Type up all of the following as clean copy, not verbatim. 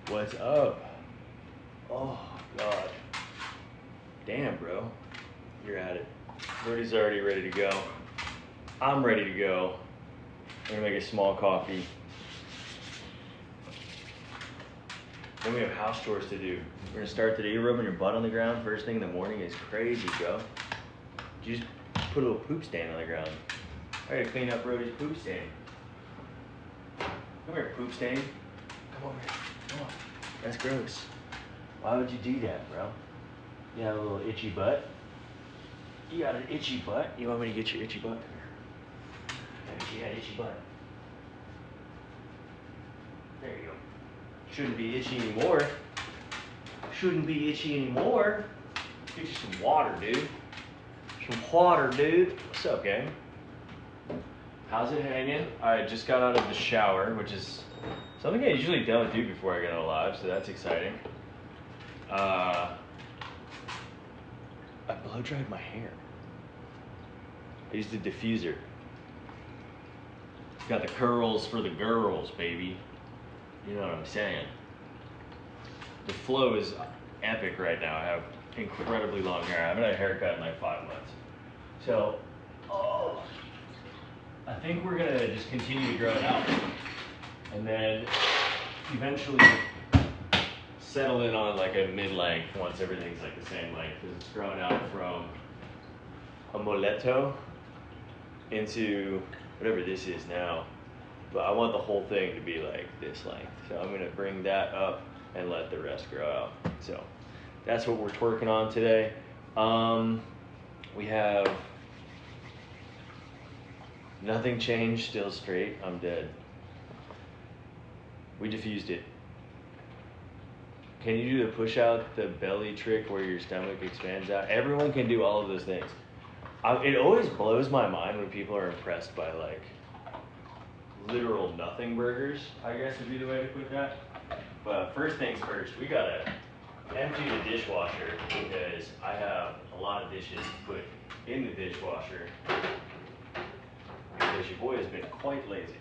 What's up? Oh, God. Damn, bro. You're at it. Brody's already ready to go. I'm ready to go. I'm gonna make a small coffee. Then we have house chores to do. We're gonna start today. You're rubbing your butt on the ground first thing in the morning is crazy, bro. You just put a little poop stain on the ground. I gotta clean up Brody's poop stain. Come here, poop stain. Come over here. Come on. That's gross. Why would you do that, bro? You have a little itchy butt. You got an itchy butt. You want me to get your itchy butt? Come here. You got an itchy butt. There you go. Shouldn't be itchy anymore. Shouldn't be itchy anymore. Get you some water, dude. Some water, dude. What's up, gang? How's it hanging? I just got out of the shower, which is something I usually don't do before I get on live, so that's exciting. I blow dried my hair. I used a diffuser. Got the curls for the girls, baby. You know what I'm saying? The flow is epic right now. I have incredibly long hair. I haven't had a haircut in like 5 months. So, I think we're gonna just continue to grow it out. And then eventually settle in on like a mid-length once everything's like the same length. Because it's growing out from a muletto into whatever this is now. But I want the whole thing to be like this length. So I'm gonna bring that up and let the rest grow out. So that's what we're twerking on today. We have nothing changed, still straight. I'm dead. We diffused it. Can you do the push out the belly trick where your stomach expands out? Everyone can do all of those things. It always blows my mind when people are impressed by like literal nothing burgers, I guess would be the way to put that. But first things first, we gotta empty the dishwasher because I have a lot of dishes to put in the dishwasher because your boy has been quite lazy.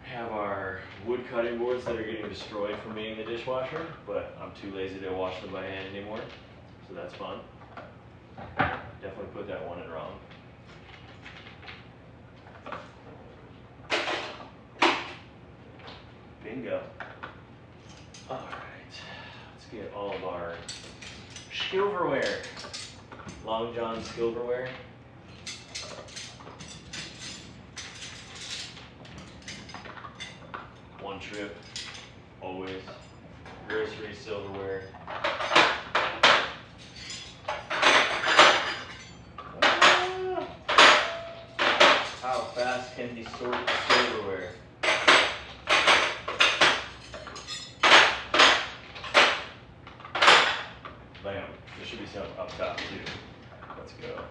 We have our wood cutting boards that are getting destroyed from being in the dishwasher, but I'm too lazy to wash them by hand anymore, so that's fun. Definitely put that one in wrong. Bingo. All right, let's get all of our silverware. Long John silverware. One trip, always. Grocery silverware. How fast can you sort the silverware? Bam. There should be some up top too. Let's go.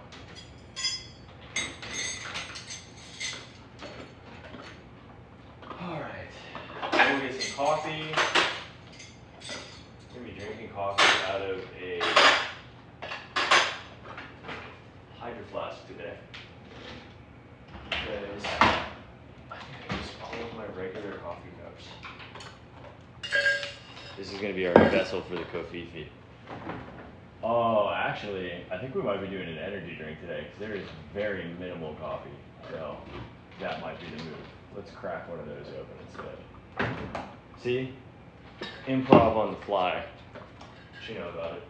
Alright. We'll get some coffee. I'm going to be drinking coffee out of a Hydro Flask today. Because I think I use all of my regular coffee cups. This is going to be our vessel for the Kofifi. Oh, actually, I think we might be doing an energy drink today because there is very minimal coffee. So that might be the move. Let's crack one of those open instead. See? Improv on the fly. She knows about it.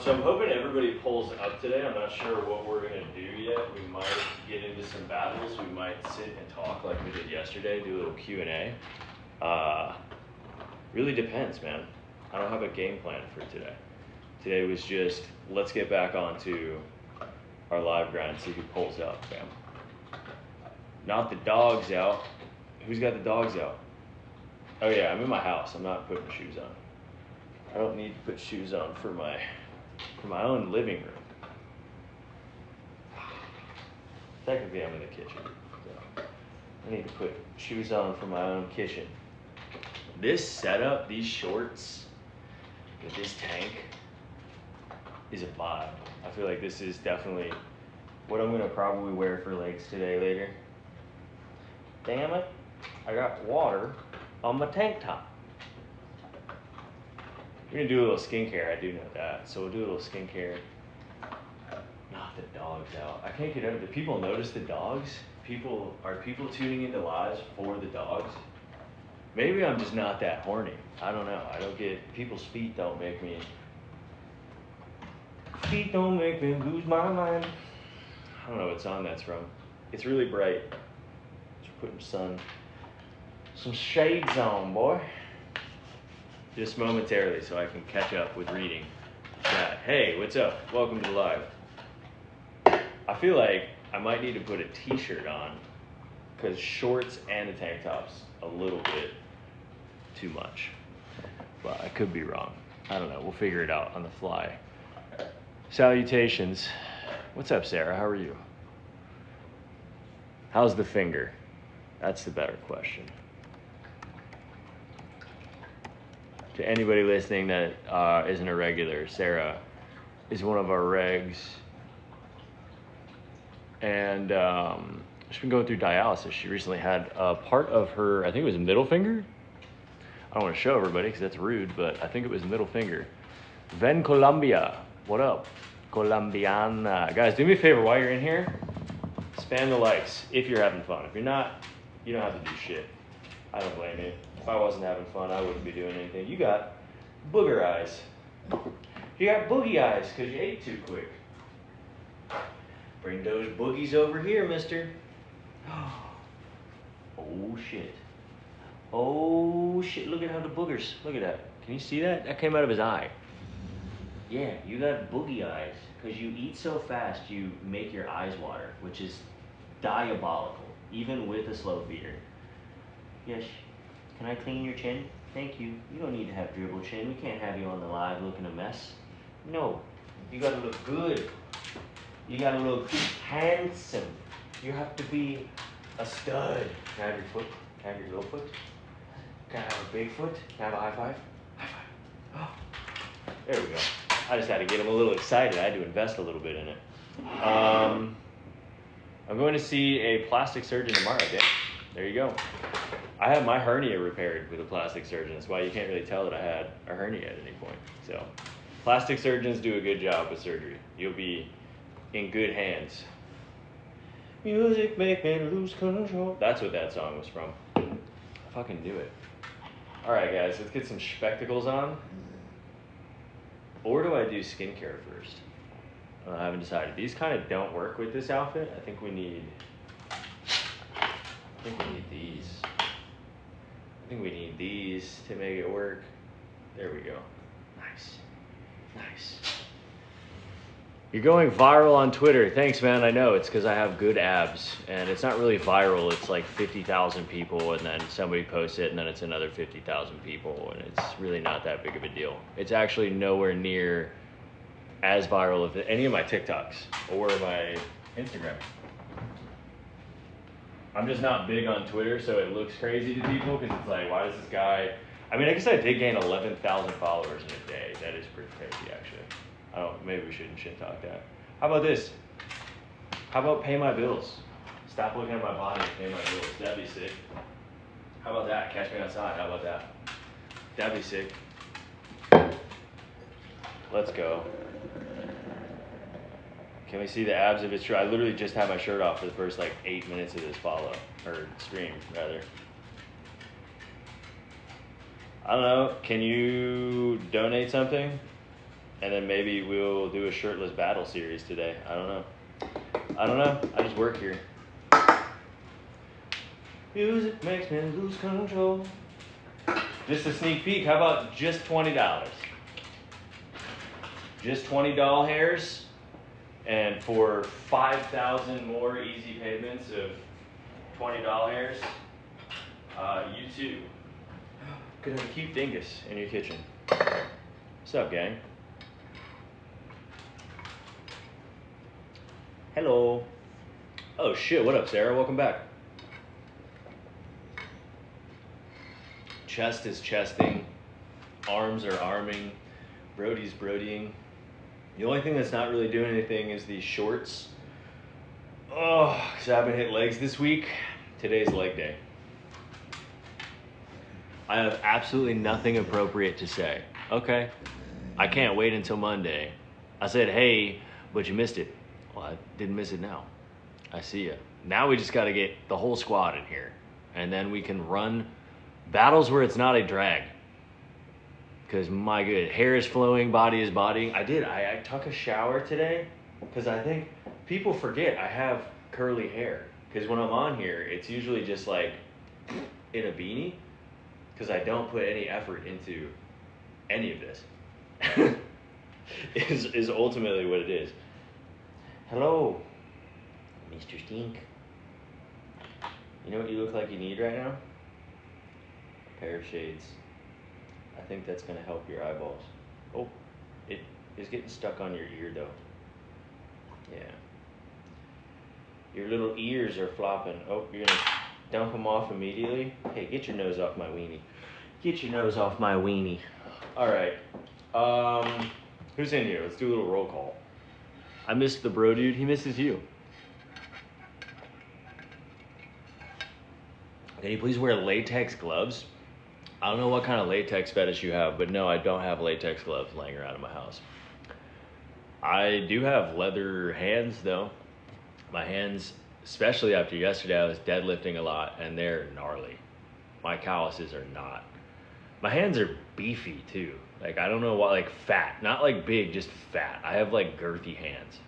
So I'm hoping everybody pulls up today. I'm not sure what we're going to do yet. We might get into some battles. We might sit and talk like we did yesterday, do a little Q&A. Really depends, man. I don't have a game plan for today. Today was just, let's get back onto our live grind, see who pulls up, fam. Not the dogs out. Who's got the dogs out? Oh yeah, I'm in my house. I'm not putting shoes on. I don't need to put shoes on for my own living room. Technically, I'm in the kitchen. So I need to put shoes on for my own kitchen. This setup, these shorts, with this tank, is a vibe. I feel like this is definitely what I'm gonna probably wear for legs today later. Damn it. I got water on my tank top. We're gonna do a little skincare, I do know that. So we'll do a little skincare. Knock the dogs out. I can't get over. Do people notice the dogs? Are people tuning into lives for the dogs? Maybe I'm just not that horny. I don't know. I don't get, people's feet don't make me lose my mind. I don't know what song that's from. It's really bright. Just putting some shades on, boy. Just momentarily so I can catch up with reading. Chat. Hey, what's up? Welcome to the live. I feel like I might need to put a t-shirt on because shorts and a tank top's a little bit too much. But I could be wrong. I don't know. We'll figure it out on the fly. Salutations. What's up, Sarah? How are you? How's the finger? That's the better question. To anybody listening that isn't a regular, Sarah is one of our regs. And she's been going through dialysis. She recently had a part of her, I think it was middle finger. I don't want to show everybody because that's rude, but I think it was middle finger. Ven Colombia, what up? Colombiana. Guys, do me a favor while you're in here, spam the likes if you're having fun. If you're not, you don't have to do shit. I don't blame you. If I wasn't having fun, I wouldn't be doing anything. You got booger eyes. You got boogie eyes because you ate too quick. Bring those boogies over here, mister. Oh, shit. Oh, shit. Look at how the boogers. Look at that. Can you see that? That came out of his eye. Yeah, you got boogie eyes. Because you eat so fast, you make your eyes water, which is diabolical, even with a slow feeder. Yes. Can I clean your chin? Thank you. You don't need to have dribble chin. We can't have you on the live looking a mess. No. You gotta look good. You gotta look handsome. You have to be a stud. Can I have your foot? Can I have your little foot? Can I have a big foot? Can I have a high five? High five. Oh. There we go. I just had to get him a little excited. I had to invest a little bit in it. I'm going to see a plastic surgeon tomorrow. There you go. I had my hernia repaired with a plastic surgeon. That's why you can't really tell that I had a hernia at any point. So, plastic surgeons do a good job with surgery. You'll be in good hands. Music make me lose control. That's what that song was from. I fucking do it. Alright guys, let's get some spectacles on. Or do I do skincare first? I haven't decided. These kind of don't work with this outfit. I think we need these. I think we need these to make it work. There we go. Nice. Nice. You're going viral on Twitter. Thanks, man. I know. It's because I have good abs. And it's not really viral. It's like 50,000 people, and then somebody posts it, and then it's another 50,000 people, and it's really not that big of a deal. It's actually nowhere near as viral as any of my TikToks or my Instagram. I'm just not big on Twitter, so it looks crazy to people because it's like, why does this guy... I mean, I guess I did gain 11,000 followers in a day. That is pretty crazy, actually. Maybe we shouldn't shit talk that. How about this? How about pay my bills? Stop looking at my body and pay my bills. That'd be sick. How about that? Catch me outside. How about that? That'd be sick. Let's go. Can we see the abs if it's true? I literally just had my shirt off for the first like 8 minutes of this stream, rather. I don't know. Can you donate something? And then maybe we'll do a shirtless battle series today. I don't know. I just work here. Music makes me lose control. Just a sneak peek. How about just $20? Just 20 doll hairs. And for 5,000 more easy payments of 20 doll hairs, you too could have a cute dingus in your kitchen. What's up, gang? Hello. Oh shit, what up, Sarah? Welcome back. Chest is chesting. Arms are arming. Brody's brodying. The only thing that's not really doing anything is these shorts. Oh, because I haven't hit legs this week. Today's leg day. I have absolutely nothing appropriate to say. Okay. I can't wait until Monday. I said, hey, but you missed it. Well, I didn't miss it now. I see ya. Now we just got to get the whole squad in here. And then we can run battles where it's not a drag. Because my good, hair is flowing, body is bodying. I took a shower today because I think people forget I have curly hair. Because when I'm on here, it's usually just like in a beanie. Because I don't put any effort into any of this. is ultimately what it is. Hello, Mr. Stink. You know what you look like you need right now? A pair of shades. I think that's going to help your eyeballs. Oh, it is getting stuck on your ear though. Yeah. Your little ears are flopping. Oh, you're going to dump them off immediately? Hey, get your nose off my weenie. Get your nose off my weenie. All right. Who's in here? Let's do a little roll call. I missed the bro dude. He misses you. Can you please wear latex gloves? I don't know what kind of latex fetish you have, but no, I don't have latex gloves laying around in my house. I do have leather hands though. My hands, especially after yesterday, I was deadlifting a lot and they're gnarly. My calluses are not. My hands are beefy too. Like, I don't know what, like fat, not like big, just fat. I have like girthy hands.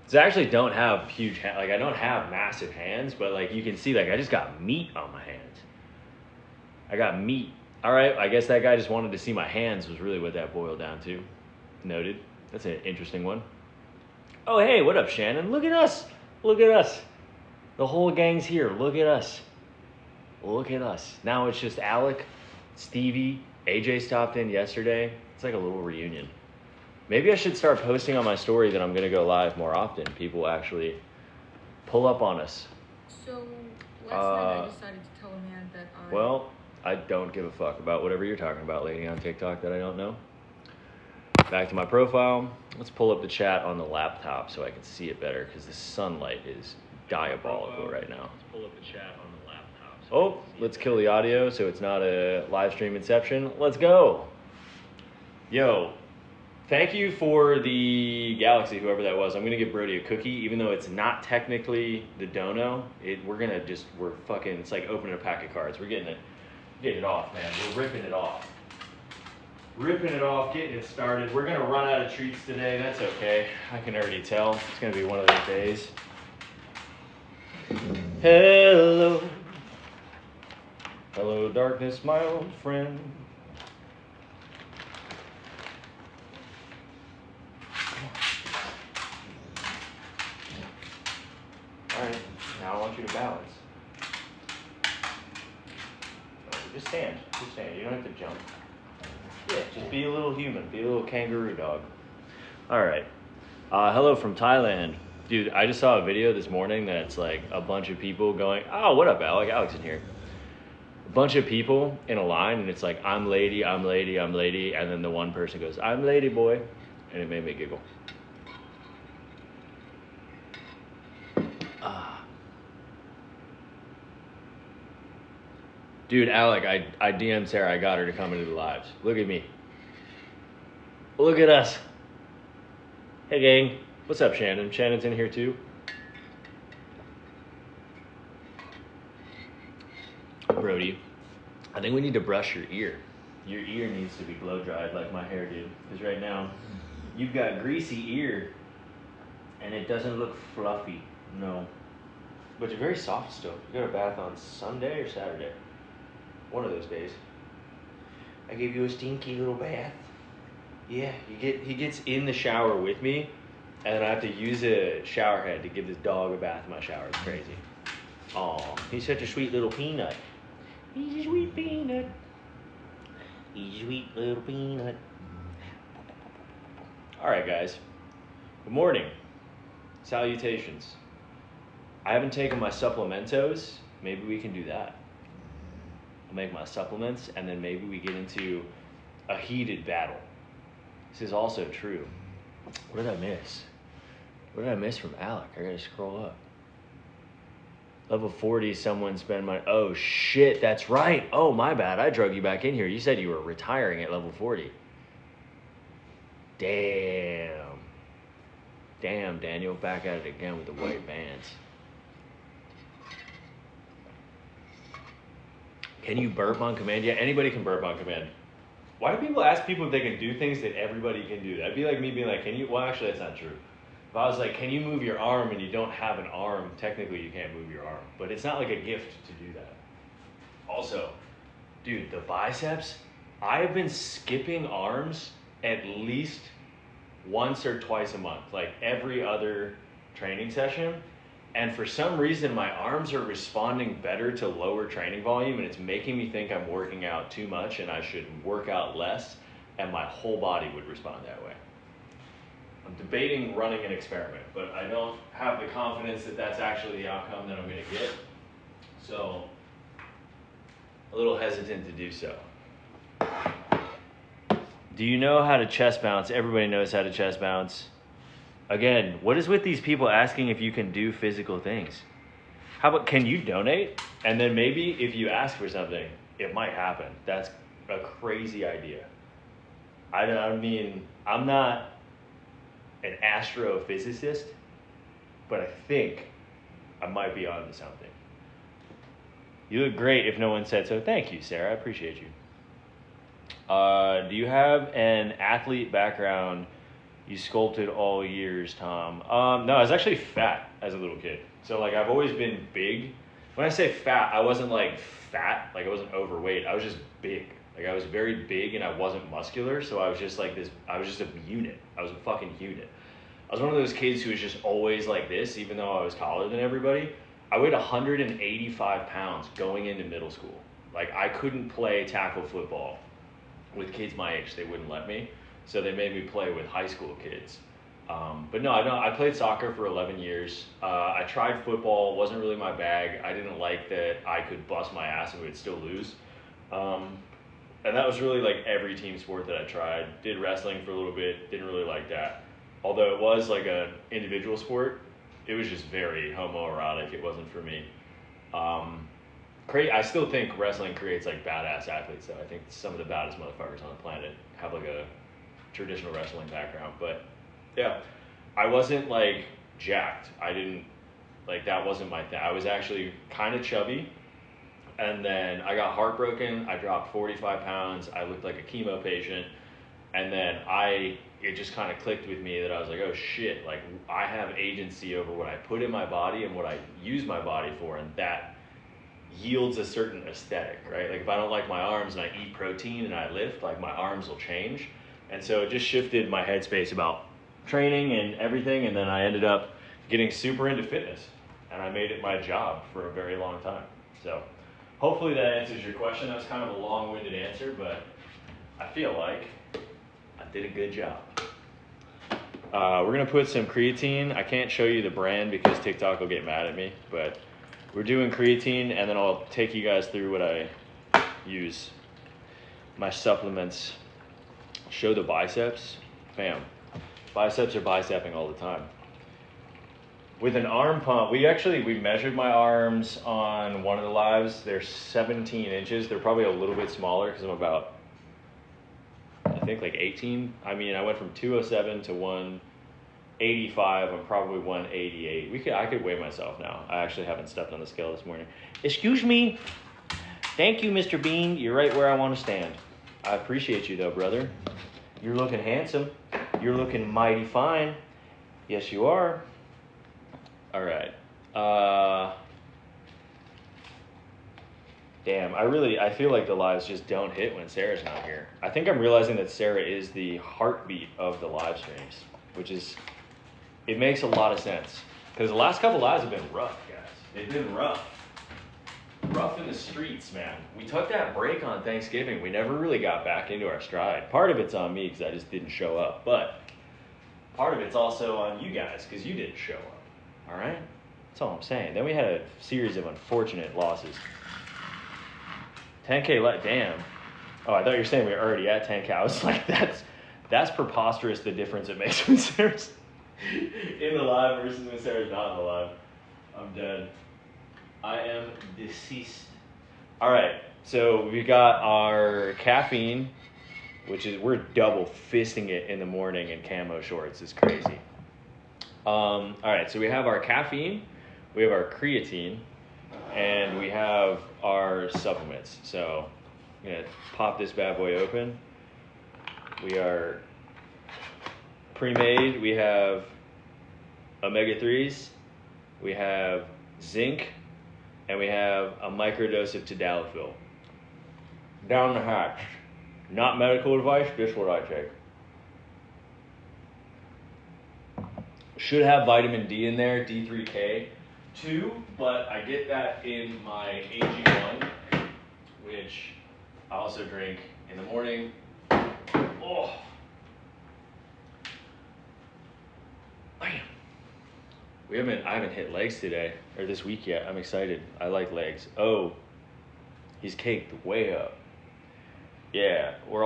So I actually don't have huge hands. Like, I don't have massive hands, but like you can see, like I just got meat on my hands. I got meat. All right, I guess that guy just wanted to see my hands was really what that boiled down to. Noted. That's an interesting one. Oh, hey, what up, Shannon? Look at us. Look at us. The whole gang's here. Look at us. Look at us. Now it's just Alec, Stevie, AJ stopped in yesterday. It's like a little reunion. Maybe I should start posting on my story that I'm going to go live more often. People actually pull up on us. So, last night I decided to tell a man that I... Well, I don't give a fuck about whatever you're talking about, lady on TikTok that I don't know. Back to my profile. Let's pull up the chat on the laptop so I can see it better because the sunlight is diabolical right now. Let's pull up the chat on the laptop. Oh, let's kill the audio so it's not a live stream inception. Let's go. Yo, thank you for the Galaxy, whoever that was. I'm going to give Brody a cookie, even though it's not technically the dono. We're fucking, it's like opening a pack of cards. We're getting it off, man. We're ripping it off. Ripping it off, getting it started. We're going to run out of treats today. That's okay. I can already tell. It's going to be one of those days. Hello. Hello, darkness, my old friend. All right. Now I want you to balance. Just stand. Just stand. You don't have to jump. Yeah, just be a little human. Be a little kangaroo dog. All right. Hello from Thailand. Dude, I just saw a video this morning that's like a bunch of people going, oh, what up, Alec? Alex in here. A bunch of people in a line, and it's like, I'm lady, I'm lady, I'm lady. And then the one person goes, I'm lady boy. And it made me giggle. Dude, Alec, I DM'd Sarah. I got her to come into the lives. Look at me. Look at us. Hey, gang. What's up, Shannon? Shannon's in here, too. Brody, I think we need to brush your ear. Your ear needs to be blow-dried like my hair did. Because right now, you've got greasy ear, and it doesn't look fluffy. No. But you're very soft still. You got a bath on Sunday or Saturday? One of those days. I gave you a stinky little bath. Yeah, he gets in the shower with me, and then I have to use a shower head to give this dog a bath in my shower. It's crazy. Aw, he's such a sweet little peanut. He's a sweet peanut. He's a sweet little peanut. All right, guys. Good morning. Salutations. I haven't taken my supplementos. Maybe we can do that. I'll make my supplements, and then maybe we get into a heated battle. This is also true. What did I miss? What did I miss from Alec? I gotta scroll up. Level 40, someone spend money. Oh, shit, that's right. Oh, my bad. I drug you back in here. You said you were retiring at level 40. Damn. Damn, Daniel, back at it again with the white bands. Can you burp on command? Yeah, anybody can burp on command. Why do people ask people if they can do things that everybody can do? That'd be like me being like, can you? Well, actually, that's not true. If I was like, can you move your arm and you don't have an arm, technically you can't move your arm. But it's not like a gift to do that. Also, dude, the biceps, I have been skipping arms at least once or twice a month, like every other training session. And for some reason, my arms are responding better to lower training volume, and it's making me think I'm working out too much and I should work out less, and my whole body would respond that way. I'm debating running an experiment, but I don't have the confidence that that's actually the outcome that I'm going to get. So, a little hesitant to do so. Do you know how to chest bounce? Everybody knows how to chest bounce. Again, what is with these people asking if you can do physical things? How about, can you donate? And then maybe if you ask for something, it might happen. That's a crazy idea. I mean, I'm not an astrophysicist, but I think I might be onto something. You look great if no one said so. Thank you, Sarah. I appreciate you. Do you have an athlete background you sculpted all years, Tom? No, I was actually fat as a little kid. So like I've always been big. When I say fat, I wasn't like fat, like I wasn't overweight. I was just big. Like I was very big and I wasn't muscular, so I was just like this, I was just a unit. I was a fucking unit. I was one of those kids who was just always like this, even though I was taller than everybody. I weighed 185 pounds going into middle school. Like I couldn't play tackle football with kids my age. They wouldn't let me. So they made me play with high school kids. But no, I played soccer for 11 years. I tried football, wasn't really my bag. I didn't like that I could bust my ass and we'd still lose. And that was really like every team sport that I tried. Did wrestling for a little bit, didn't really like that. Although it was like an individual sport, it was just very homoerotic. It wasn't for me. I still think wrestling creates like badass athletes though. I think some of the baddest motherfuckers on the planet have like a traditional wrestling background. But yeah, I wasn't like jacked. I didn't, like that wasn't my thing. I was actually kind of chubby. And then I got heartbroken. I dropped 45 pounds. I looked like a chemo patient. And then it just kind of clicked with me that I was like, oh shit, like I have agency over what I put in my body and what I use my body for. And that yields a certain aesthetic, right? Like if I don't like my arms and I eat protein and I lift, like my arms will change. And so it just shifted my headspace about training and everything. And then I ended up getting super into fitness. And I made it my job for a very long time. So hopefully that answers your question. That was kind of a long-winded answer, but I feel like I did a good job. We're going to put some creatine. I can't show you the brand because TikTok will get mad at me, but we're doing creatine, and then I'll take you guys through what I use. My supplements. Show the biceps. Bam. Biceps are bicepping all the time. With an arm pump, we measured my arms on one of the lives. They're 17 inches. They're probably a little bit smaller because I'm about, I think like 18. I mean, I went from 207 to 185. I'm probably 188. I could weigh myself now. I actually haven't stepped on the scale this morning. Excuse me. Thank you, Mr. Bean. You're right where I want to stand. I appreciate you though, brother. You're looking handsome. You're looking mighty fine. Yes, you are. All right. Damn, I feel like the lives just don't hit when Sarah's not here. I think I'm realizing that Sarah is the heartbeat of the live streams, it makes a lot of sense. Because the last couple lives have been rough, guys. They've been rough. Rough in the streets, man. We took that break on Thanksgiving. We never really got back into our stride. Part of it's on me because I just didn't show up. But part of it's also on you guys because you didn't show up. All right? That's all I'm saying. Then we had a series of unfortunate losses. 10K damn. Oh, I thought you were saying we were already at 10K. I was like, that's preposterous, the difference it makes when Sarah's in the live versus when Sarah's not in the live. I'm dead. I am deceased. All right, so we got our caffeine, which is we're double fisting it in the morning in camo shorts. It's crazy. All right, so we have our caffeine, we have our creatine, and we have our supplements. So I'm gonna pop this bad boy open. We are pre-made. We have omega-3s, we have zinc, and we have a microdose of tadalafil. Down the hatch. Not medical advice, just what I take. Should have vitamin D in there, D3K too, but I get that in my AG1, which I also drink in the morning. Oh. Bam. I haven't hit legs today, or this week yet. I'm excited. I like legs. Oh, he's caked way up. Yeah, we're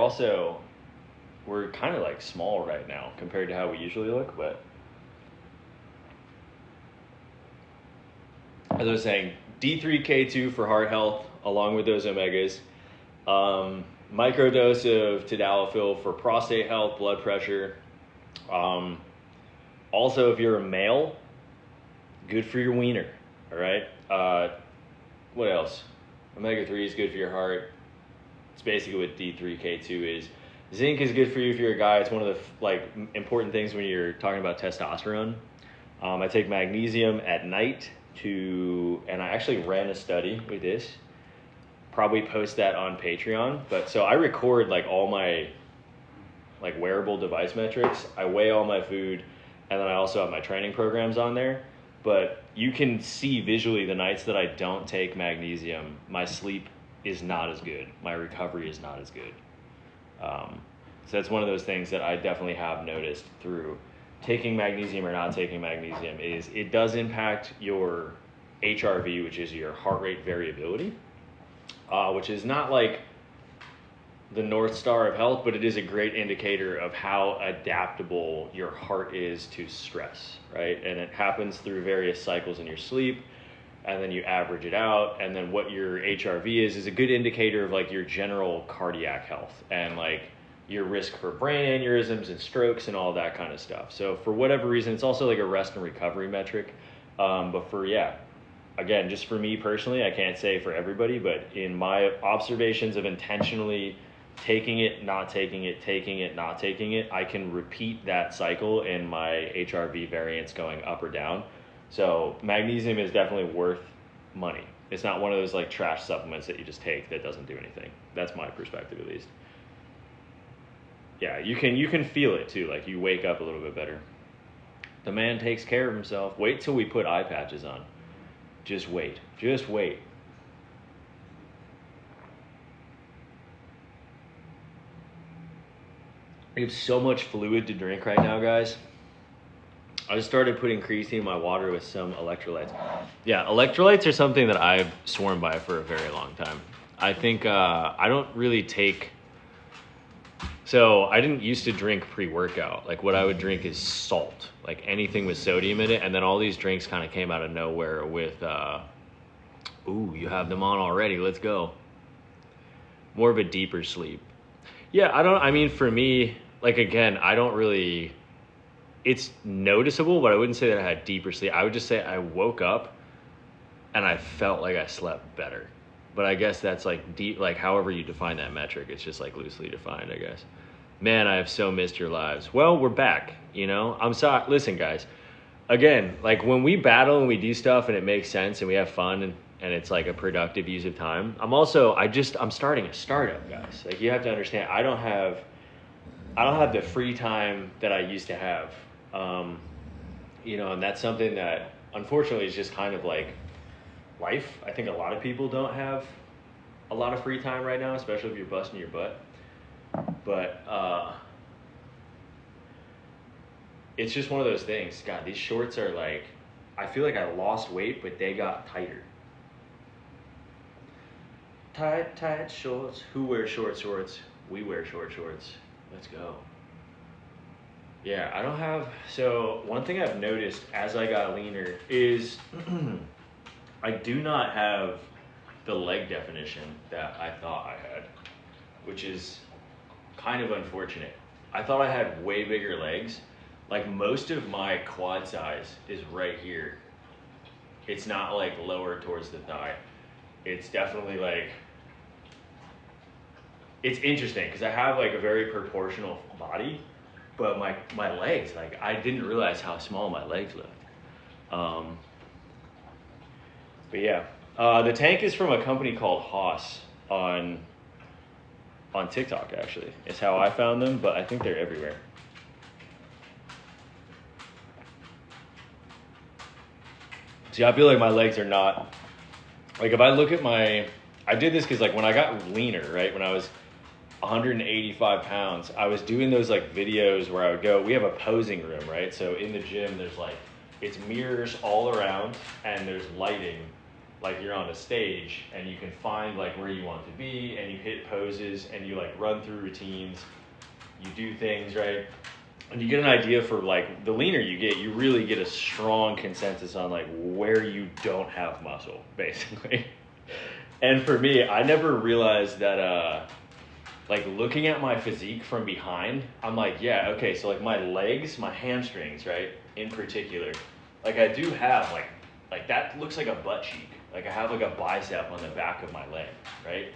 kind of like small right now compared to how we usually look, but as I was saying, D3K2 for heart health, along with those omegas. Microdose of tadalafil for prostate health, blood pressure. Also, if you're a male, good for your wiener, all right? What else? Omega-3 is good for your heart. It's basically what D3K2 is. Zinc is good for you if you're a guy. It's one of the important things when you're talking about testosterone. I take magnesium at night and I actually ran a study with this. Probably post that on Patreon. But so I record all my wearable device metrics. I weigh all my food, and then I also have my training programs on there. But you can see visually the nights that I don't take magnesium, my sleep is not as good. My recovery is not as good. So that's one of those things that I definitely have noticed through taking magnesium or not taking magnesium is it does impact your HRV, which is your heart rate variability, which is not like the North Star of health, but it is a great indicator of how adaptable your heart is to stress, right? And it happens through various cycles in your sleep, and then you average it out, and then what your HRV is a good indicator of your general cardiac health and your risk for brain aneurysms and strokes and all that kind of stuff. So for whatever reason, it's also a rest and recovery metric. But again, just for me personally, I can't say for everybody, but in my observations of intentionally taking it, not taking it, taking it, not taking it, I can repeat that cycle in my HRV variance going up or down. So magnesium is definitely worth money. It's not one of those trash supplements that you just take that doesn't do anything. That's my perspective at least. Yeah, you can feel it too, you wake up a little bit better. The man takes care of himself. Wait till we put eye patches on. Just wait. Just wait. I have so much fluid to drink right now, guys. I just started putting creatine in my water with some electrolytes. Yeah, electrolytes are something that I've sworn by for a very long time. I think I don't really take... So I didn't used to drink pre-workout. What I would drink is salt. Anything with sodium in it. And then all these drinks kind of came out of nowhere with... ooh, you have them on already. Let's go. More of a deeper sleep. Yeah, for me, again, I don't really... It's noticeable, but I wouldn't say that I had deeper sleep. I would just say I woke up and I felt like I slept better. But I guess that's deep, however you define that metric. It's just loosely defined, I guess. Man, I have so missed your lives. Well, we're back, I'm sorry. Listen, guys, again, when we battle and we do stuff and it makes sense and we have fun and it's a productive use of time. I'm starting a startup, guys. You have to understand, I don't have the free time that I used to have. And that's something that unfortunately is just kind of life. I think a lot of people don't have a lot of free time right now, especially if you're busting your butt. But it's just one of those things. God, these shorts are I feel like I lost weight, but they got tighter. Tight shorts. Who wears short shorts? We wear short shorts. Let's go. Yeah, so one thing I've noticed as I got leaner is I do not have the leg definition that I thought I had, which is kind of unfortunate. I thought I had way bigger legs. Like most of my quad size is right here. It's not like lower towards the thigh. It's definitely like, it's interesting because I have like a very proportional body, but my legs, like I didn't realize how small my legs looked. But yeah, the tank is from a company called Haas on TikTok, actually. It's how I found them, but I think they're everywhere. See, I feel like my legs are not, like if I look at I did this because like when I got leaner, right, when I was 185 pounds, I was doing those like videos where I would go, we have a posing room, right? So in the gym, there's like, it's mirrors all around and there's lighting, like you're on a stage and you can find like where you want to be and you hit poses and you like run through routines, you do things, right? And you get an idea for like, the leaner you get, you really get a strong consensus on like where you don't have muscle, basically. And for me, I never realized that, like looking at my physique from behind, I'm like, yeah, okay, so like my legs, my hamstrings, right, in particular, like I do have like that looks like a butt cheek. Like I have like a bicep on the back of my leg, right?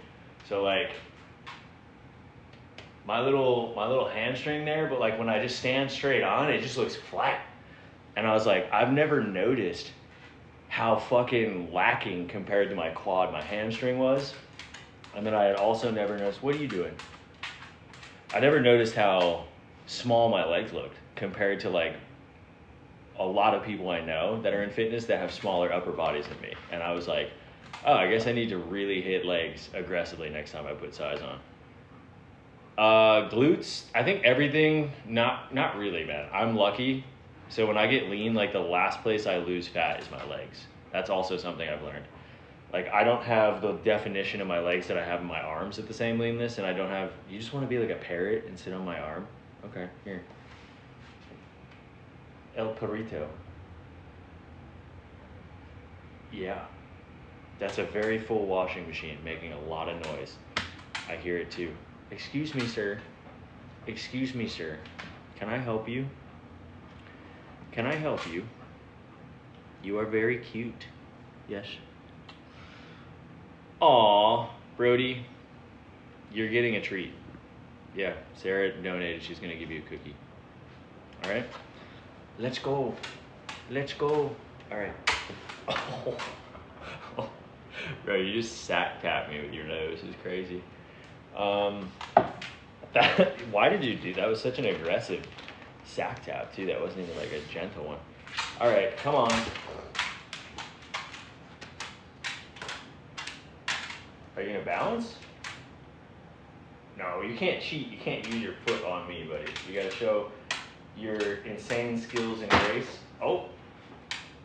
So like my little hamstring there, but like when I just stand straight on, it just looks flat. And I was like, I've never noticed how fucking lacking compared to my quad my hamstring was. And then I had also never noticed, what are you doing? I never noticed how small my legs looked compared to like a lot of people I know that are in fitness that have smaller upper bodies than me. And I was like, oh, I guess I need to really hit legs aggressively next time I put size on. Glutes, I think everything, not really, man. I'm lucky. So when I get lean, like the last place I lose fat is my legs. That's also something I've learned. Like I don't have the definition of my legs that I have in my arms at the same leanness, and I don't have, you just want to be like a parrot and sit on my arm? Okay, here. El Perrito. Yeah. That's a very full washing machine making a lot of noise. I hear it too. Excuse me, sir. Excuse me, sir. Can I help you? Can I help you? You are very cute. Yes. Aw, Brody, you're getting a treat. Yeah, Sarah donated. She's going to give you a cookie. All right? Let's go. Let's go. All right. Oh. Bro, you just sack tapped me with your nose. It's crazy. Why did you do that? That was such an aggressive sack tap, too. That wasn't even like a gentle one. All right, come on. Are you gonna balance? No, you can't cheat. You can't use your foot on me, buddy. You gotta show your insane skills and grace. Oh,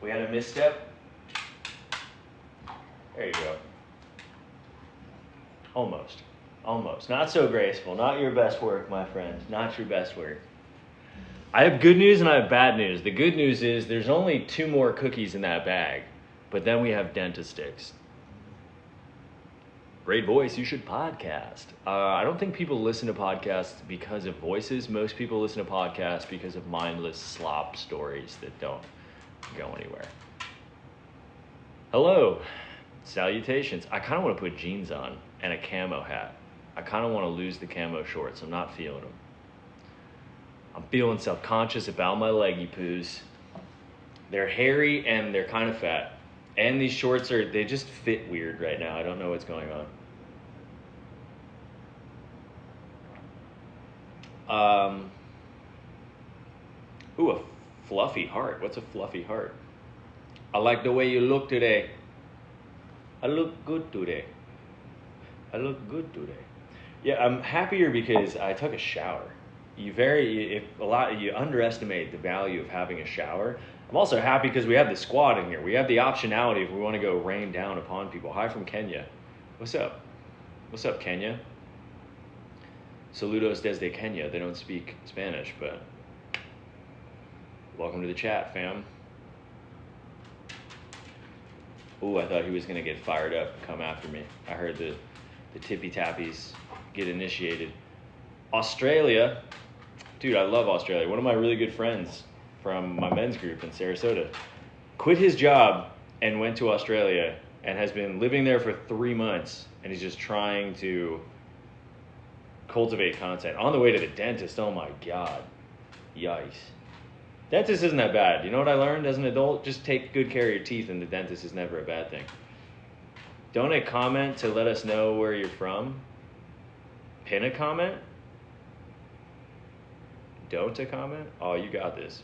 we had a misstep. There you go. Almost. Almost. Not so graceful. Not your best work, my friend. Not your best work. I have good news and I have bad news. The good news is there's only 2 more cookies in that bag, but then we have dentist sticks. Great voice, you should podcast. I don't think people listen to podcasts because of voices. Most people listen to podcasts because of mindless slop stories that don't go anywhere. Hello, salutations. I kind of want to put jeans on and a camo hat. I kind of want to lose the camo shorts. I'm not feeling them. I'm feeling self-conscious about my leggy poos. They're hairy and they're kind of fat. And these shorts they just fit weird right now. I don't know what's going on. Ooh, a fluffy heart. What's a fluffy heart? I like the way you look today. I look good today. I look good today. Yeah, I'm happier because I took a shower. You underestimate the value of having a shower. I'm also happy because we have the squad in here. We have the optionality if we want to go rain down upon people. Hi from Kenya. What's up? What's up, Kenya? Saludos desde Kenya. They don't speak Spanish, but welcome to the chat, fam. Ooh, I thought he was going to get fired up and come after me. I heard the tippy tappies get initiated. Australia. Dude, I love Australia. One of my really good friends from my men's group in Sarasota quit his job and went to Australia and has been living there for 3 months, and he's just trying to cultivate content. On the way to the dentist, oh my God. Yikes. Dentist isn't that bad. You know what I learned as an adult? Just take good care of your teeth, and the dentist is never a bad thing. Donate comment to let us know where you're from. Pin a comment. Don't a comment. Oh, you got this.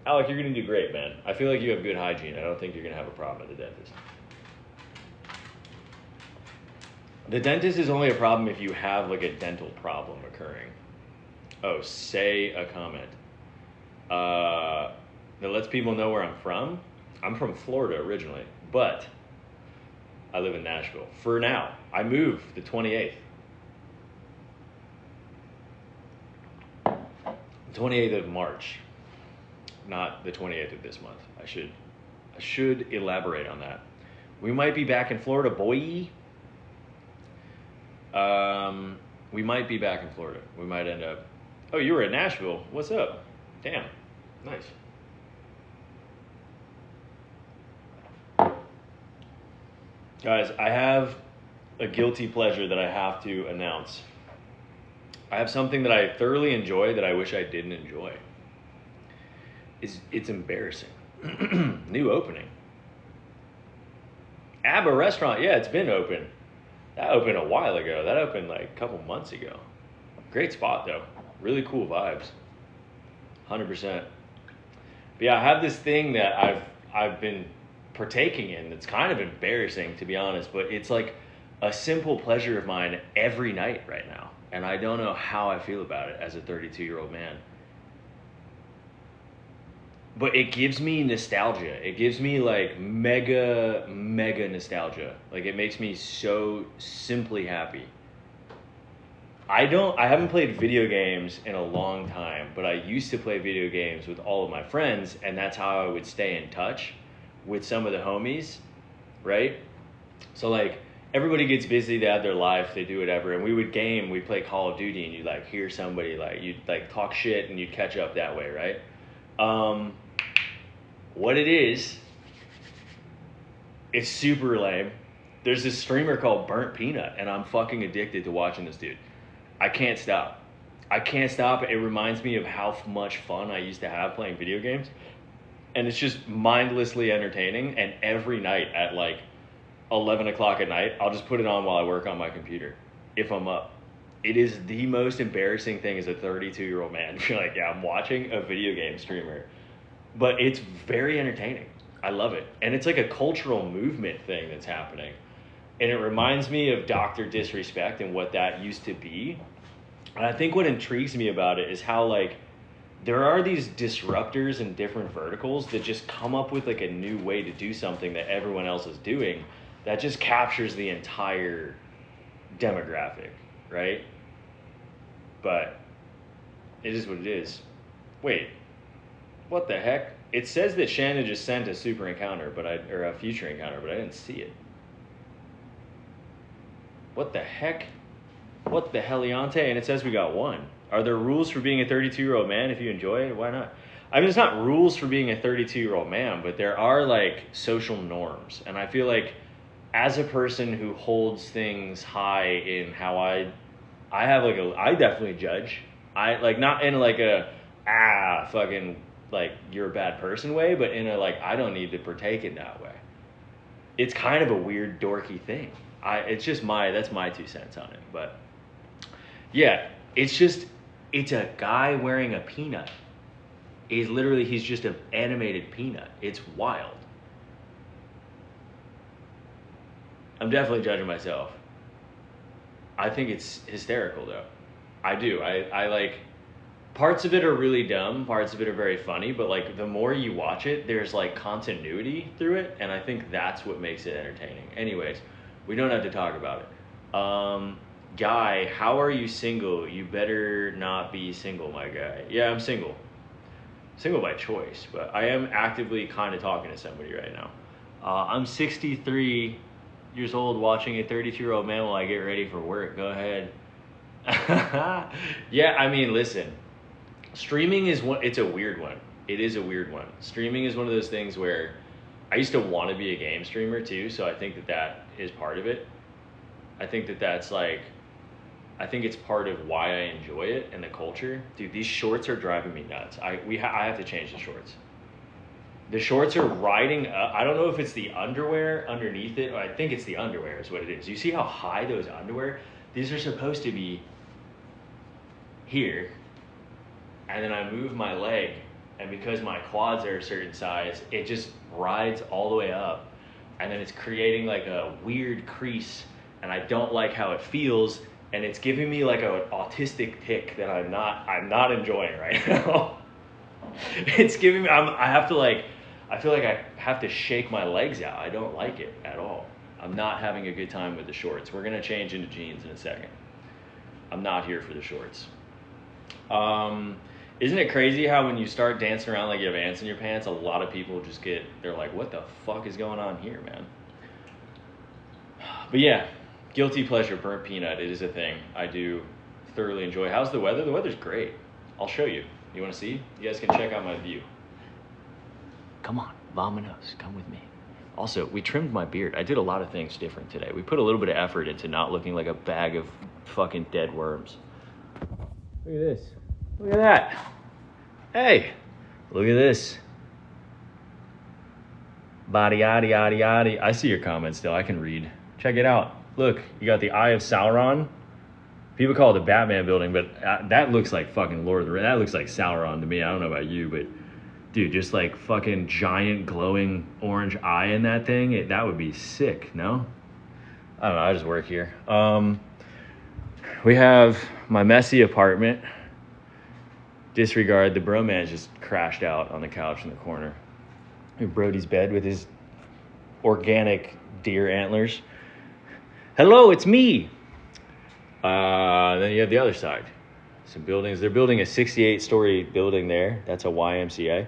Alec, you're going to do great, man. I feel like you have good hygiene. I don't think you're going to have a problem at the dentist. The dentist is only a problem if you have like a dental problem occurring. Oh, say a comment. That lets people know where I'm from. I'm from Florida originally, but I live in Nashville. For now, I move the 28th. The 28th of March, not the 28th of this month. I should elaborate on that. We might be back in Florida, boy. We might be back in Florida. We might end up. Oh, you were at Nashville. What's up? Damn. Nice. Guys, I have a guilty pleasure that I have to announce. I have something that I thoroughly enjoy that I wish I didn't enjoy. It's embarrassing. New opening. Abba Restaurant, yeah, it's been open. That opened a while ago. That opened like a couple months ago. Great spot though. Really cool vibes. 100%. But yeah, I have this thing that I've been partaking in that's kind of embarrassing, to be honest, but it's like a simple pleasure of mine every night right now. And I don't know how I feel about it as a 32-year-old man. But it gives me nostalgia. It gives me like mega nostalgia. Like it makes me so simply happy. I haven't played video games in a long time, but I used to play video games with all of my friends, and that's how I would stay in touch with some of the homies, right? So like everybody gets busy, they have their life, they do whatever, and we'd play Call of Duty, and you'd like hear somebody, like you'd like talk shit and you'd catch up that way, right? What it is, it's super lame. There's this streamer called Burnt Peanut, and I'm fucking addicted to watching this dude. I can't stop. It reminds me of how much fun I used to have playing video games. And it's just mindlessly entertaining. And every night at like 11 o'clock at night, I'll just put it on while I work on my computer, if I'm up. It is the most embarrassing thing as a 32-year-old man. You're like, yeah, I'm watching a video game streamer. But it's very entertaining. I love it. And it's like a cultural movement thing that's happening. And it reminds me of Dr. Disrespect and what that used to be. And I think what intrigues me about it is how like there are these disruptors in different verticals that just come up with like a new way to do something that everyone else is doing that just captures the entire demographic, right? But it is what it is. Wait, what the heck? It says that Shannon just sent a super encounter, or a future encounter, but I didn't see it. What the heck? What the heliante? And it says we got one. Are there rules for being a 32-year-old man if you enjoy it? Why not? I mean, it's not rules for being a 32-year-old man, but there are like social norms. And I feel like as a person who holds things high in how I definitely judge. I like not in like a, fucking like you're a bad person way, but in a like, I don't need to partake in that way. It's kind of a weird dorky thing. That's my 2 cents on it. But yeah, it's a guy wearing a peanut. He's just an animated peanut. It's wild. I'm definitely judging myself. I think it's hysterical though. I do. I like, parts of it are really dumb, parts of it are very funny, but like the more you watch it, there's like continuity through it, and I think that's what makes it entertaining. Anyways, we don't have to talk about it. Guy, how are you single? You better not be single, my guy. Yeah, I'm single. Single by choice, but I am actively kind of talking to somebody right now. I'm 63 years old watching a 32-year-old man while I get ready for work. Go ahead. Yeah, I mean, listen. Streaming is it's a weird one. It is a weird one. Streaming is one of those things where I used to want to be a game streamer too, so I think that is part of it. I think that's like, I think it's part of why I enjoy it and the culture. Dude, these shorts are driving me nuts. I have to change the shorts. The shorts are riding up. I don't know if it's the underwear underneath it, or I think it's the underwear is what it is. You see how high those underwear? These are supposed to be here, and then I move my leg, and because my quads are a certain size, it just rides all the way up, and then it's creating like a weird crease, and I don't like how it feels, and it's giving me like an autistic tick that I'm not enjoying right now. It's giving me, I feel like I have to shake my legs out. I don't like it at all. I'm not having a good time with the shorts. We're gonna change into jeans in a second. I'm not here for the shorts. Isn't it crazy how when you start dancing around like you have ants in your pants, a lot of people just they're like, what the fuck is going on here, man? But yeah, guilty pleasure, burnt peanut. It is a thing I do thoroughly enjoy. How's the weather? The weather's great. I'll show you. You wanna see? You guys can check out my view. Come on, vamonos, come with me. Also, we trimmed my beard. I did a lot of things different today. We put a little bit of effort into not looking like a bag of fucking dead worms. Look at this. Look at that. Hey, look at this. Body, yaddy, yaddy, yaddy. I see your comments still. I can read. Check it out. Look, you got the Eye of Sauron. People call it the Batman building, but that looks like fucking Lord of the Rings. That looks like Sauron to me. I don't know about you, but dude, just like fucking giant glowing orange eye in that thing, that would be sick, no? I don't know, I just work here. We have my messy apartment. Disregard, the bromance just crashed out on the couch in the corner. Brody's bed with his organic deer antlers. Hello, it's me. Then you have the other side. Some buildings. They're building a 68-story building there. That's a YMCA.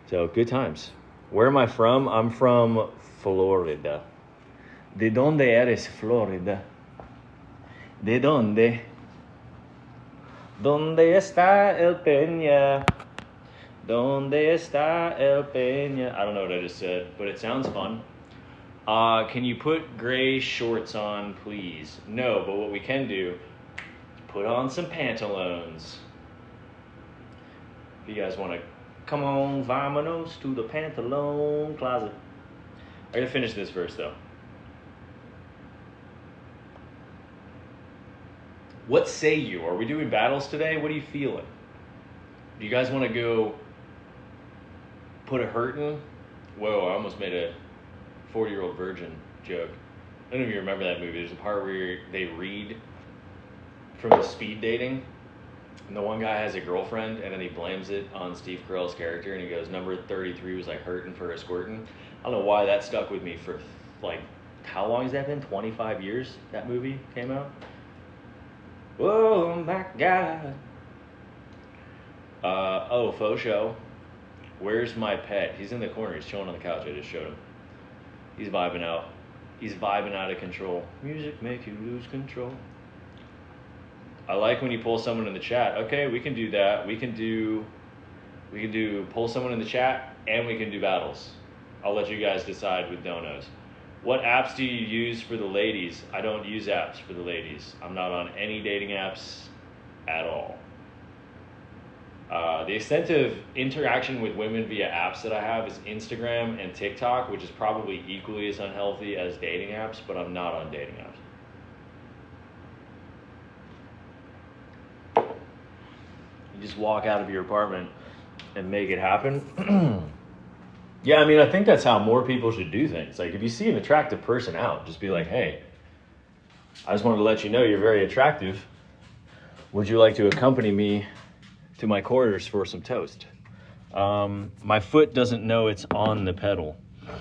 So good times. Where am I from? I'm from Florida. ¿De dónde eres, Florida? ¿De dónde? ¿Dónde está el Peña? ¿Dónde está el Peña? I don't know what I just said, but it sounds fun. Can you put gray shorts on, please? No, but what we can do is put on some pantaloons. If you guys want to come on, vamonos to the pantalone closet. I gotta finish this verse though. What say you? Are we doing battles today? What are you feeling? Do you guys want to go put a hurtin'? Whoa, I almost made a 40-year-old virgin joke. I don't know if you remember that movie. There's a part where they read from the speed dating, and the one guy has a girlfriend, and then he blames it on Steve Carell's character, and he goes, number 33 was like hurting for a squirtin'. I don't know why that stuck with me for like, how long has that been? 25 years that movie came out? Oh my God. Faux show. Where's my pet? He's in the corner. He's chilling on the couch. I just showed him. He's vibing out. He's vibing out of control. Music make you lose control. I like when you pull someone in the chat. Okay, we can do that. We can do pull someone in the chat, and we can do battles. I'll let you guys decide with donos. What apps do you use for the ladies? I don't use apps for the ladies. I'm not on any dating apps at all. The extent of interaction with women via apps that I have is Instagram and TikTok, which is probably equally as unhealthy as dating apps, but I'm not on dating apps. You just walk out of your apartment and make it happen. Yeah, I mean, I think that's how more people should do things. Like, if you see an attractive person out, just be like, hey, I just wanted to let you know you're very attractive. Would you like to accompany me to my quarters for some toast? My foot doesn't know it's on the pedal. I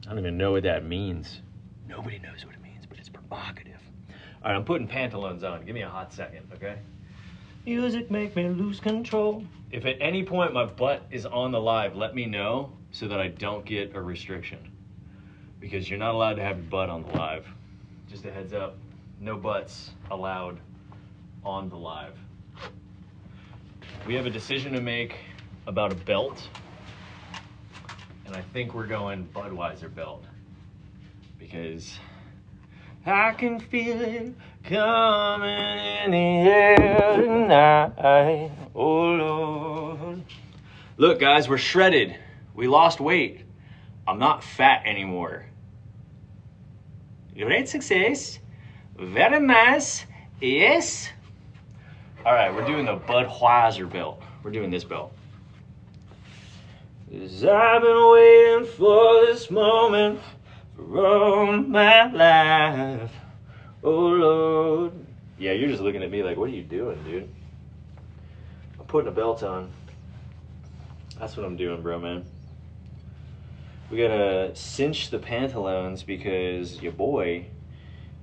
don't even know what that means. Nobody knows what it means, but it's provocative. All right, I'm putting pantaloons on. Give me a hot second, okay? Music make me lose control. If at any point my butt is on the live, let me know, so that I don't get a restriction. Because you're not allowed to have your butt on the live. Just a heads up, no butts allowed on the live. We have a decision to make about a belt. And I think we're going Budweiser belt. Because I can feel it coming in the air tonight. Oh Lord. Look guys, we're shredded. We lost weight. I'm not fat anymore. Great success. Very nice. Yes. All right, we're doing the Budweiser belt. We're doing this belt. 'Cause I've been waiting for this moment for all my life. Oh Lord. Yeah, you're just looking at me like, what are you doing, dude? I'm putting a belt on. That's what I'm doing, bro, man. We gotta cinch the pantaloons because your boy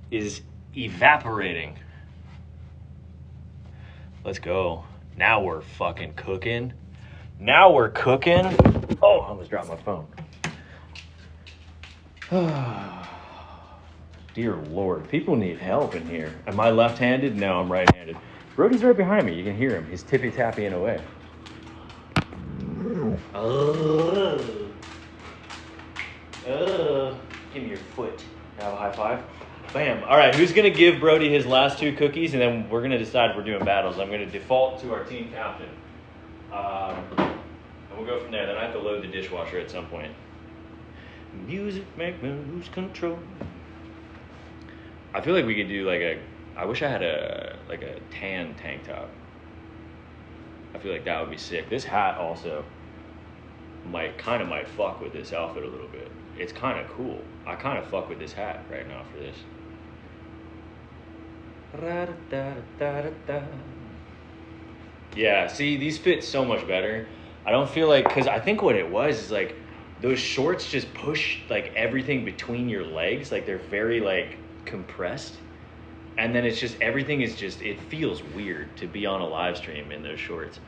is evaporating. Let's go. Now we're fucking cooking. Now we're cooking. Oh, I almost dropped my phone. Dear Lord, people need help in here. Am I left-handed? No, I'm right-handed. Brody's right behind me. You can hear him. He's tippy-tappying away. Give me your foot. Have a high five. Bam. All right, who's going to give Brody his last 2 cookies, and then we're going to decide if we're doing battles. I'm going to default to our team captain. And we'll go from there. Then I have to load the dishwasher at some point. Music make me lose control. I feel like we could do like I wish I had a tan tank top. I feel like that would be sick. This hat also might fuck with this outfit a little bit. It's kind of cool. I kind of fuck with this hat right now for this. Yeah, see, these fit so much better. I don't feel like, because I think what it was is like those shorts just push like everything between your legs. Like they're very like compressed. And then it's just, everything is just, it feels weird to be on a live stream in those shorts.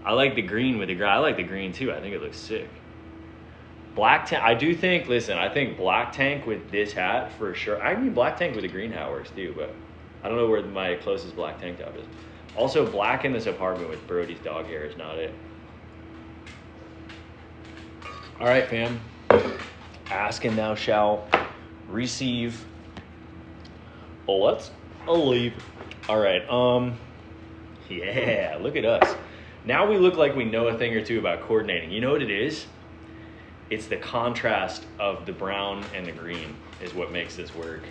I like the green with the gray. I like the green too. I think it looks sick. Black tank, I do think, listen, I think black tank with this hat for sure. I mean, black tank with a green hat works too, but I don't know where my closest black tank top is. Also, black in this apartment with Brody's dog hair is not it. All right, fam. Ask and thou shalt receive. Oh, let's leave. All right. Yeah, look at us. Now we look like we know a thing or two about coordinating. You know what it is? It's the contrast of the brown and the green is what makes this work.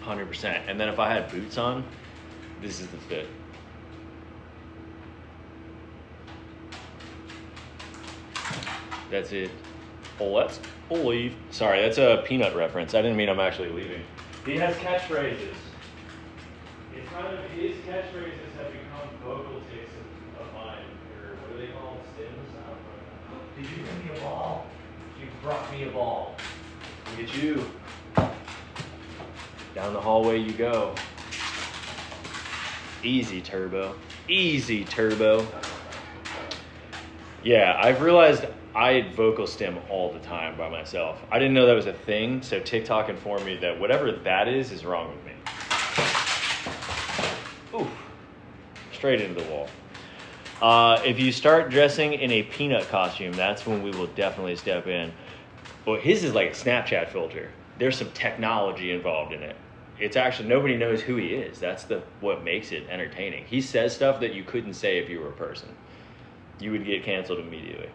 100%. And then if I had boots on, this is the fit. That's it. Oh, let's leave. Sorry, that's a Peanut reference. I didn't mean I'm actually leaving. He has catchphrases. It's kind of, his catchphrases have become vocal tics of mine. Or what do they call them? Stims? Did you bring me a ball? You brought me a ball. Look at you. Down the hallway you go. Easy, Turbo. Easy, Turbo. Yeah, I've realized I vocal stim all the time by myself. I didn't know that was a thing, so TikTok informed me that whatever that is wrong with me. Oof. Straight into the wall. If you start dressing in a Peanut costume, that's when we will definitely step in. Well, his is like a Snapchat filter. There's some technology involved in it. It's actually, nobody knows who he is. That's what makes it entertaining. He says stuff that you couldn't say if you were a person. You would get canceled immediately.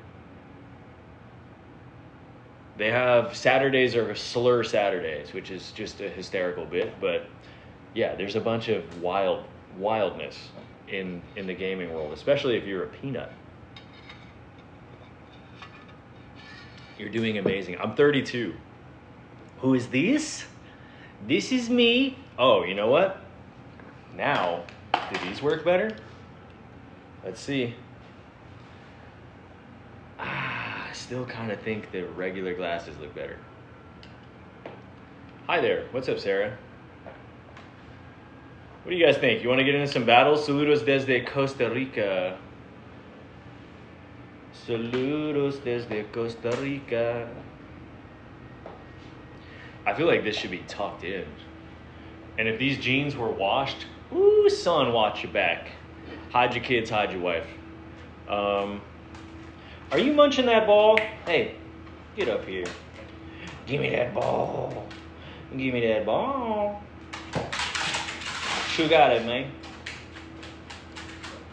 They have Saturdays are slur Saturdays, which is just a hysterical bit. But yeah, there's a bunch of wildness in the gaming world, especially if you're a Peanut. You're doing amazing. I'm 32. Who is this? This is me. Oh, you know what? Now, do these work better? Let's see. I still kind of think the regular glasses look better. Hi there. What's up, Sarah? What do you guys think? You want to get into some battles? Saludos desde Costa Rica. Saludos desde Costa Rica. I feel like this should be tucked in. And if these jeans were washed, ooh, son, watch your back. Hide your kids, hide your wife. Are you munching that ball? Hey, get up here. Give me that ball. Give me that ball. Who got it, man?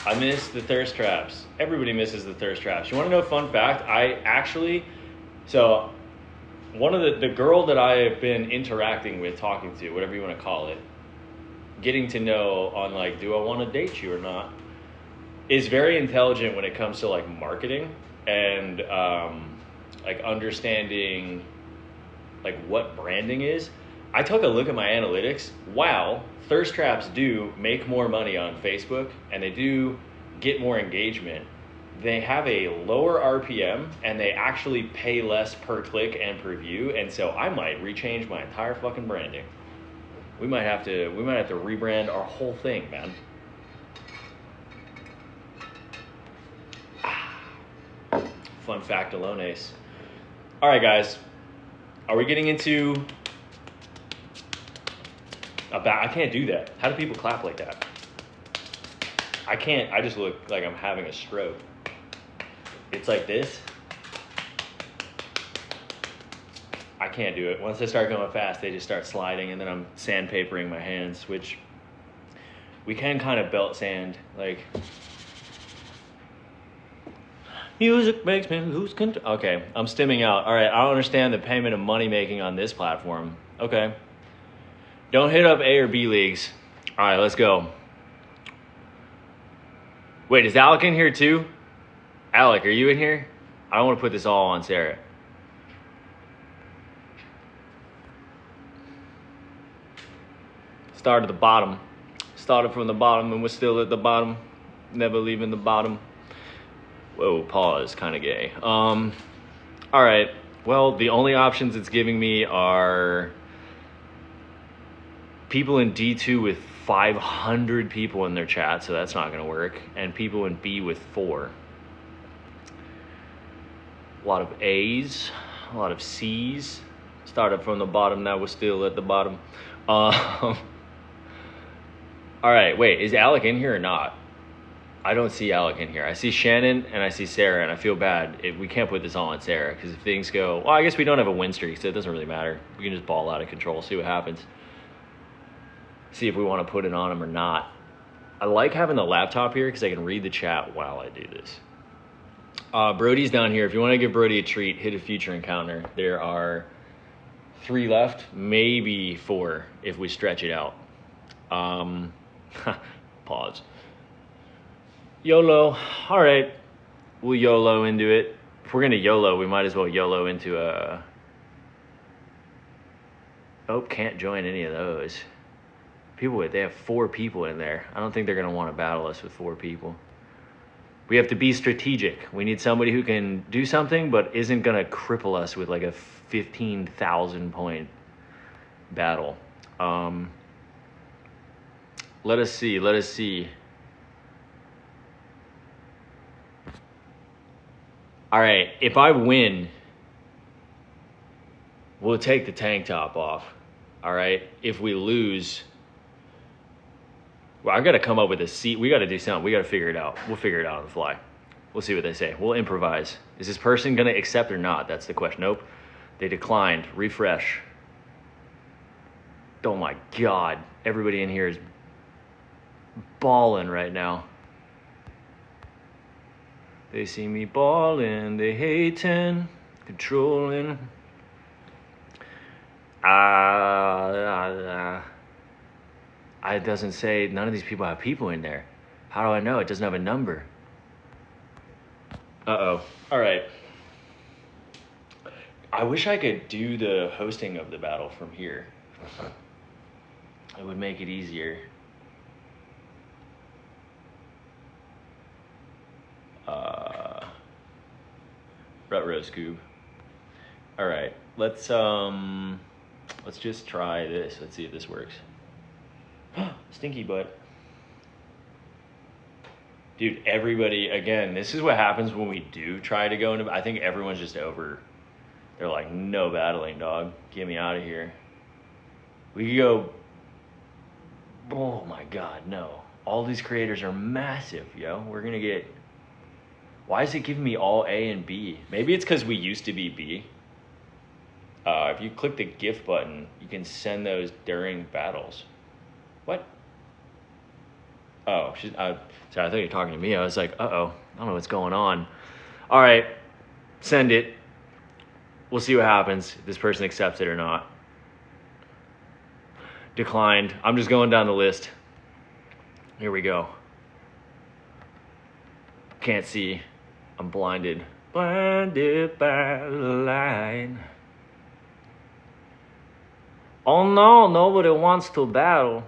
I miss the thirst traps. Everybody misses the thirst traps. You want to know a fun fact? One of the girl that I have been interacting with, talking to, whatever you want to call it, getting to know on like, do I want to date you or not, is very intelligent when it comes to like marketing and like understanding like what branding is. I took a look at my analytics. Wow, thirst traps do make more money on Facebook and they do get more engagement. They have a lower RPM and they actually pay less per click and per view. And so I might rechange my entire fucking branding. We might have to rebrand our whole thing, man. Fun fact alone, Ace. All right, guys. Are we getting into I can't do that. How do people clap like that? I can't. I just look like I'm having a stroke. It's like this. I can't do it. Once I start going fast, they just start sliding, and then I'm sandpapering my hands, which we can kind of belt sand. Like, music makes me lose control. Okay, I'm stimming out. All right, I don't understand the payment of money making on this platform. Okay. Don't hit up A or B leagues. All right, let's go. Wait, is Alec in here too? Alec, are you in here? I don't want to put this all on Sarah. Start at the bottom. Started from the bottom and we're still at the bottom. Never leaving the bottom. Whoa, pause, kind of gay. All right, well, the only options it's giving me are people in D2 with 500 people in their chat, so that's not going to work, and people in B with 4. A lot of A's, a lot of C's. Started from the bottom, now we're still at the bottom. All right, wait, is Alec in here or not? I don't see Alec in here. I see Shannon and I see Sarah, and I feel bad. We can't put this all on Sarah, because if things go, well, I guess we don't have a win streak, so it doesn't really matter. We can just ball out of control, see what happens. See if we want to put it on him or not. I like having the laptop here because I can read the chat while I do this. Brody's down here. If you want to give Brody a treat, hit a future encounter. There are 3 left, maybe 4 if we stretch it out. Pause. YOLO. All right. We'll YOLO into it. If we're going to YOLO, we might as well YOLO into a... Oh, can't join any of those. They have 4 people in there. I don't think they're going to want to battle us with 4 people. We have to be strategic. We need somebody who can do something but isn't going to cripple us with like a 15,000 point battle. Let us see. All right, if I win, we'll take the tank top off. All right, if we lose... Well, I got to come up with a seat. We got to do something. We got to figure it out. We'll figure it out on the fly. We'll see what they say. We'll improvise. Is this person going to accept or not? That's the question. Nope. They declined. Refresh. Oh my God. Everybody in here is balling right now. They see me balling. They hating. Controlling. It doesn't say, none of these people have people in there. How do I know? It doesn't have a number. Uh-oh. All right. I wish I could do the hosting of the battle from here. It would make it easier. Rutro Scoob. All right. Let's just try this. Let's see if this works. Stinky butt. Dude, everybody, again, this is what happens when we do try to go into, I think everyone's just over. They're like, no battling, dog. Get me out of here. We could go, oh my God, no. All these creators are massive, yo. We're going to get, why is it giving me all A and B? Maybe it's because we used to be B. If you click the GIF button, you can send those during battles. What? Oh, sorry, I thought you were talking to me. I was like, uh-oh, I don't know what's going on. All right, send it. We'll see what happens, if this person accepts it or not. Declined. I'm just going down the list. Here we go. Can't see. I'm blinded. Blinded by the light. Oh no, nobody wants to battle.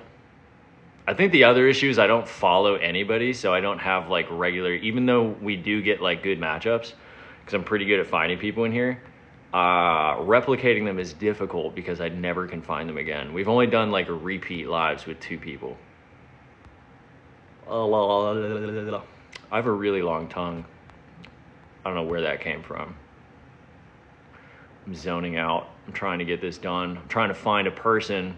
I think the other issue is I don't follow anybody, so I don't have like regular, even though we do get like good matchups, because I'm pretty good at finding people in here, replicating them is difficult because I never can find them again. We've only done like repeat lives with 2 people. I have a really long tongue. I don't know where that came from. I'm zoning out. I'm trying to get this done. I'm trying to find a person.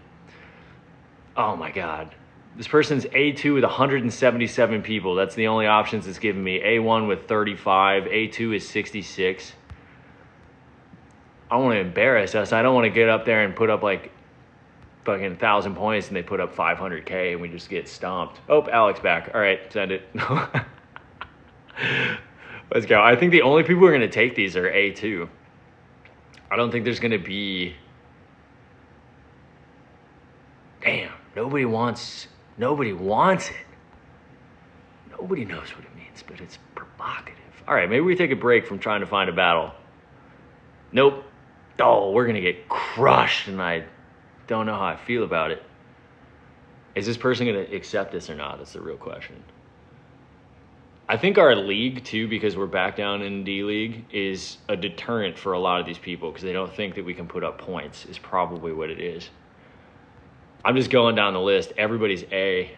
Oh my God. This person's A2 with 177 people. That's the only options it's giving me. A1 with 35. A2 is 66. I don't want to embarrass us. I don't want to get up there and put up like fucking 1,000 points and they put up 500K and we just get stomped. Oh, Alex back. All right, send it. Let's go. I think the only people who are going to take these are A2. I don't think there's going to be... Damn, nobody wants it. Nobody knows what it means, but it's provocative. All right, maybe we take a break from trying to find a battle. Nope. Oh, we're going to get crushed, and I don't know how I feel about it. Is this person going to accept this or not? That's the real question. I think our league, too, because we're back down in D-League, is a deterrent for a lot of these people because they don't think that we can put up points is probably what it is. I'm just going down the list. Everybody's A.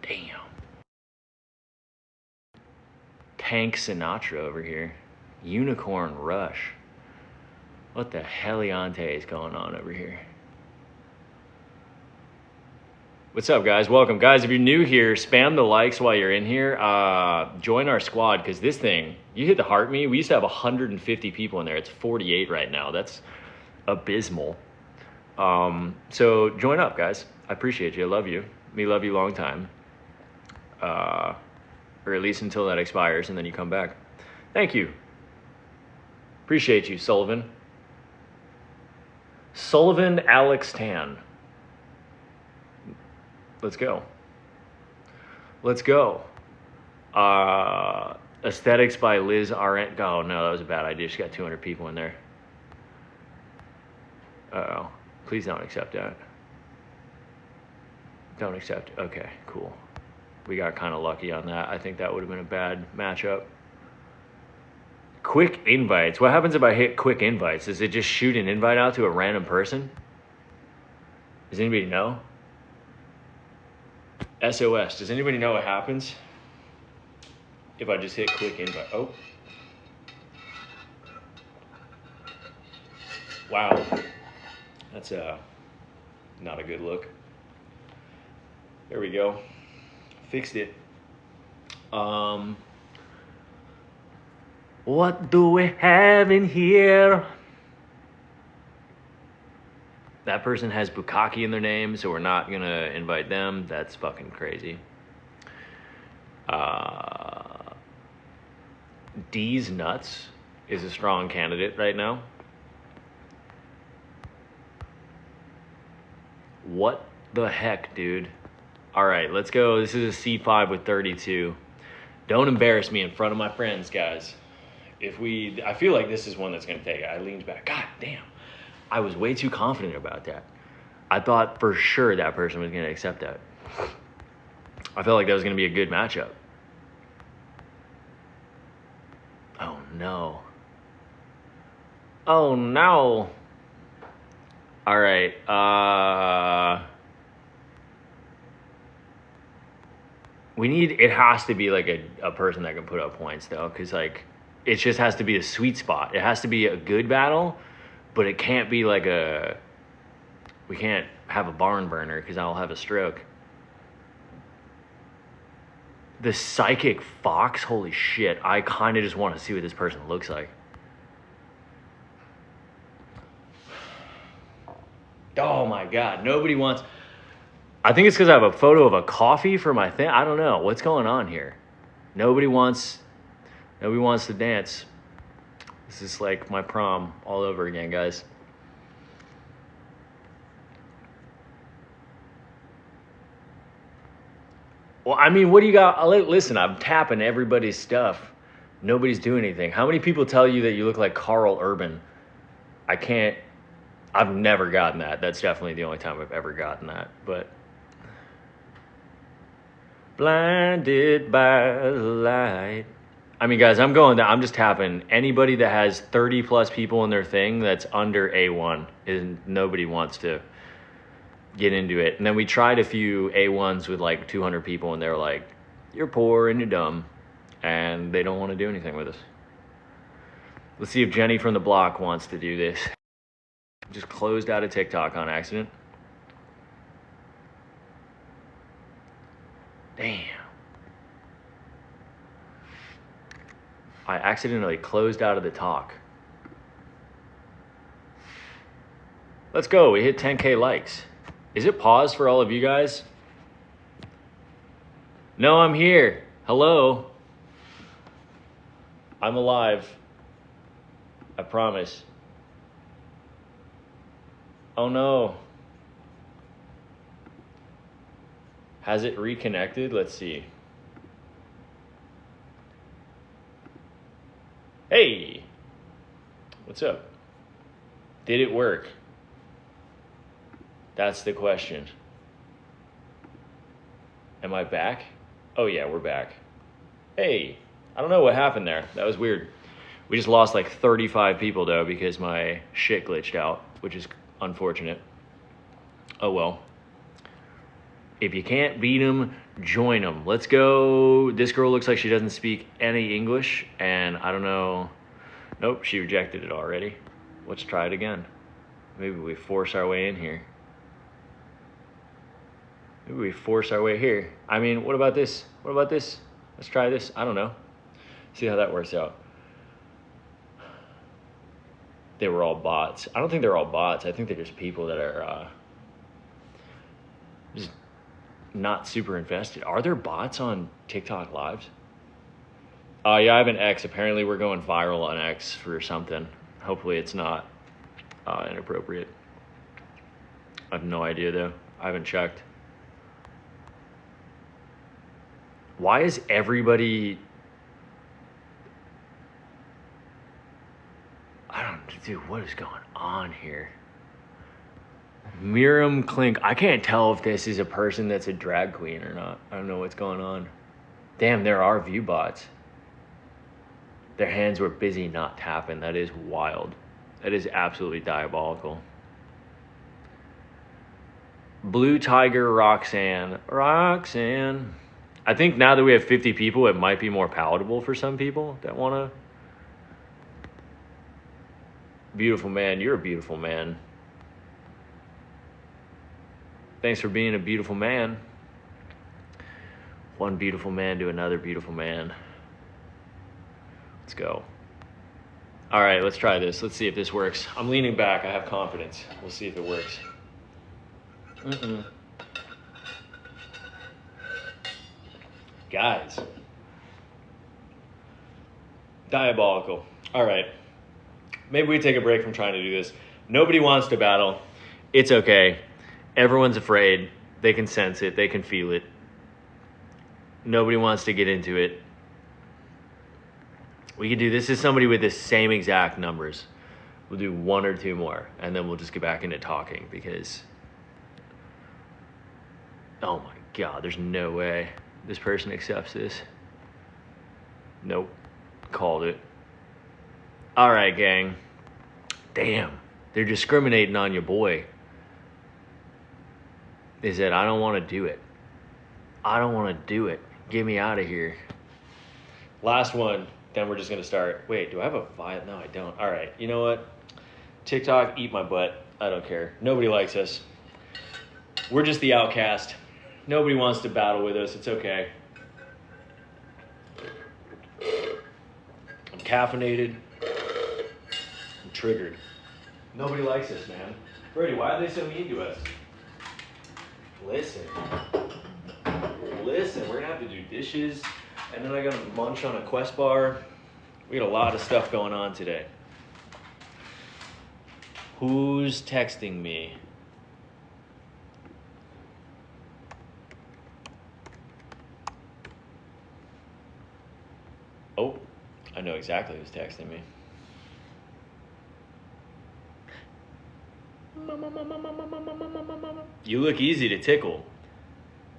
Damn. Tank Sinatra over here. Unicorn Rush. What the heliante is going on over here? What's up, guys? Welcome. Guys, if you're new here, spam the likes while you're in here. Join our squad, because this thing, you hit the heart me. We used to have 150 people in there. It's 48 right now. That's abysmal. So join up, guys. I appreciate you. I love you. Me love you long time. Or at least until that expires, and then you come back. Thank you. Appreciate you, Sullivan. Sullivan Alex Tan. Let's go. Let's go. Aesthetics by Liz Arendt. Oh, no, that was a bad idea. She got 200 people in there. Uh-oh. Please don't accept that. Don't accept. Okay, cool. We got kind of lucky on that. I think that would have been a bad matchup. Quick invites. What happens if I hit quick invites? Does it just shoot an invite out to a random person? Does anybody know? SOS. Does anybody know what happens if I just hit quick invite? Oh. Wow. That's not a good look. There we go. Fixed it. What do we have in here? That person has Bukkake in their name, so we're not going to invite them. That's fucking crazy. D's Nuts is a strong candidate right now. What the heck, dude? All right, let's go. This is a C5 with 32. Don't embarrass me in front of my friends, guys. I feel like this is one that's going to take it. I leaned back. God damn. I was way too confident about that. I thought for sure that person was going to accept that. I felt like that was going to be a good matchup. Oh, no. Oh, no. All right. it has to be like a person that can put up points though, because like it just has to be a sweet spot. It has to be a good battle, but it can't be like we can't have a barn burner because I'll have a stroke. The Psychic Fox, holy shit, I kind of just want to see what this person looks like. Oh my god, nobody wants... I think it's because I have a photo of a coffee for my thing. I don't know. What's going on here? Nobody wants to dance. This is like my prom all over again, guys. Well, I mean, what do you got? Listen, I'm tapping everybody's stuff. Nobody's doing anything. How many people tell you that you look like Carl Urban? I've never gotten that. That's definitely the only time I've ever gotten that. But blinded by the light. I mean, guys, I'm just tapping anybody that has 30 plus people in their thing that's under A1. And nobody wants to get into it. And then we tried a few A1s with like 200 people, and they're like, you're poor and you're dumb. And they don't want to do anything with us. Let's see if Jenny from the block wants to do this. Just closed out of TikTok on accident. Damn. I accidentally closed out of the talk. Let's go. We hit 10K likes. Is it paused for all of you guys? No, I'm here. Hello. I'm alive. I promise. Oh no. Has it reconnected? Let's see. Hey. What's up? Did it work? That's the question. Am I back? Oh yeah, we're back. Hey. I don't know what happened there. That was weird. We just lost like 35 people though because my shit glitched out, which is unfortunate. Oh well. If you can't beat them, join them. Let's go. This girl looks like she doesn't speak any English, and I don't know. Nope, she rejected it already. Let's try it again. Maybe we force our way in here. Maybe we force our way here. I mean, what about this? What about this? Let's try this. I don't know. See how that works out. They were all bots. I don't think they're all bots. I think they're just people that are just not super invested. Are there bots on TikTok Lives? Yeah, I have an X. Apparently we're going viral on X for something. Hopefully it's not inappropriate. I have no idea though. I haven't checked. Why is everybody... Dude, what is going on here? Miriam Klink. I can't tell if this is a person that's a drag queen or not. I don't know what's going on. Damn, there are view bots. Their hands were busy not tapping. That is wild. That is absolutely diabolical. Blue Tiger Roxanne. Roxanne. I think now that we have 50 people, it might be more palatable for some people that want to... Beautiful man, you're a beautiful man. Thanks for being a beautiful man. One beautiful man to another beautiful man. Let's go. All right, let's try this. Let's see if this works. I'm leaning back. I have confidence. We'll see if it works. Guys. Diabolical. All right. Maybe we take a break from trying to do this. Nobody wants to battle. It's okay. Everyone's afraid. They can sense it. They can feel it. Nobody wants to get into it. We can do this. Is somebody with the same exact numbers. We'll do one or two more, and then we'll just get back into talking because... Oh my God, there's no way this person accepts this. Nope. Called it. All right, gang. Damn, they're discriminating on your boy. They said, I don't want to do it. I don't want to do it. Get me out of here. Last one, then we're just gonna start. Wait, do I have a vial? No, I don't. All right, you know what? TikTok, eat my butt. I don't care. Nobody likes us. We're just the outcast. Nobody wants to battle with us. It's okay. I'm caffeinated. I'm triggered. Nobody likes us, man. Brady, why are they so mean to us? Listen, we're gonna have to do dishes, and then I gotta munch on a Quest bar. We got a lot of stuff going on today. Who's texting me? Oh, I know exactly who's texting me. You look easy to tickle.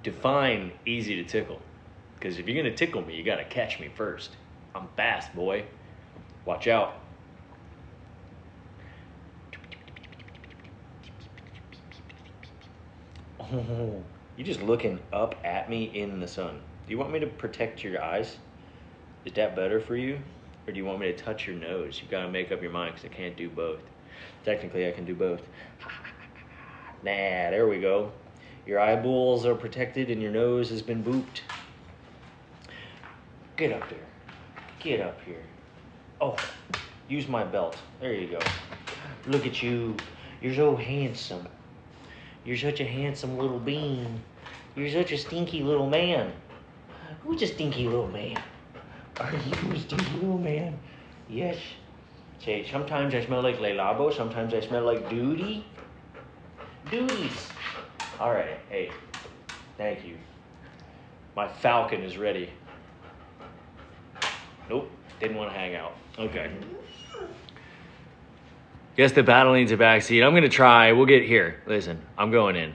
Define easy to tickle. Because if you're going to tickle me, you got to catch me first. I'm fast, boy. Watch out. Oh, you're just looking up at me in the sun. Do you want me to protect your eyes? Is that better for you? Or do you want me to touch your nose? You got to make up your mind because I can't do both. Technically, I can do both. Nah, there we go. Your eyeballs are protected and your nose has been booped. Get up there. Get up here. Oh, use my belt. There you go. Look at you. You're so handsome. You're such a handsome little bean. You're such a stinky little man. Who's a stinky little man? Are you a stinky little man? Yes. Say, sometimes I smell like Le Labo, sometimes I smell like duty. Duties. All right, hey, thank you. My falcon is ready. Nope, didn't want to hang out. Okay. Guess the battle needs a backseat. I'm going to try. We'll get here. Listen, I'm going in.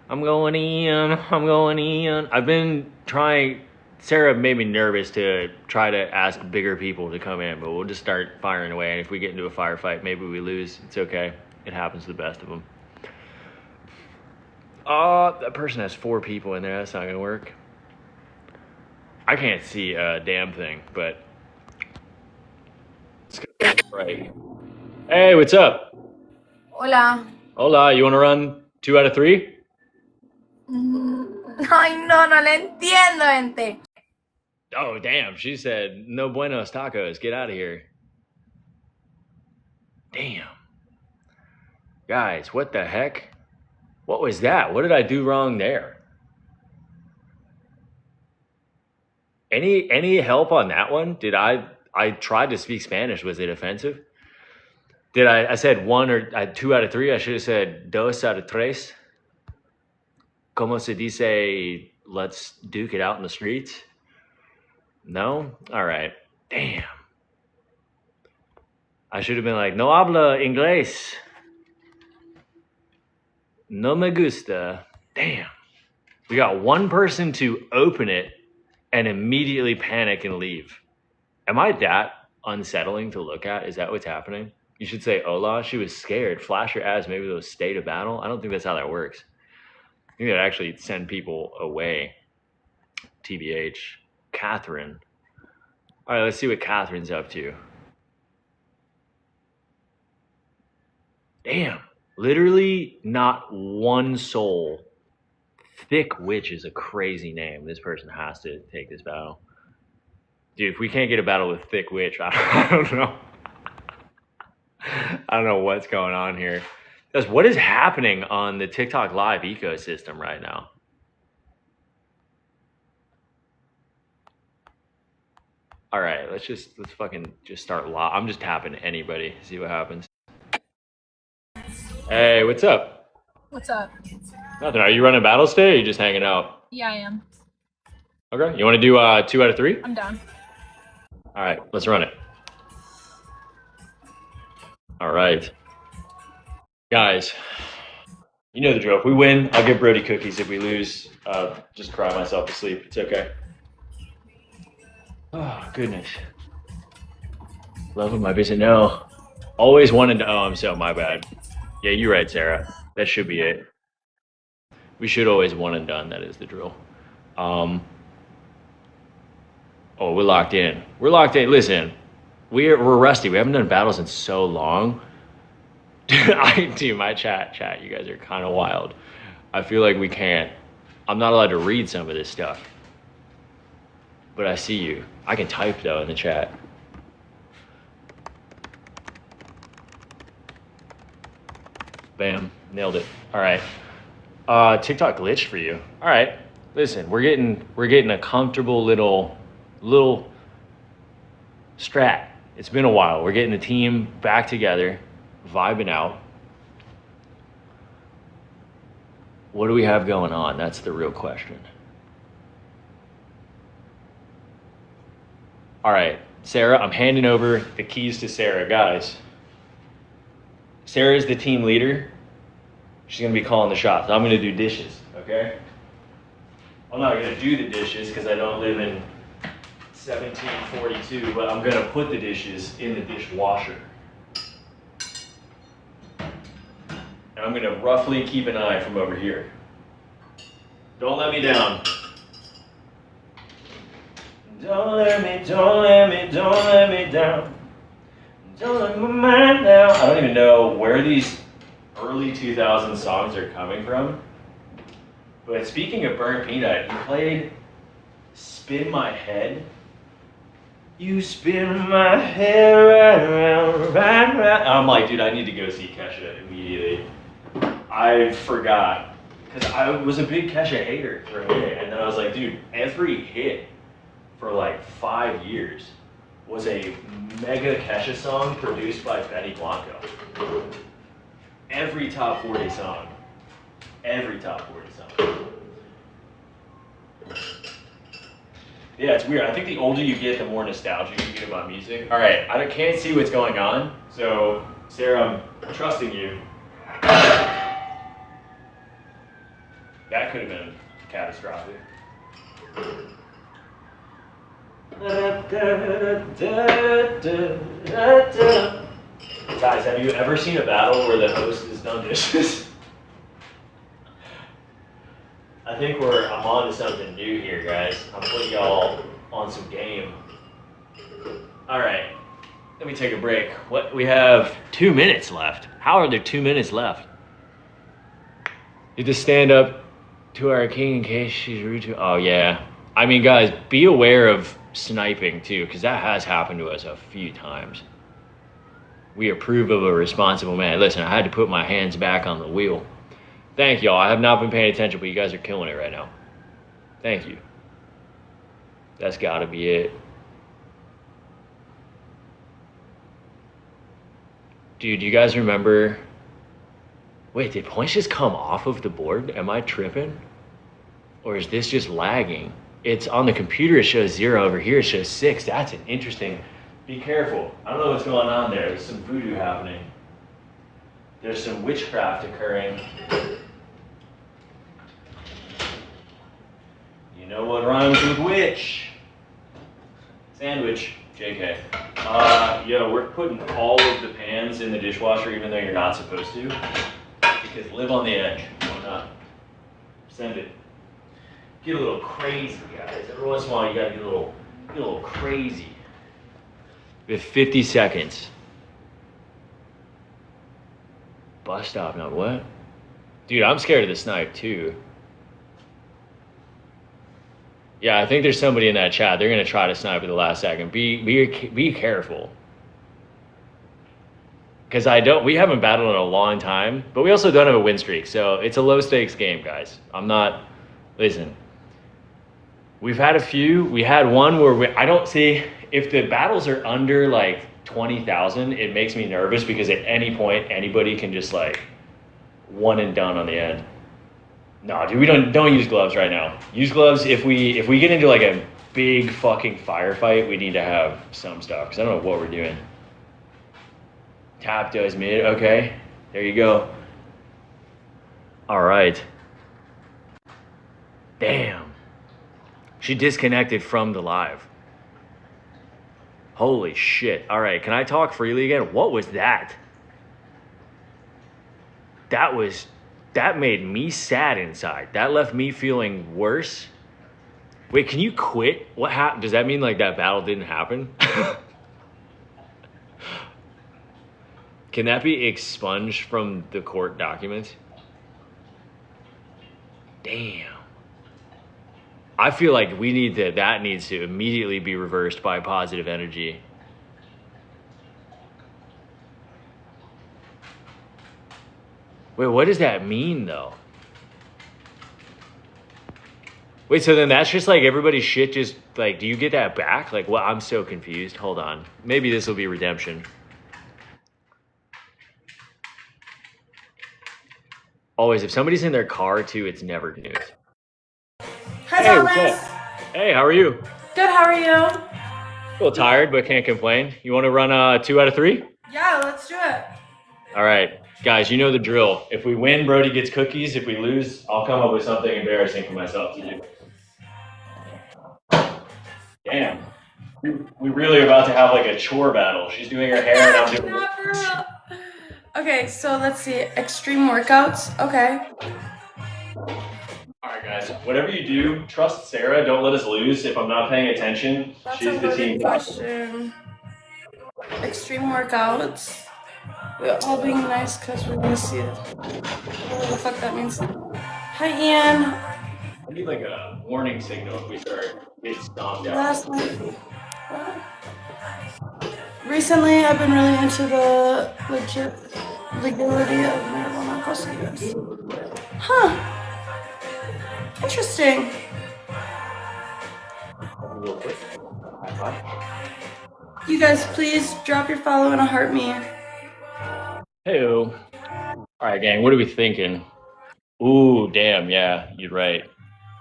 I'm going in. I've been trying. Sarah made me nervous to try to ask bigger people to come in, but we'll just start firing away. And if we get into a firefight, maybe we lose. It's okay. It happens to the best of them. That person has 4 people in there. That's not going to work. I can't see a damn thing, but it's going to be right. Hey, what's up? Hola. Hola, you want to run 2 out of 3? Ay, no le entiendo, gente. Oh, damn. She said, no buenos tacos. Get out of here. Damn. Guys, what the heck? What was that? What did I do wrong there? Any help on that one? Did I tried to speak Spanish. Was it offensive? Did I said 1 or 2 out of 3? I should have said 2 out of 3. Como se dice, let's duke it out in the streets? No? All right. Damn. I should have been like, no habla inglés. No me gusta. Damn. We got one person to open it and immediately panic and leave. Am I that unsettling to look at? Is that what's happening? You should say, hola. She was scared. Flash her ass. Maybe those state of battle. I don't think that's how that works. You could actually send people away. TBH. Catherine. All right, let's see what Catherine's up to. Damn. Literally not one soul. Thick Witch is a crazy name. This person has to take this battle. Dude, if we can't get a battle with Thick Witch, I don't know. I don't know what's going on here. Because what is happening on the TikTok Live ecosystem right now? All right, let's fucking start live. I'm just tapping anybody, see what happens. Hey, what's up? What's up? Nothing. Are you running battles today or are you just hanging out? Yeah, I am. Okay. You want to do 2 out of 3? I'm down. All right, let's run it. All right. Guys, you know the drill. If we win, I'll give Brody cookies. If we lose, just cry myself to sleep. It's okay. Oh, goodness. Love of my visit. No. Always wanted to. Oh, I'm so my bad. Yeah, you're right, Sarah. That should be it. We should always one and done. That is the drill. Oh, we're locked in. We're locked in. Listen, we're rusty. We haven't done battles in so long. Dude, my chat, you guys are kind of wild. I feel like we can't. I'm not allowed to read some of this stuff. But I see you. I can type though in the chat. Bam, nailed it. All right. TikTok glitched for you. All right. Listen, we're getting a comfortable little strat. It's been a while. We're getting the team back together, vibing out. What do we have going on? That's the real question. All right, Sarah, I'm handing over the keys to Sarah. Guys, Sarah's the team leader. She's gonna be calling the shots. I'm gonna do dishes, okay? I'm not gonna do the dishes because I don't live in 1742, but I'm gonna put the dishes in the dishwasher. And I'm gonna roughly keep an eye from over here. Don't let me down. Don't let me down. Don't let my mind down. I don't even know where these early 2000s songs are coming from. But speaking of Burnt Peanut, he played Spin My Head. You spin my head right around, right around. I'm like, dude, I need to go see Kesha immediately. I forgot. Because I was a big Kesha hater for a minute. And then I was like, dude, every hit for like 5 years was a mega Kesha song produced by Benny Blanco. Every top 40 song. Every top 40 song. Yeah, it's weird. I think the older you get, the more nostalgic you get about music. All right, I can't see what's going on. So, Sarah, I'm trusting you. That could have been catastrophic. Guys, have you ever seen a battle where the host has done dishes? I think I'm on to something new here, guys. I'm putting y'all on some game. All right, let me take a break. We have 2 minutes left. How are there 2 minutes left? You just stand up to our king in case she's rude to. Oh yeah. I mean, guys, be aware of sniping too, because that has happened to us a few times. We approve of a responsible man. Listen, I had to put my hands back on the wheel. Thank y'all. I have not been paying attention, but you guys are killing it right now. Thank you. That's got to be it. Dude, you guys remember? Wait, did points just come off of the board? Am I tripping? Or is this just lagging? It's on the computer, it shows 0. Over here, it shows 6. That's an interesting. Be careful. I don't know what's going on there. There's some voodoo happening. There's some witchcraft occurring. You know what rhymes with witch? Sandwich. JK. Yo, we're putting all of the pans in the dishwasher even though you're not supposed to. Because live on the edge. Why not? Send it. Get a little crazy, guys. Every once in a while you gotta get a little crazy. We have 50 seconds. Bus stop, now what? Dude, I'm scared of the snipe too. Yeah, I think there's somebody in that chat. They're gonna try to snipe at the last second. Be careful. Because we haven't battled in a long time, but we also don't have a win streak, so it's a low stakes game, guys. Listen. We've had a few. We had one where I don't see, if the battles are under like 20,000, it makes me nervous because at any point, anybody can just like one and done on the end. No, dude, we don't use gloves right now. Use gloves if we get into like a big fucking firefight, we need to have some stuff because I don't know what we're doing. Tap does mid, okay. There you go. All right. Damn. She disconnected from the live. Holy shit. All right, can I talk freely again? What was that? That made me sad inside. That left me feeling worse Wait, can you quit? What happened? Does that mean like that battle didn't happen? Can that be expunged from the court documents? Damn. I feel like that needs to immediately be reversed by positive energy. Wait, what does that mean though? Wait, so then that's just like everybody's shit just like, do you get that back? Like, well, I'm so confused. Hold on. Maybe this will be redemption. Always, if somebody's in their car too, it's never news. Hi, Hey, Thomas. what's up? Hey, how are you? Good, how are you? A little tired, but can't complain. You want to run 2 out of 3? Yeah, let's do it. All right, guys, you know the drill. If we win, Brody gets cookies. If we lose, I'll come up with something embarrassing for myself to do. Damn. We really are about to have like a chore battle. She's doing her hair and I'm doing Not for real. Okay, so let's see. Extreme workouts. Okay. All right, guys. Whatever you do, trust Sarah. Don't let us lose. If I'm not paying attention, That's she's a the team good captain. question. Extreme workouts. We're all being nice because we're gonna see it. What the fuck that means? Hi, Ian. I need like a warning signal if we start getting stomped out. Last night. Recently, I've been really into the legality of marijuana across the U.S. Huh. Interesting. Real quick. High five. You guys, please drop your follow and a heart me. Hey-o. All right, gang. What are we thinking? Ooh, damn. Yeah, you're right.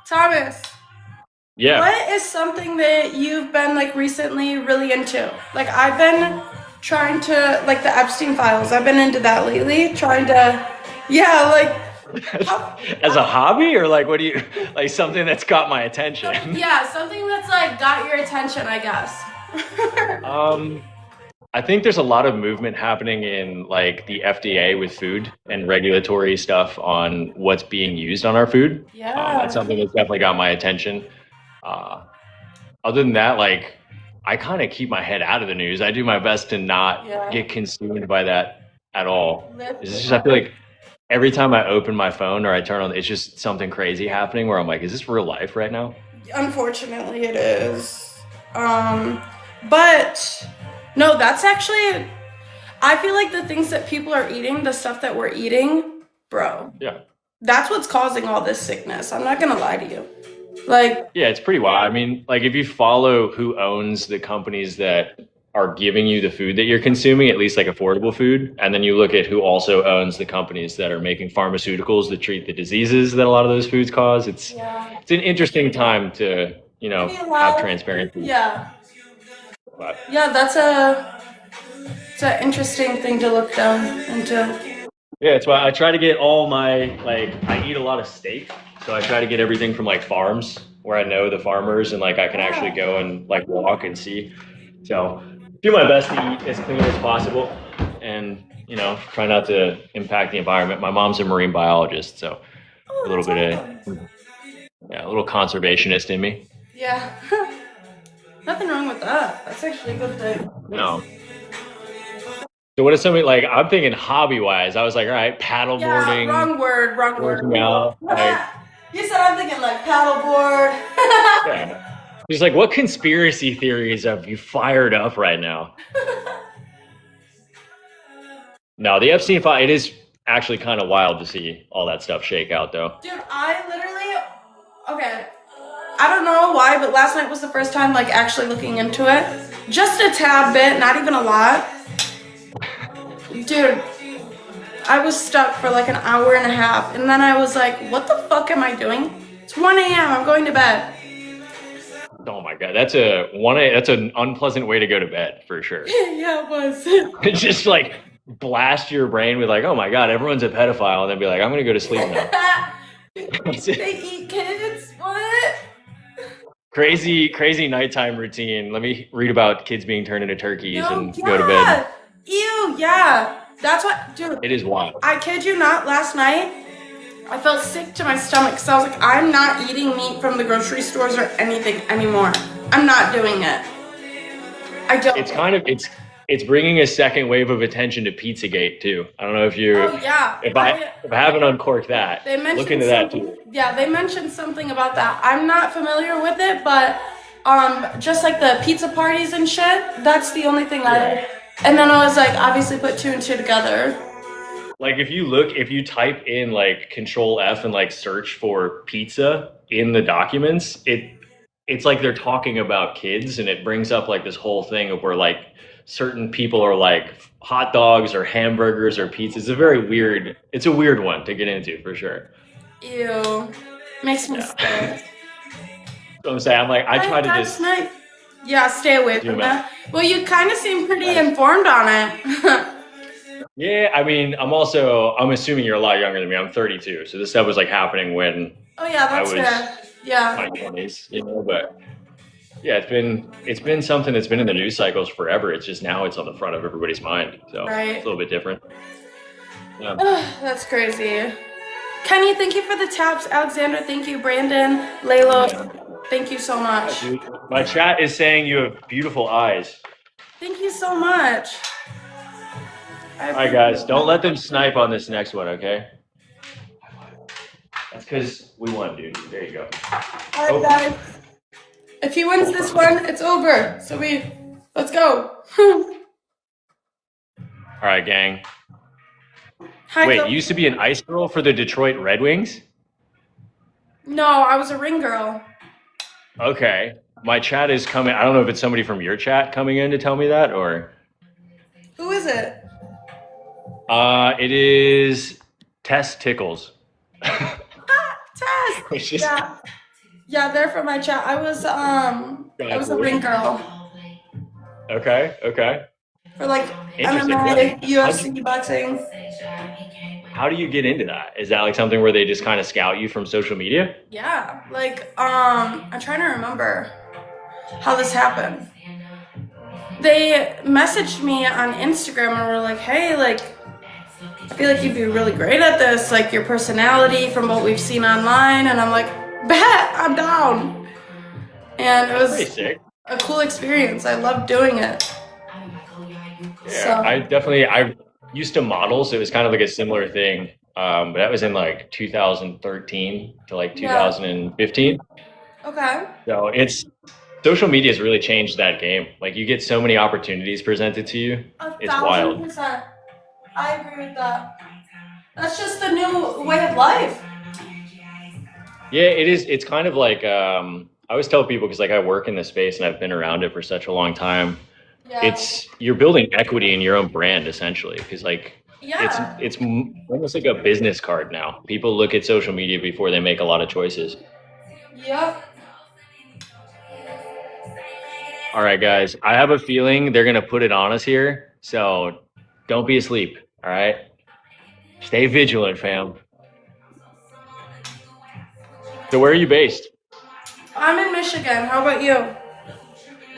Thomas, Yeah. what is something that you've been like recently really into? Like I've been trying to like the Epstein files. I've been into that lately. Trying to, yeah, like As a hobby, or like what do you like something that's got my attention? yeah, something that's like got your attention, I guess. I think there's a lot of movement happening in like the FDA with food and regulatory stuff on what's being used on our food. Yeah. That's something that's definitely got my attention. Other than that, like I kind of keep my head out of the news. I do my best to not Yeah. get consumed by that at all. It's just, I feel like every time I open my phone or I turn on, it's just something crazy happening where I'm like, is this real life right now? Unfortunately, it is. But no, that's actually. I feel like the things that people are eating, the stuff that we're eating, bro. Yeah. That's what's causing all this sickness. I'm not gonna lie to you. Like, Yeah, it's pretty wild. I mean, like if you follow who owns the companies that are giving you the food that you're consuming, at least like affordable food, and then you look at who also owns the companies that are making pharmaceuticals that treat the diseases that a lot of those foods cause, it's yeah, an interesting time to, you know, have transparency. yeah, But yeah. It's an interesting thing to look down into. yeah, it's why I try to get all my, like, I eat a lot of steak, so I try to get everything from like farms where I know the farmers and like I can actually go and like walk and see. So do my best to eat as clean as possible and, you know, try not to impact the environment. My mom's a marine biologist, so Oh, a little that's bit awesome. of, yeah, a little conservationist in me. Yeah. Nothing wrong with that. That's actually a good thing. No. So what is something like, I'm thinking hobby wise, I was like, all right, paddle Yeah, boarding, wrong word. working out, like, You said I'm thinking like paddleboard. yeah. Just like, what conspiracy theories have you fired up right now? No, the Epstein file, it is actually kind of wild to see all that stuff shake out, though. Dude, I literally, okay, I don't know why, but last night was the first time like actually looking into it. Just a tad bit, not even a lot. Dude, I was stuck for like an hour and a half, and then I was like, what the fuck am I doing? It's 1 a.m., I'm going to bed. Oh my god, that's an unpleasant way to go to bed for sure. Yeah, it was. It's just like blast your brain with like, oh my god, everyone's a pedophile, and then be like, I'm gonna go to sleep now. They eat kids? What? Crazy nighttime routine. Let me read about kids being turned into turkeys No, and go to bed. Ew, yeah. That's what, dude. It is wild. I kid you not, last night, I felt sick to my stomach because I was like, I'm not eating meat from the grocery stores or anything anymore. I'm not doing it. I don't. It's bringing a second wave of attention to Pizzagate too. I don't know if you Oh yeah. if I haven't uncorked that. They mentioned Look into that something- too. Yeah, they mentioned something about that. I'm not familiar with it, but just like the pizza parties and shit, that's the only thing I. And then I was like, obviously put two and two together. Like if you type in like Control F and like search for pizza in the documents, it's like they're talking about kids, and it brings up like this whole thing of where like certain people are like hot dogs or hamburgers or pizzas. It's a weird one to get into for sure. Ew. Makes me sick. So I'm saying, I try to That's just nice. Yeah, stay away from Zoom that. Well, you kind of seem pretty informed on it. yeah. I mean, I'm assuming you're a lot younger than me. I'm 32, so this stuff was like happening when Oh yeah, that's I was fair. Yeah. my 20s, But yeah, it's been something that's been in the news cycles forever. It's just now it's on the front of everybody's mind, so Right. it's a little bit different. Yeah. That's crazy. Kenny, thank you for the taps. Alexander, thank you. Brandon, Layla, thank you so much. Dude, my chat is saying you have beautiful eyes. Thank you so much. All right, guys, don't let them snipe on this next one, okay? That's because we won, dude. There you go. All right, guys. If he wins this one, it's over. So let's go. All right, gang. Hi, Wait, Go- you used to be an ice girl for the Detroit Red Wings? No, I was a ring girl. Okay. My chat is coming. I don't know if it's somebody from your chat coming in to tell me that, or Who is it? it is Tess Tickles. Tess. Which is- Yeah, they're from my chat. I was a ring girl Okay. for like Interesting. MMA, UFC, boxing. How do you get into that? Is that like something where they just kind of scout you from social media? Yeah, like I'm trying to remember how this happened. They messaged me on Instagram and were like, "Hey, like, I feel like you'd be really great at this, like your personality from what we've seen online." And I'm like, "Bet, I'm down." And it Pretty was sick. a cool experience. I loved doing it. Yeah, I used to model, so it was kind of like a similar thing. But that was in like 2013 to like 2015. Okay. So social media has really changed that game. Like you get so many opportunities presented to you. It's wild. 1,000%. I agree with that. That's just the new way of life. Yeah, it is. It's kind of like I always tell people because like I work in this space and I've been around it for such a long time. Yeah. You're building equity in your own brand essentially because like Yeah. it's almost like a business card now. People look at social media before they make a lot of choices. Yep. All right, guys. I have a feeling they're gonna put it on us here, so don't be asleep. All right, stay vigilant, fam. So where are you based? I'm in Michigan. How about you?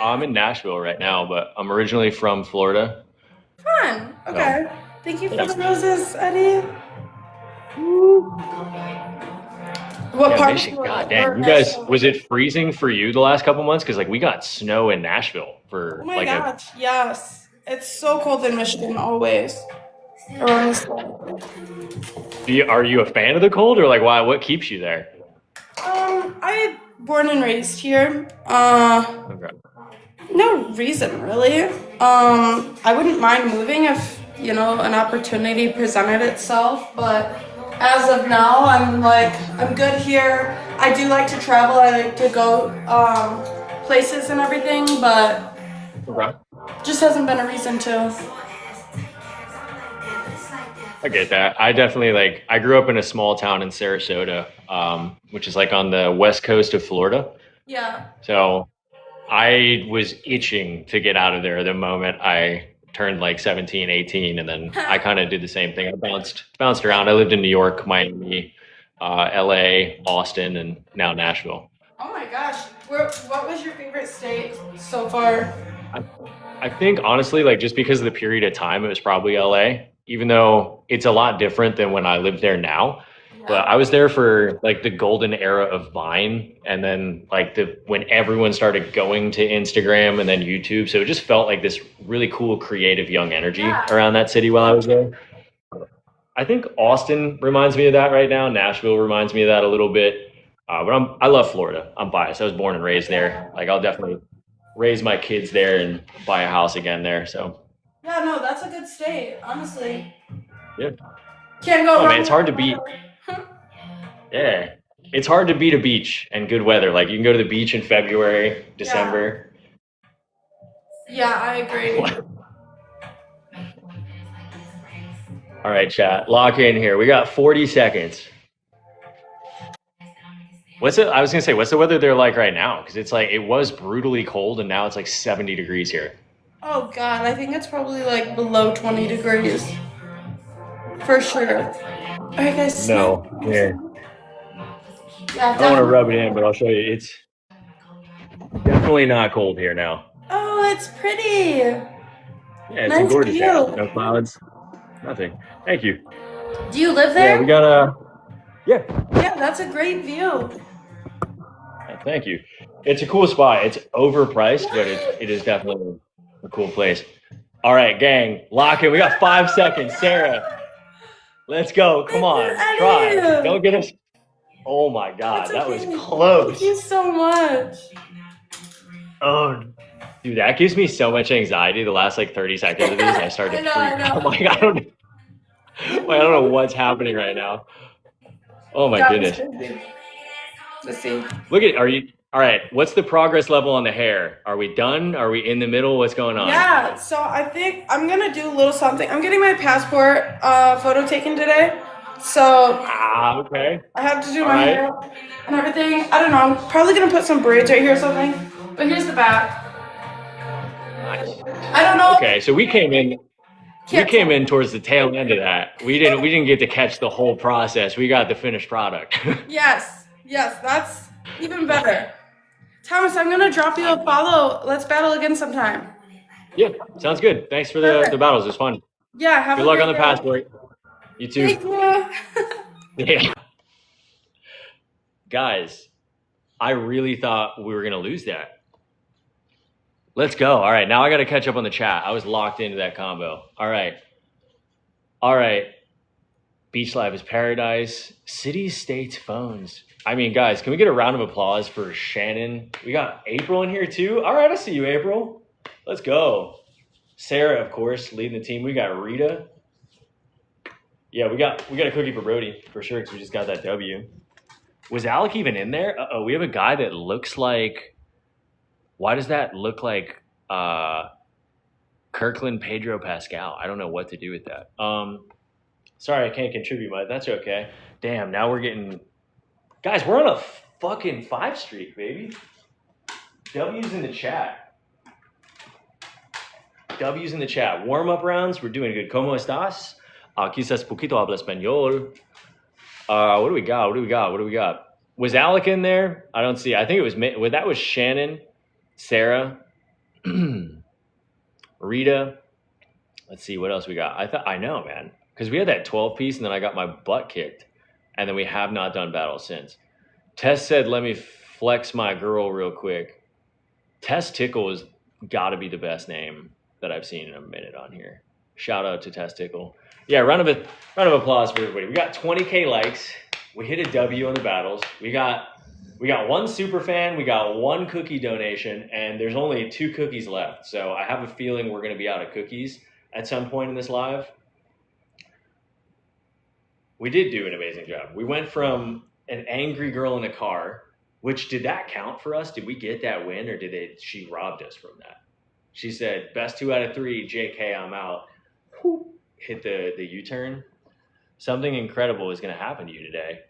I'm in Nashville right now, but I'm originally from Florida. Fun. Okay. Thank you for Yeah. the roses, Eddie. What Yeah, part of Michigan. Florida? God damn, Or you guys, Nashville? was it freezing for you the last couple months? Because like we got snow in Nashville for Oh my like gosh, yes. It's so cold in Michigan always. Around this time. Are you a fan of the cold or like why? What keeps you there? I born and raised here. Okay. No reason really. I wouldn't mind moving if, an opportunity presented itself, but as of now, I'm good here. I do like to travel. I like to go places and everything, but Okay. just hasn't been a reason to. I get that. I definitely I grew up in a small town in Sarasota, which is like on the west coast of Florida. Yeah. So I was itching to get out of there the moment I turned like 17, 18. And then I kind of did the same thing. I bounced around. I lived in New York, Miami, LA, Austin, and now Nashville. Oh my gosh. What was your favorite state so far? I think honestly, just because of the period of time, it was probably LA, even though it's a lot different than when I lived there now. But I was there for like the golden era of Vine, and then like when everyone started going to Instagram and then YouTube, so it just felt like this really cool, creative, young energy around that city while I was there. I think Austin reminds me of that right now. Nashville reminds me of that a little bit. But I love Florida. I'm biased. I was born and raised there. Like I'll definitely raise my kids there and buy a house again there. So Yeah, no, that's a good state, honestly. yeah. Can't go Oh wrong. man, it's hard to beat. Yeah, it's hard to beat a beach and good weather. Like you can go to the beach in February, December. Yeah, I agree. All right, chat. Lock in here. We got 40 seconds. I was gonna say, what's the weather there like right now? Because it's like it was brutally cold, and now it's like 70 degrees here. Oh god, I think it's probably like below 20 degrees. For sure. Alright guys. No, yeah. Yeah, I don't want to rub it in, but I'll show you. It's definitely not cold here now. Oh, it's pretty. Yeah, it's Nice a gorgeous day. view. No clouds, nothing. Thank you. Do you live Yeah, there? we got a. Yeah, Yeah, that's a great view. thank you. It's a cool spot. It's overpriced, but it is definitely a cool place. All right, gang, lock in. We got 5 seconds. Sarah, let's go. Come on, try. Don't get us. Oh my God, that was close. Thank you so much. Oh, dude, that gives me so much anxiety. The last like 30 seconds of these, I started to freak. I know. I'm like, I don't know what's happening right now. Oh my goodness. Let's see. Look at, all right, what's the progress level on the hair? Are we done? Are we in the middle? What's going on? Yeah, so I think I'm gonna do a little something. I'm getting my passport photo taken today. So Okay. I have to do my Alright. hair and everything. I don't know. I'm probably gonna put some braids right here or something. But here's the back. Nice. I don't know. Okay, so we came in towards the tail end of that. We didn't get to catch the whole process. We got the finished product. Yes, that's even better. Thomas, I'm gonna drop you a follow. Let's battle again sometime. Yeah, sounds good. Thanks for the battles. It was fun. Yeah, have Good a luck great on the day. passport. You too. Thank you. Yeah. Guys, I really thought we were going to lose that. Let's go. All right, now I got to catch up on the chat. I was locked into that combo. All right. Beach life is paradise. Cities, states, phones. I mean, guys, can we get a round of applause for Shannon? We got April in here too. All right, I see you, April. Let's go. Sarah, of course, leading the team. We got Rita. Yeah, we got a cookie for Brody for sure because we just got that W. Was Alec even in there? Uh-oh, we have a guy that looks like. Why does that look like Kirkland Pedro Pascal? I don't know what to do with that. Sorry, I can't contribute much. That's okay. Damn, now we're getting. Guys, we're on a fucking 5 streak, baby. W's in the chat. W's in the chat. Warm-up rounds, we're doing good. ¿Cómo estás? Quizás poquito habla español. What do we got? Was Alec in there? I don't see. I think it was. That was Shannon, Sarah, Rita. Let's see what else we got. I know, man, because we had that 12 piece, and then I got my butt kicked, and then we have not done battle since. Tess said, "Let me flex my girl real quick." Tess Tickle has got to be the best name that I've seen in a minute on here. Shout out to Tess Tickle. Yeah, round of applause for everybody. We got 20K likes. We hit a W on the battles. We got one super fan. We got one cookie donation, and there's only 2 cookies left. So I have a feeling we're going to be out of cookies at some point in this live. We did do an amazing job. We went from an angry girl in a car, which did that count for us? Did we get that win, or she robbed us from that? She said, best 2 out of 3, JK, I'm out. Hit the U-turn. Something incredible is going to happen to you today.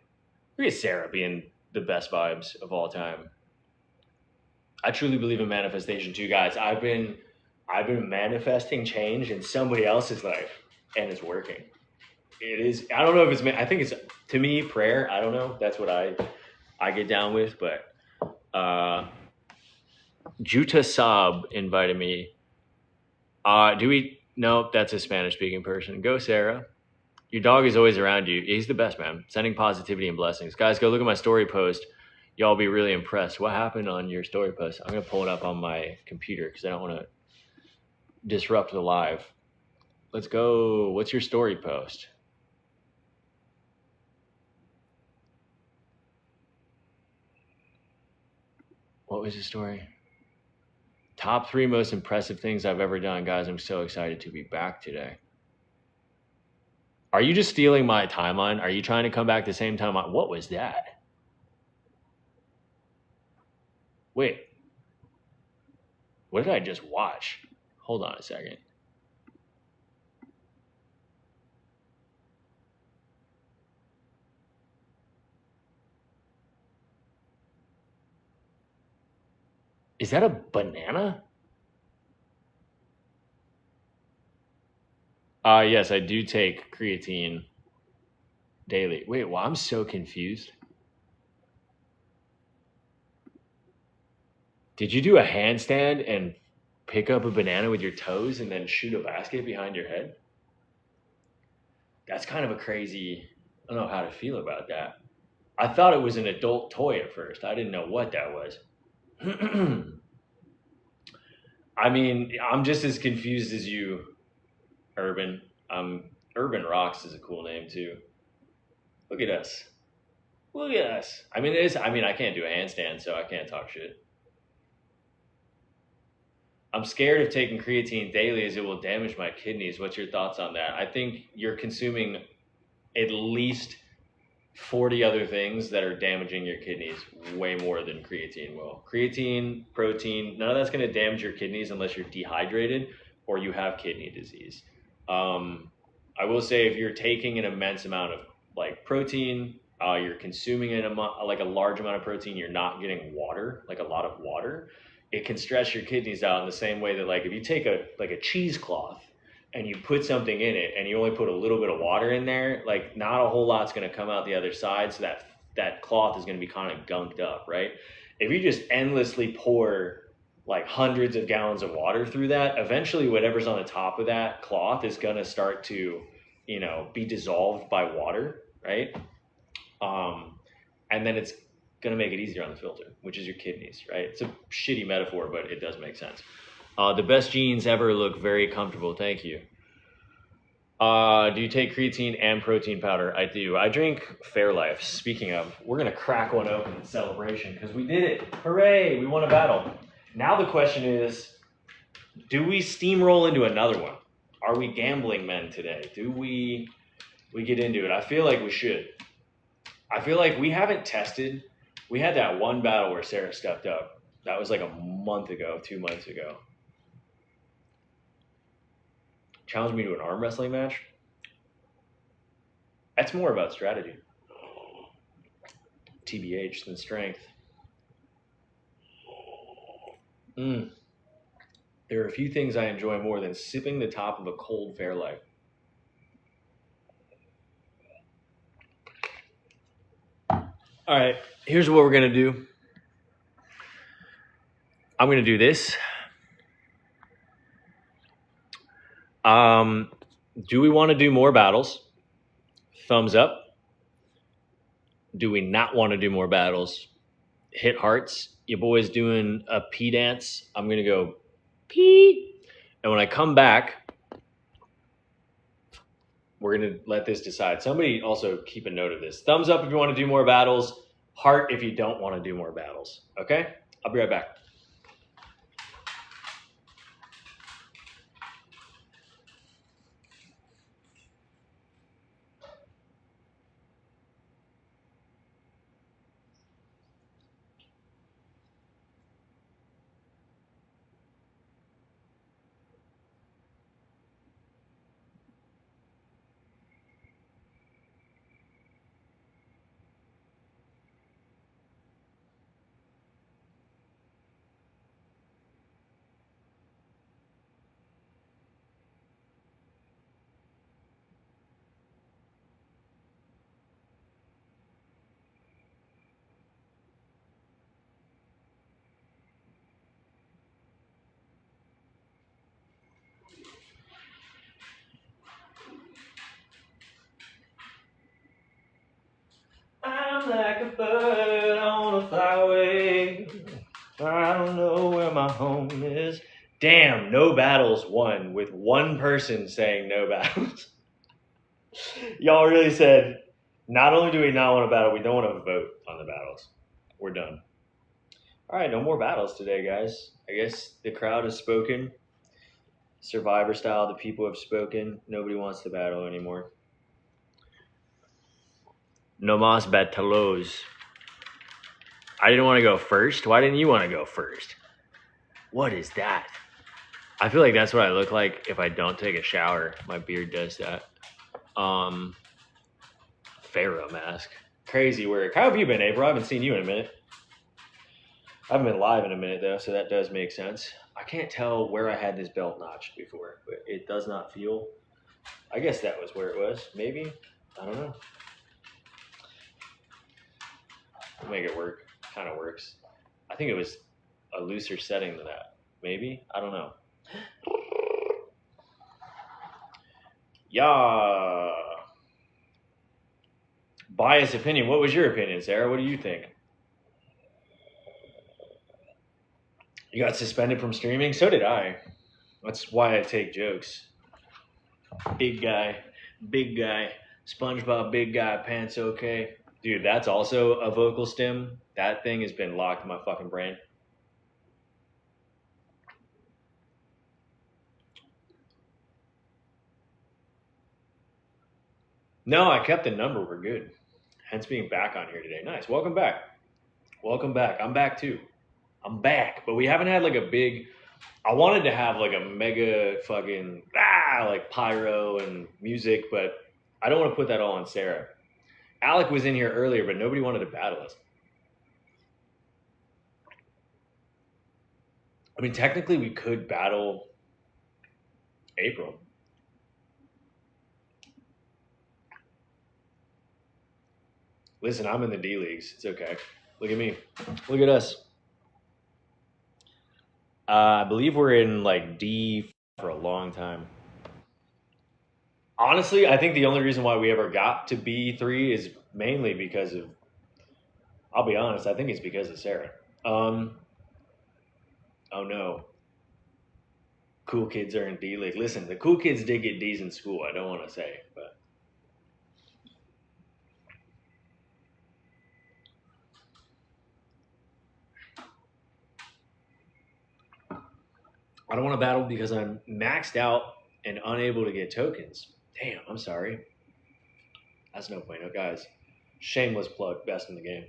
Look at Sarah being the best vibes of all time. I truly believe in manifestation too, guys. I've been manifesting change in somebody else's life, and it's working. It is. I don't know if it's. I think it's, to me, prayer. I don't know. That's what I get down with. But Juta Saab invited me. Do we? Nope, that's a Spanish-speaking person. Go, Sarah. Your dog is always around you. He's the best, man. Sending positivity and blessings. Guys, go look at my story post. Y'all be really impressed. What happened on your story post? I'm going to pull it up on my computer because I don't want to disrupt the live. Let's go. What's your story post? What was the story? Top 3 most impressive things I've ever done. Guys, I'm so excited to be back today. Are you just stealing my timeline? Are you trying to come back the same time? What was that? Wait. What did I just watch? Hold on a second. Is that a banana? Yes, I do take creatine daily. Wait, well, I'm so confused. Did you do a handstand and pick up a banana with your toes and then shoot a basket behind your head? That's kind of a crazy, I don't know how to feel about that. I thought it was an adult toy at first. I didn't know what that was. I mean, I'm just as confused as you, Urban. Urban Rocks is a cool name too. Look at us. Look at us. I mean, I can't do a handstand, so I can't talk shit. I'm scared of taking creatine daily as it will damage my kidneys. What's your thoughts on that? I think you're consuming at least 40 other things that are damaging your kidneys way more than creatine will. Creatine, protein, none of that's going to damage your kidneys unless you're dehydrated or you have kidney disease. I will say if you're taking an immense amount of like protein, you're consuming like a large amount of protein, you're not getting water, like a lot of water, it can stress your kidneys out in the same way that like if you take a cheesecloth and you put something in it and you only put a little bit of water in there, like not a whole lot's going to come out the other side. So that cloth is going to be kind of gunked up, right? If you just endlessly pour like hundreds of gallons of water through that, eventually whatever's on the top of that cloth is going to start to, be dissolved by water, right? And then it's going to make it easier on the filter, which is your kidneys, right? It's a shitty metaphor, but it does make sense. The best jeans ever look very comfortable. Thank you. Do you take creatine and protein powder? I do. I drink Fairlife. Speaking of, we're going to crack one open in celebration because we did it. Hooray, we won a battle. Now the question is, do we steamroll into another one? Are we gambling men today? Do we get into it? I feel like we should. I feel like we haven't tested. We had that one battle where Sarah stepped up. That was like a month ago, 2 months ago. Challenge me to an arm wrestling match? That's more about strategy. TBH than strength. There are a few things I enjoy more than sipping the top of a cold Fairlife. All right, here's what we're going to do. I'm going to do this. Do we want to do more battles? Thumbs up. Do we not want to do more battles? Hit hearts. Your boy's doing a pee dance. I'm going to go pee. And when I come back, we're going to let this decide. Somebody also keep a note of this. Thumbs up if you want to do more battles. Heart if you don't want to do more battles. Okay? I'll be right back. home is. Damn, no battles won with one person saying no battles. Y'all really said, not only do we not want to battle, we don't want to vote on the battles. We're done. All right, no more battles today, guys. I guess the crowd has spoken. Survivor style, the people have spoken. Nobody wants to battle anymore. No más battlos. I didn't want to go first. Why didn't you want to go first? What is that? I feel like that's what I look like if I don't take a shower. My beard does that. Pharaoh mask. Crazy work. How have you been, April? I haven't seen you in a minute. I haven't been live in a minute, though, so that does make sense. I can't tell where I had this belt notched before, but it does not feel... I guess that was where it was. Maybe? I don't know. I'll make it work. Kind of works. I think it was a looser setting than that. Maybe? I don't know. Yeah. Biased opinion. What was your opinion, Sarah? What do you think? You got suspended from streaming? So did I. That's why I take jokes. Big guy. Big guy. SpongeBob, big guy, pants okay. Dude, that's also a vocal stim. That thing has been locked in my fucking brain. No, I kept the number. We're good. Hence being back on here today. Nice. Welcome back. Welcome back. I'm back too. I'm back. But we haven't had like a big... I wanted to have like a mega fucking... like pyro and music, but I don't want to put that all on Sarah. Alec was in here earlier, but nobody wanted to battle us. I mean, technically we could battle April. Listen, I'm in the D leagues. It's okay. Look at me. Look at us. I believe we're in like D for a long time. Honestly, I think the only reason why we ever got to B3 is mainly because of, I'll be honest, I think it's because of Sarah. Oh no. Cool kids are in D League. Listen, the cool kids did get D's in school. I don't want to say, but. I don't want to battle because I'm maxed out and unable to get tokens. Damn, I'm sorry. That's no point. No, guys. Shameless plug. Best in the game.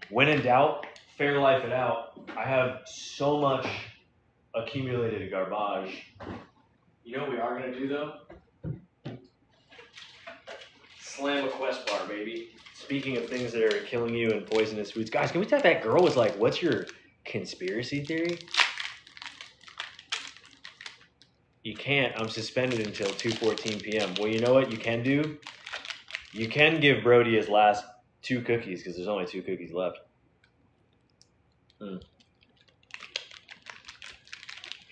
When in doubt, fair life it out. I have so much accumulated garbage. You know what we are going to do, though? Slam a quest bar, baby. Speaking of things that are killing you and poisonous foods. Guys, can we tell that girl was like, what's your conspiracy theory? You can't. I'm suspended until 2:14 p.m. Well, you know what you can do? You can give Brody his last 2 cookies because there's only 2 cookies left.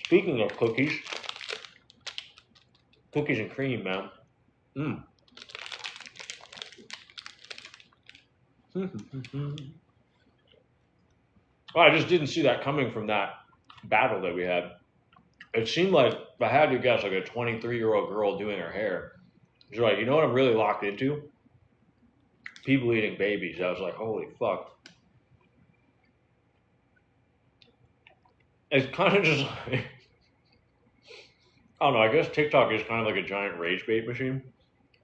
Speaking of cookies and cream, man. Well, I just didn't see that coming from that battle that we had. It seemed like, if I had to guess, like a 23-year-old girl doing her hair. She's like, you know what I'm really locked into? People eating babies. I was like, holy fuck. It's kind of just like, I don't know, I guess TikTok is kind of like a giant rage bait machine.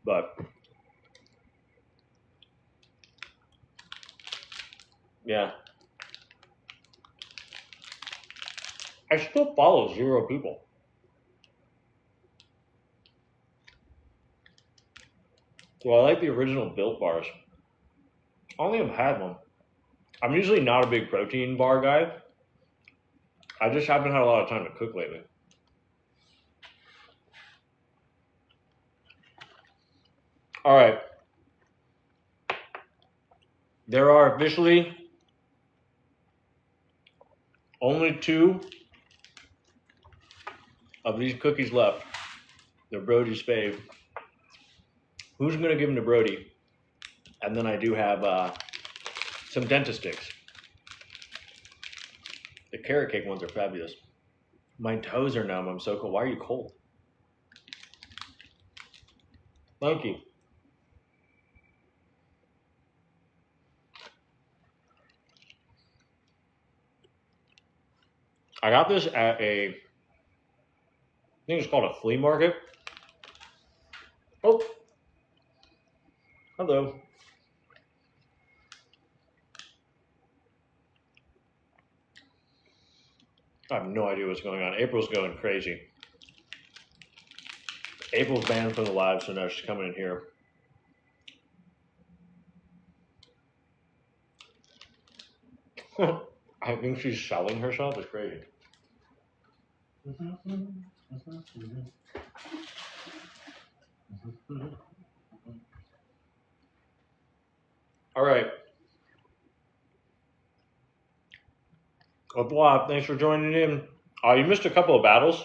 But, yeah. I still follow 0 people. So I like the original Built bars. I only have had one. I'm usually not a big protein bar guy. I just haven't had a lot of time to cook lately. All right. There are officially only 2 of these cookies left. They're Brody's fave. Who's going to give them to Brody? And then I do have some dentist sticks. The carrot cake ones are fabulous. My toes are numb. I'm so cold. Why are you cold? Thank you. I got this at I think it's called a flea market. Oh, hello. I have no idea what's going on. April's going crazy. April's banned from the live, so now she's coming in here. I think she's selling herself. It's crazy. All right. Bob, thanks for joining in. You missed a couple of battles.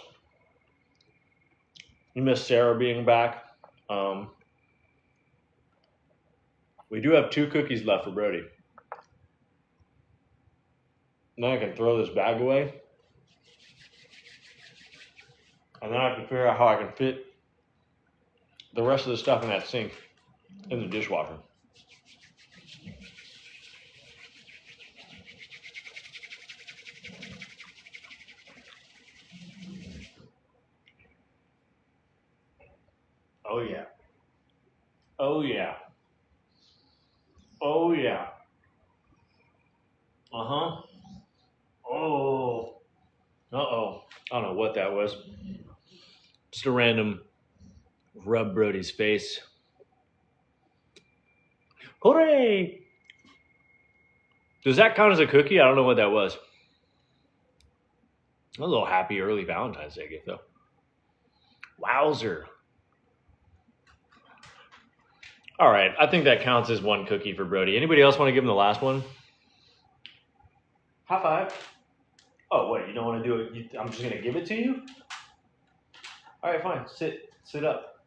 You missed Sarah being back. We do have 2 cookies left for Brody. Now I can throw this bag away. And then I have to figure out how I can fit the rest of the stuff in that sink in the dishwasher. Oh yeah. Oh yeah. Oh yeah. Uh-huh. Oh. Uh-oh. I don't know what that was. Just a random rub Brody's face. Hooray! Does that count as a cookie? I don't know what that was. A little happy early Valentine's Day gift, though. Wowzer. All right, I think that counts as 1 cookie for Brody. Anybody else want to give him the last one? High five. Oh, what? You don't want to do it? I'm just going to give it to you? All right, fine. Sit up.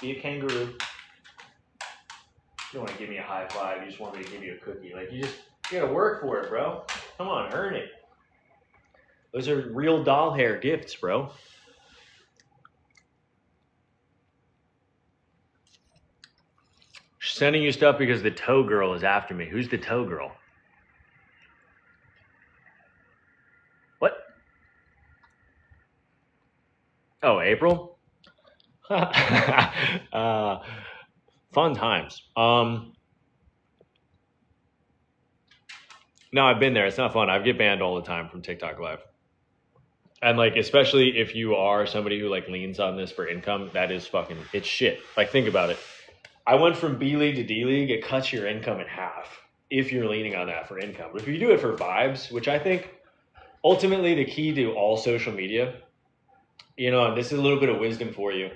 Be a kangaroo. You don't want to give me a high five. You just want me to give you a cookie. Like, you got to work for it, bro. Come on, earn it. Those are real doll hair gifts, bro. Sending you stuff because the toe girl is after me. Who's the toe girl? What? Oh, April? Fun times. No, I've been there. It's not fun. I get banned all the time from TikTok Live. And like, especially if you are somebody who like leans on this for income, that is fucking, it's shit. Like, think about it. I went from B League to D League. It cuts your income in half if you're leaning on that for income. But if you do it for vibes, which I think ultimately the key to all social media, you know, and this is a little bit of wisdom for you.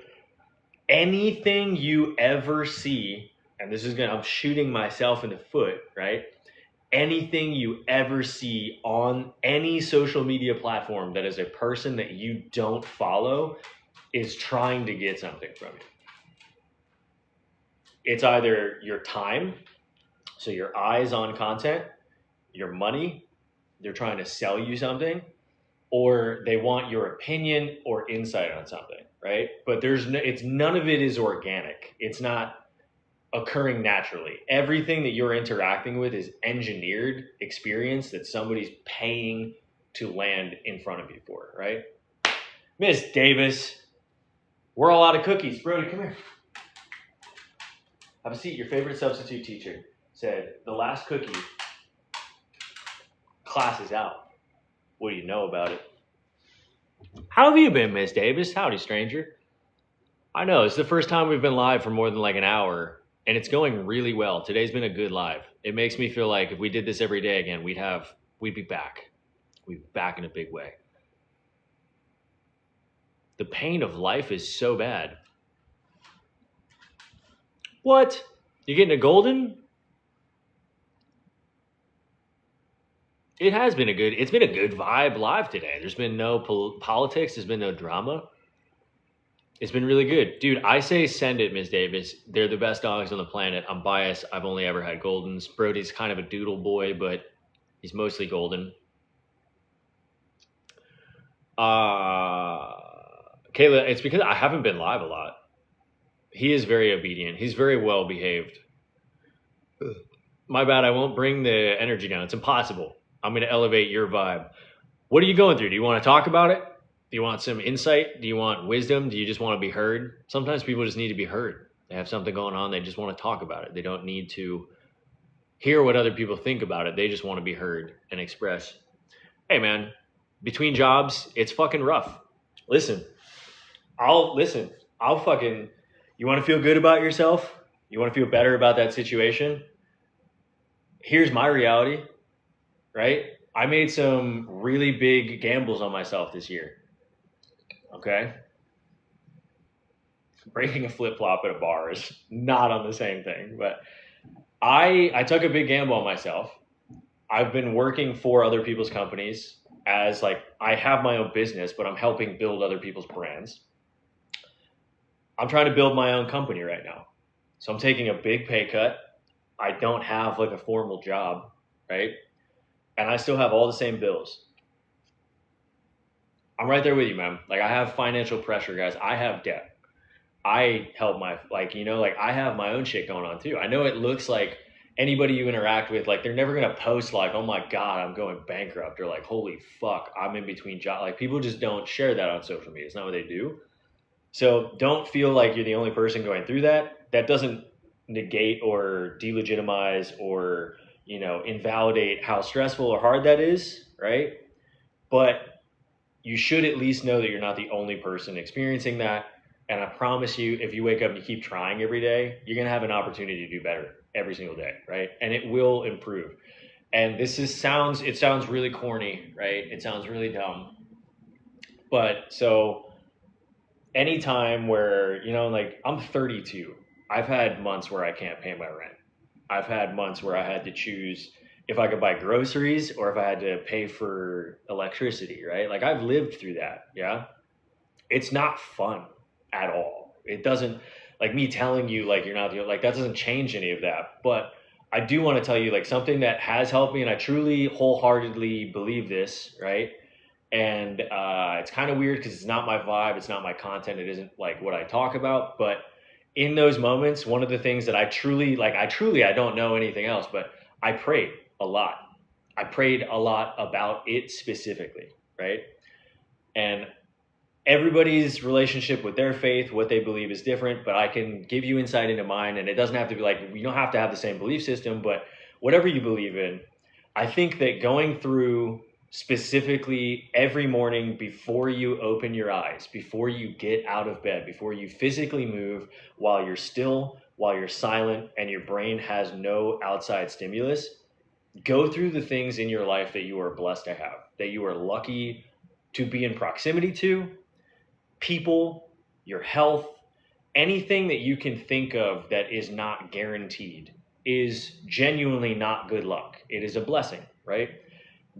Anything you ever see, and this is I'm shooting myself in the foot, right? Anything you ever see on any social media platform that is a person that you don't follow is trying to get something from you. It's either your time, so your eyes on content, your money, they're trying to sell you something, or they want your opinion or insight on something, right? But none of it is organic. It's not occurring naturally. Everything that you're interacting with is engineered experience that somebody's paying to land in front of you for, right? Miss Davis, we're all out of cookies. Brody, come here. Have a seat. Your favorite substitute teacher said, the last cookie, class is out. What do you know about it? How have you been, Miss Davis? Howdy, stranger. I know, it's the first time we've been live for more than like an hour, and it's going really well. Today's been a good live. It makes me feel like if we did this every day again, we'd be back. We'd be back in a big way. The pain of life is so bad. What? You getting a golden? It's been a good vibe live today. There's been no politics. There's been no drama. It's been really good. Dude, I say send it, Ms. Davis. They're the best dogs on the planet. I'm biased. I've only ever had Goldens. Brody's kind of a doodle boy, but he's mostly golden. Kayla, it's because I haven't been live a lot. He is very obedient. He's very well behaved. My bad. I won't bring the energy down. It's impossible. I'm going to elevate your vibe. What are you going through? Do you want to talk about it? Do you want some insight? Do you want wisdom? Do you just want to be heard? Sometimes people just need to be heard. They have something going on. They just want to talk about it. They don't need to hear what other people think about it. They just want to be heard and express. Hey, man, between jobs, it's fucking rough. Listen. I'll fucking, you want to feel good about yourself? You want to feel better about that situation? Here's my reality, right? I made some really big gambles on myself this year. Okay? Breaking a flip-flop at a bar is not on the same thing, but I took a big gamble on myself. I've been working for other people's companies as like, I have my own business, but I'm helping build other people's brands. I'm trying to build my own company right now. So I'm taking a big pay cut. I don't have like a formal job, right? And I still have all the same bills. I'm right there with you, man. Like I have financial pressure, guys. I have debt. I help my, like, you know, like I have my own shit going on too. I know it looks like anybody you interact with, like they're never going to post like, oh my God, I'm going bankrupt, or like, holy fuck, I'm in between jobs. Like people just don't share that on social media. It's not what they do. So don't feel like you're the only person going through that. That doesn't negate or delegitimize or, you know, invalidate how stressful or hard that is, right? But you should at least know that you're not the only person experiencing that. And I promise you, if you wake up and you keep trying every day, you're going to have an opportunity to do better every single day, right? And it will improve. And it sounds really corny, right? It sounds really dumb. But so anytime where, you know, like I'm 32, I've had months where I can't pay my rent. I've had months where I had to choose if I could buy groceries or if I had to pay for electricity, right? Like I've lived through that. Yeah. It's not fun at all. It doesn't, like me telling you, like, you're not, like, that doesn't change any of that. But I do want to tell you, like, something that has helped me, and I truly wholeheartedly believe this, right? And it's kind of weird because it's not my vibe, it's not my content, it isn't like what I talk about. But in those moments, one of the things that I don't know anything else, but I prayed a lot. I prayed a lot about it specifically, right? And everybody's relationship with their faith, what they believe is different, but I can give you insight into mine. And it doesn't have to be like, you don't have to have the same belief system, but whatever you believe in, I think that going through specifically every morning before you open your eyes, before you get out of bed, before you physically move, while you're still, while you're silent, and your brain has no outside stimulus, go through the things in your life that you are blessed to have, that you are lucky to be in proximity to, people, your health, anything that you can think of that is not guaranteed is genuinely not good luck. It is a blessing, right?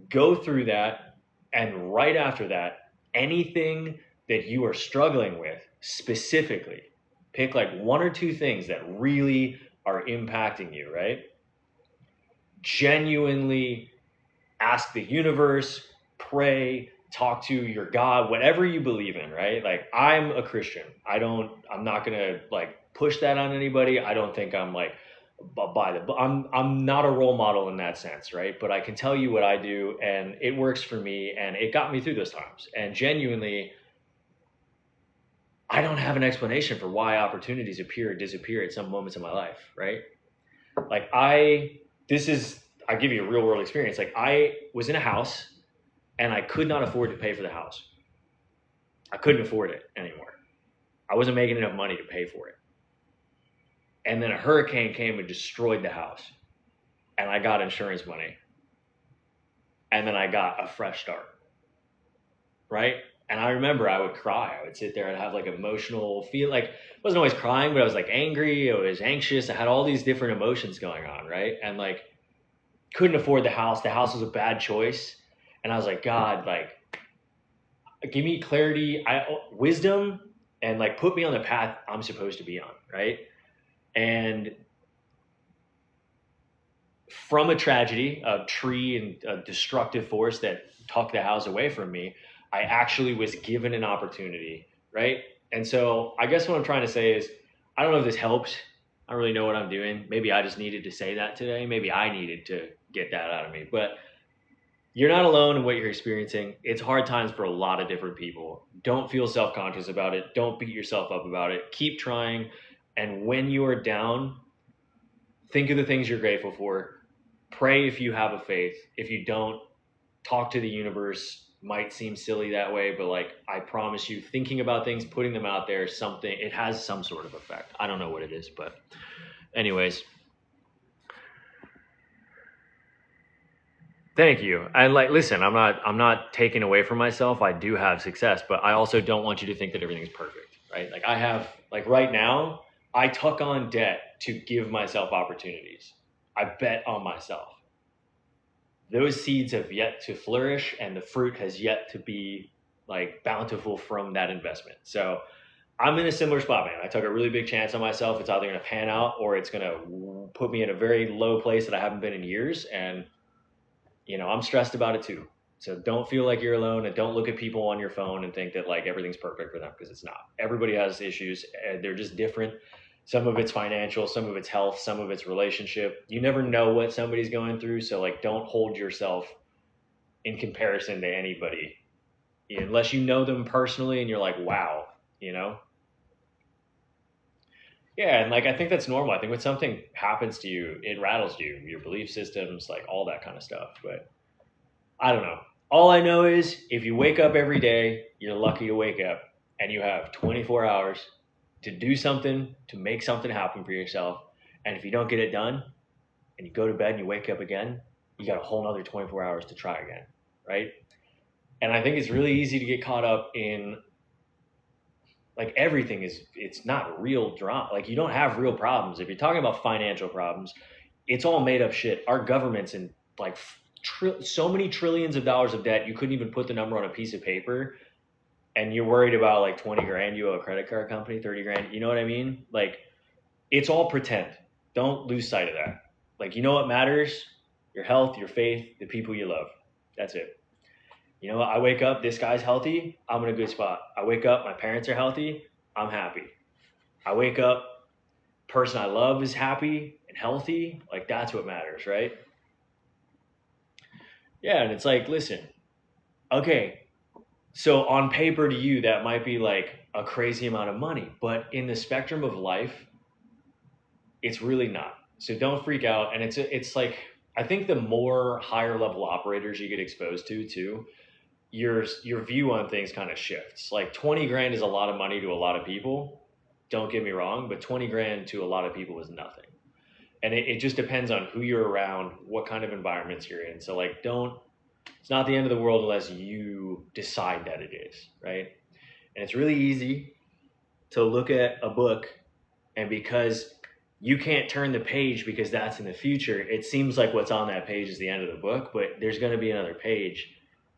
Go through that, and right after that, anything that you are struggling with specifically, pick like one or two things that really are impacting you, right? Genuinely ask the universe, pray, talk to your God, whatever you believe in, right? Like I'm a Christian. I'm not going to like push that on anybody. I don't think I'm like, I'm not a role model in that sense, right? But I can tell you what I do, and it works for me, and it got me through those times. And genuinely, I don't have an explanation for why opportunities appear or disappear at some moments in my life, right? Like I give you a real world experience. Like I was in a house and I could not afford to pay for the house. I couldn't afford it anymore. I wasn't making enough money to pay for it. And then a hurricane came and destroyed the house. And I got insurance money. And then I got a fresh start. Right? And I remember I would cry. I would sit there and have like emotional feel. Like, I wasn't always crying, but I was like angry. I was anxious. I had all these different emotions going on, right? And like, couldn't afford the house. The house was a bad choice. And I was like, God, like, give me clarity, wisdom, and like put me on the path I'm supposed to be on, right? And from a tragedy, a tree and a destructive force that took the house away from me, I actually was given an opportunity, right? And so I guess what I'm trying to say is, I don't know if this helps. I don't really know what I'm doing. Maybe I just needed to say that today. Maybe I needed to get that out of me. But you're not alone in what you're experiencing. It's hard times for a lot of different people. Don't feel self-conscious about it. Don't beat yourself up about it. Keep trying. And when you are down, think of the things you're grateful for. Pray if you have a faith. If you don't, talk to the universe. Might seem silly that way, but like, I promise you, thinking about things, putting them out there, it has some sort of effect. I don't know what it is, but anyways. Thank you. And like, listen, I'm not taking away from myself. I do have success, but I also don't want you to think that everything's perfect, right? Like, I have, like, right now, I took on debt to give myself opportunities. I bet on myself. Those seeds have yet to flourish, and the fruit has yet to be like bountiful from that investment. So I'm in a similar spot, man. I took a really big chance on myself. It's either going to pan out or it's going to put me in a very low place that I haven't been in years. And, you know, I'm stressed about it too. So don't feel like you're alone, and don't look at people on your phone and think that like everything's perfect for them, because it's not. Everybody has issues, and they're just different. Some of it's financial, some of it's health, some of it's relationship. You never know what somebody's going through. So like, don't hold yourself in comparison to anybody unless you know them personally and you're like, wow, you know? Yeah. And like, I think that's normal. I think when something happens to you, it rattles you, your belief systems, like all that kind of stuff. But I don't know. All I know is if you wake up every day, you're lucky to wake up, and you have 24 hours to do something, to make something happen for yourself. And if you don't get it done and you go to bed and you wake up again, you got a whole nother 24 hours to try again, right? And I think it's really easy to get caught up in like everything it's not real drama. Like, you don't have real problems. If you're talking about financial problems, it's all made up shit. Our government's in like so many trillions of dollars of debt, you couldn't even put the number on a piece of paper. And you're worried about like 20 grand, you owe a credit card company, 30 grand. You know what I mean? Like, it's all pretend. Don't lose sight of that. Like, you know what matters? Your health, your faith, the people you love. That's it. You know what? I wake up, this guy's healthy, I'm in a good spot. I wake up, my parents are healthy, I'm happy. I wake up, person I love is happy and healthy. Like, that's what matters, right? Yeah, and it's like, listen, okay, so on paper to you, that might be like a crazy amount of money, but in the spectrum of life, it's really not. So don't freak out. And it's like, I think the more higher level operators you get exposed to too, your view on things kind of shifts. Like 20 grand is a lot of money to a lot of people. Don't get me wrong, but 20 grand to a lot of people is nothing. And it just depends on who you're around, what kind of environments you're in. So like, it's not the end of the world unless you decide that it is, right? And it's really easy to look at a book, and because you can't turn the page because that's in the future, it seems like what's on that page is the end of the book, but there's going to be another page,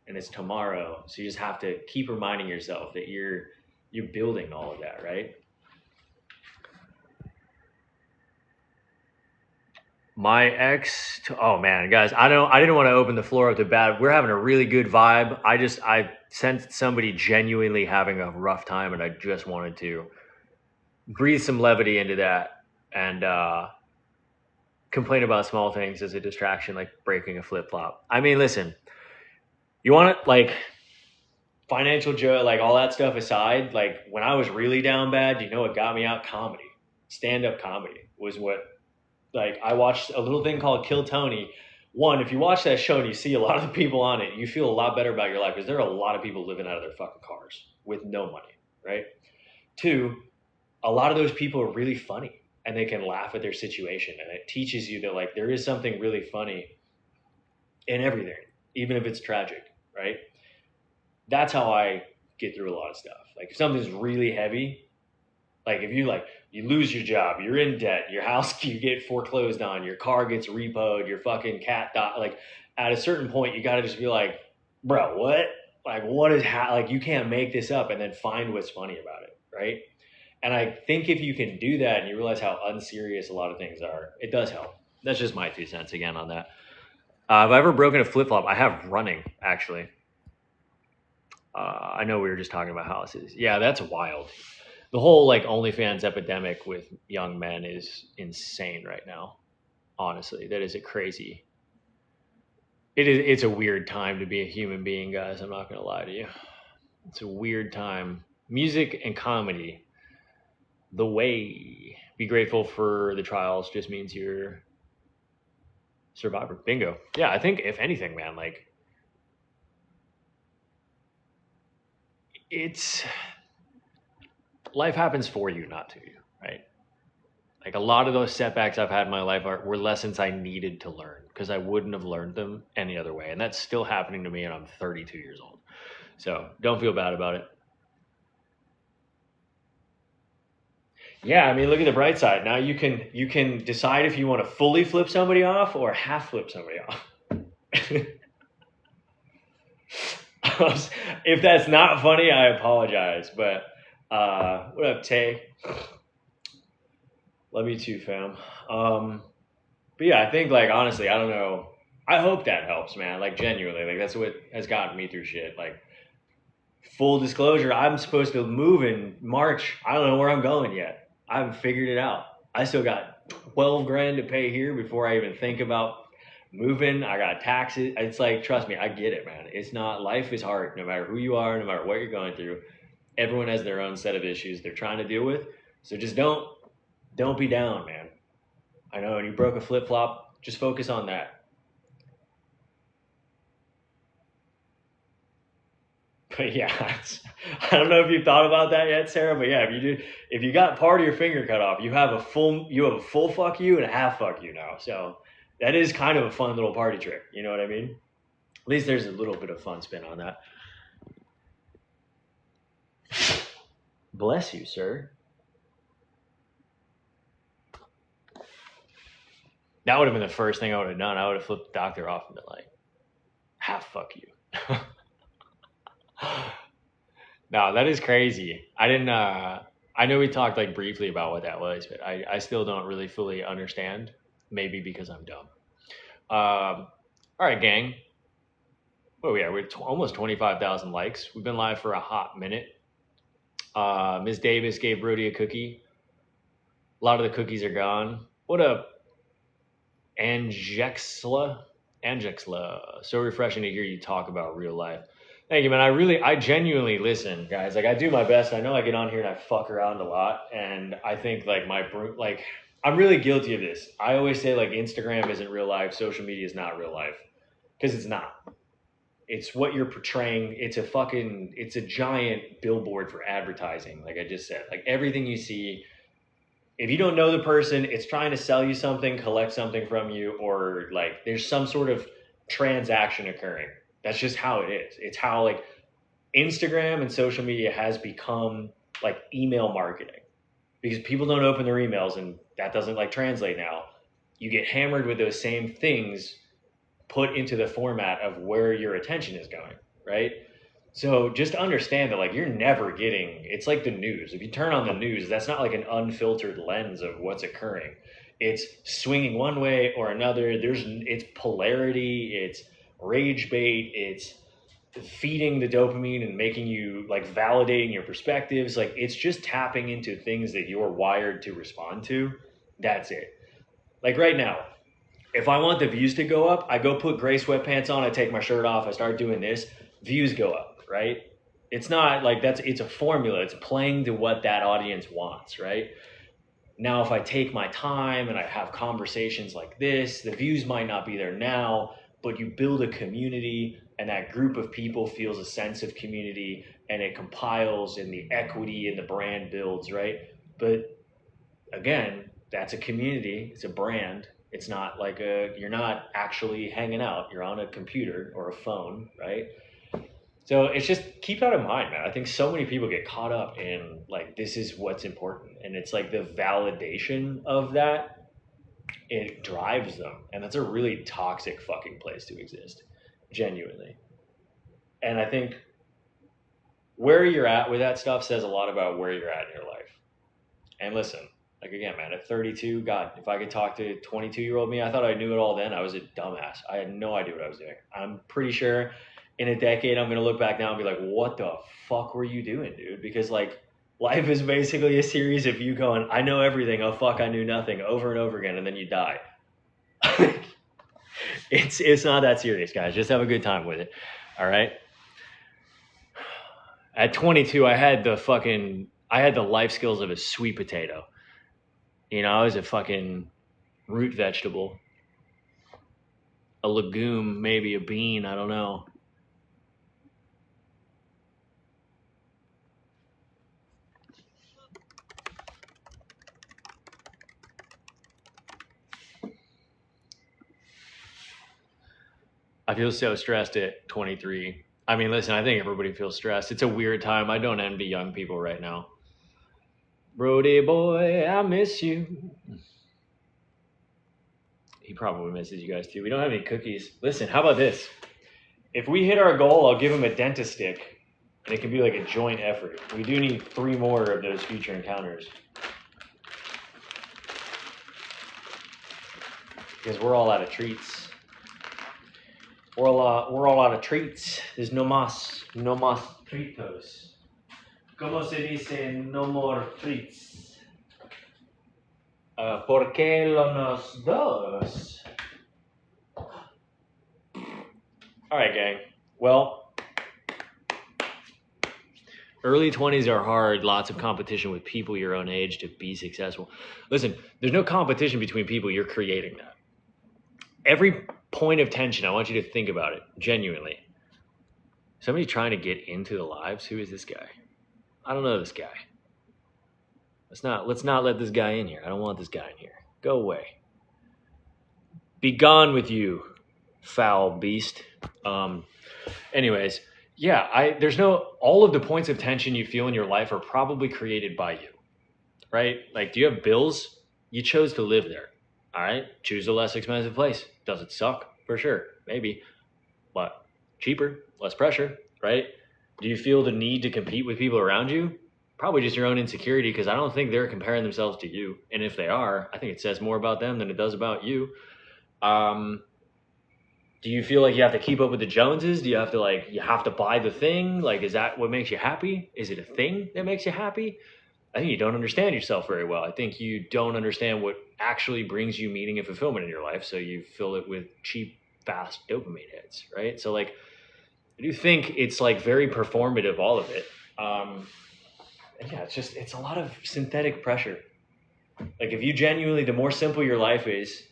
and it's tomorrow. So you just have to keep reminding yourself that you're building all of that, right? My ex, oh man, guys, I didn't want to open the floor up to bad. We're having a really good vibe. I sensed somebody genuinely having a rough time, and I just wanted to breathe some levity into that and complain about small things as a distraction, like breaking a flip-flop. I mean, listen, you want it, like, financial joy, like all that stuff aside, like when I was really down bad, you know what got me out? Comedy. Stand-up comedy was what. Like, I watched a little thing called Kill Tony. One, if you watch that show and you see a lot of the people on it, you feel a lot better about your life, because there are a lot of people living out of their fucking cars with no money, right? Two, a lot of those people are really funny and they can laugh at their situation, and it teaches you that like there is something really funny in everything, even if it's tragic, right? That's how I get through a lot of stuff. Like, if something's really heavy, like if you lose your job, you're in debt, your house, you get foreclosed on, your car gets repoed, your fucking cat died. Like, at a certain point, you got to just be like, bro, what? Like, what is like, you can't make this up, and then find what's funny about it, right? And I think if you can do that and you realize how unserious a lot of things are, it does help. That's just my 2 cents again on that. Have I ever broken a flip-flop? I have running, actually. I know we were just talking about houses. Yeah, that's wild. The whole like OnlyFans epidemic with young men is insane right now. Honestly, that is a crazy. It's a weird time to be a human being, guys. I'm not gonna lie to you. It's a weird time. Music and comedy, the way. Be grateful for the trials just means you're a survivor. Bingo. Yeah, I think if anything, man, like it's life happens for you, not to you, right? Like a lot of those setbacks I've had in my life were lessons I needed to learn because I wouldn't have learned them any other way. And that's still happening to me, and I'm 32 years old. So don't feel bad about it. Yeah, I mean, look at the bright side. Now you can decide if you want to fully flip somebody off or half flip somebody off. If that's not funny, I apologize. But what up, Tay? Love you too, fam. But yeah, I think like honestly, I don't know. I hope that helps, man. Like genuinely, like that's what has gotten me through shit. Like full disclosure, I'm supposed to move in March. I don't know where I'm going yet. I haven't figured it out. I still got 12 grand to pay here before I even think about moving. I got taxes. It's like, trust me, I get it, man. It's not, life is hard no matter who you are, no matter what you're going through. Everyone has their own set of issues they're trying to deal with. So just don't be down, man. I know, and you broke a flip-flop, just focus on that. But yeah, I don't know if you've thought about that yet, Sarah. But yeah, if you got part of your finger cut off, you have a full fuck you and a half fuck you now. So that is kind of a fun little party trick. You know what I mean? At least there's a little bit of fun spin on that. Bless you, sir. That would have been the first thing I would have done. I would have flipped the doctor off and been like, half fuck you. No, that is crazy. I didn't, I know we talked like briefly about what that was, but I still don't really fully understand. Maybe because I'm dumb. All right, gang. Where we are? We're almost 25,000 likes. We've been live for a hot minute. Ms. Davis gave Brody a cookie. A lot of the cookies are gone. What up, Angexla? So refreshing to hear you talk about real life. Thank you, man. I genuinely listen, guys. Like I do my best. I know I get on here and I fuck around a lot. And I think like I'm really guilty of this. I always say like Instagram isn't real life. Social media is not real life. Because it's not. It's what you're portraying. It's a giant billboard for advertising. Like I just said, like everything you see, if you don't know the person, it's trying to sell you something, collect something from you, or like there's some sort of transaction occurring. That's just how it is. It's how like Instagram and social media has become like email marketing because people don't open their emails and that doesn't like translate now. You get hammered with those same things put into the format of where your attention is going, right? So just understand that like you're never getting, it's like the news. If you turn on the news, that's not like an unfiltered lens of what's occurring. It's swinging one way or another. It's polarity, it's rage bait, it's feeding the dopamine and making you like validating your perspectives. Like it's just tapping into things that you're wired to respond to. That's it. Like right now, if I want the views to go up, I go put gray sweatpants on, I take my shirt off, I start doing this, views go up, right? It's not like it's a formula. It's playing to what that audience wants, right? Now, if I take my time and I have conversations like this, the views might not be there now, but you build a community and that group of people feels a sense of community and it compiles and the equity and the brand builds, right? But again, that's a community, it's a brand. It's not like you're not actually hanging out. You're on a computer or a phone, right? So it's just keep that in mind, man. I think so many people get caught up in like, this is what's important. And it's like the validation of that, it drives them. And that's a really toxic fucking place to exist, genuinely. And I think where you're at with that stuff says a lot about where you're at in your life. And listen, like again, man, at 32, God, if I could talk to 22-year-old me, I thought I knew it all then. I was a dumbass. I had no idea what I was doing. I'm pretty sure in a decade, I'm gonna look back now and be like, what the fuck were you doing, dude? Because like life is basically a series of you going, I know everything, oh fuck, I knew nothing, over and over again, and then you die. It's not that serious, guys. Just have a good time with it. All right. At 22, I had the life skills of a sweet potato. You know, I was a fucking root vegetable, a legume, maybe a bean. I don't know. I feel so stressed at 23. I mean, listen, I think everybody feels stressed. It's a weird time. I don't envy young people right now. Brody boy, I miss you. He probably misses you guys too. We don't have any cookies. Listen, how about this? If we hit our goal, I'll give him a dentist stick, and it can be like a joint effort. We do need 3 more of those future encounters. Because we're all out of treats. We're all out of treats. There's no más tritos. ¿Cómo se dice no more treats? ¿Por qué los dos? All right, gang. Well, early 20s are hard. Lots of competition with people your own age to be successful. Listen, there's no competition between people. You're creating that. Every point of tension, I want you to think about it genuinely. Somebody trying to get into the lives? Who is this guy? I don't know this guy. Let's not let this guy in here. I don't want this guy in here. Go away. Be gone with you, foul beast. Anyways, yeah, all of the points of tension you feel in your life are probably created by you, right? Like, do you have bills? You chose to live there. All right, choose a less expensive place. Does it suck? For sure, maybe. But cheaper, less pressure, right? Do you feel the need to compete with people around you? Probably just your own insecurity, because I don't think they're comparing themselves to you. And if they are, I think it says more about them than it does about you. Do you feel like you have to keep up with the Joneses? Do you have to buy the thing? Like, is that what makes you happy? Is it a thing that makes you happy? I think you don't understand yourself very well. I think you don't understand what actually brings you meaning and fulfillment in your life. So you fill it with cheap, fast dopamine hits, right? So like, I do think it's like very performative, all of it. And yeah, it's a lot of synthetic pressure. Like, if you genuinely, the more simple your life is,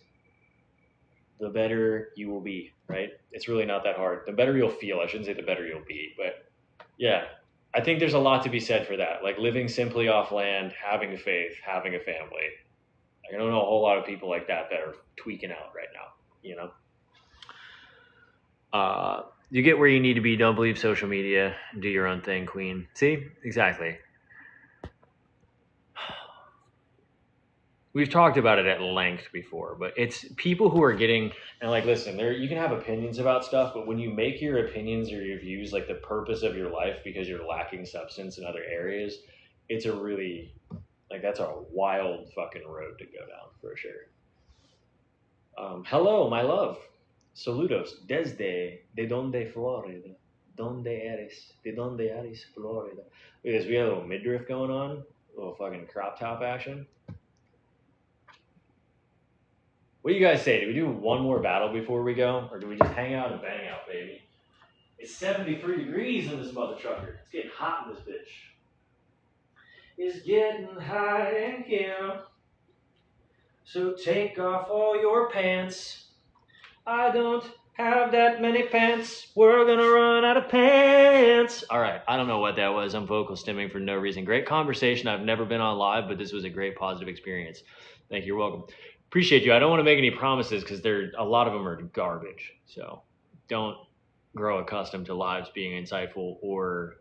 the better you will be, right? It's really not that hard. The better you'll feel. I shouldn't say the better you'll be, but yeah. I think there's a lot to be said for that. Like, living simply off land, having faith, having a family. I don't know a whole lot of people like that are tweaking out right now, you know? You get where you need to be. Don't believe social media. Do your own thing, queen. See? Exactly. We've talked about it at length before, but it's people who are getting, and like, listen, you can have opinions about stuff, but when you make your opinions or your views like the purpose of your life because you're lacking substance in other areas, it's a really, like, that's a wild fucking road to go down for sure. Hello, my love. Saludos desde de donde Florida. Donde eres? De donde eres, Florida. Look at this, we have a little midriff going on, a little fucking crop top action. What do you guys say? Do we do one more battle before we go? Or do we just hang out and bang out, baby? It's 73 degrees in this mother trucker. It's getting hot in this bitch. It's getting hot in here. So take off all your pants. I don't have that many pants. We're gonna run out of pants. All right, I don't know what that was. I'm vocal stimming for no reason. Great conversation. I've never been on live, but this was a great positive experience. Thank you. You're welcome. Appreciate you. I don't want to make any promises because a lot of them are garbage. So don't grow accustomed to lives being insightful or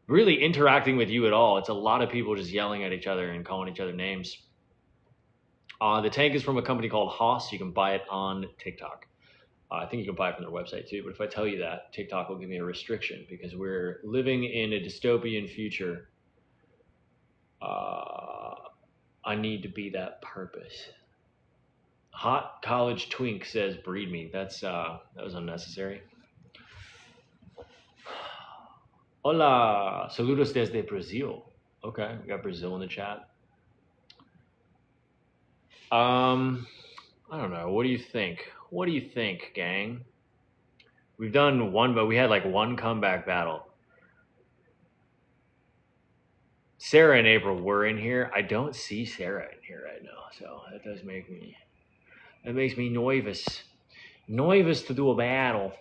really interacting with you at all. It's a lot of people just yelling at each other and calling each other names. The tank is from a company called Haas. You can buy it on TikTok. I think you can buy it from their website too. But if I tell you that, TikTok will give me a restriction because we're living in a dystopian future. I need to be that purpose. Hot college twink says breed me. That was unnecessary. Hola, saludos desde Brazil. Okay, we got Brazil in the chat. I don't know. What do you think? What do you think, gang? We've done one, but we had like one comeback battle. Sarah and April were in here. I don't see Sarah in here right now, so that does make me. That makes me nervous. Nervous to do a battle.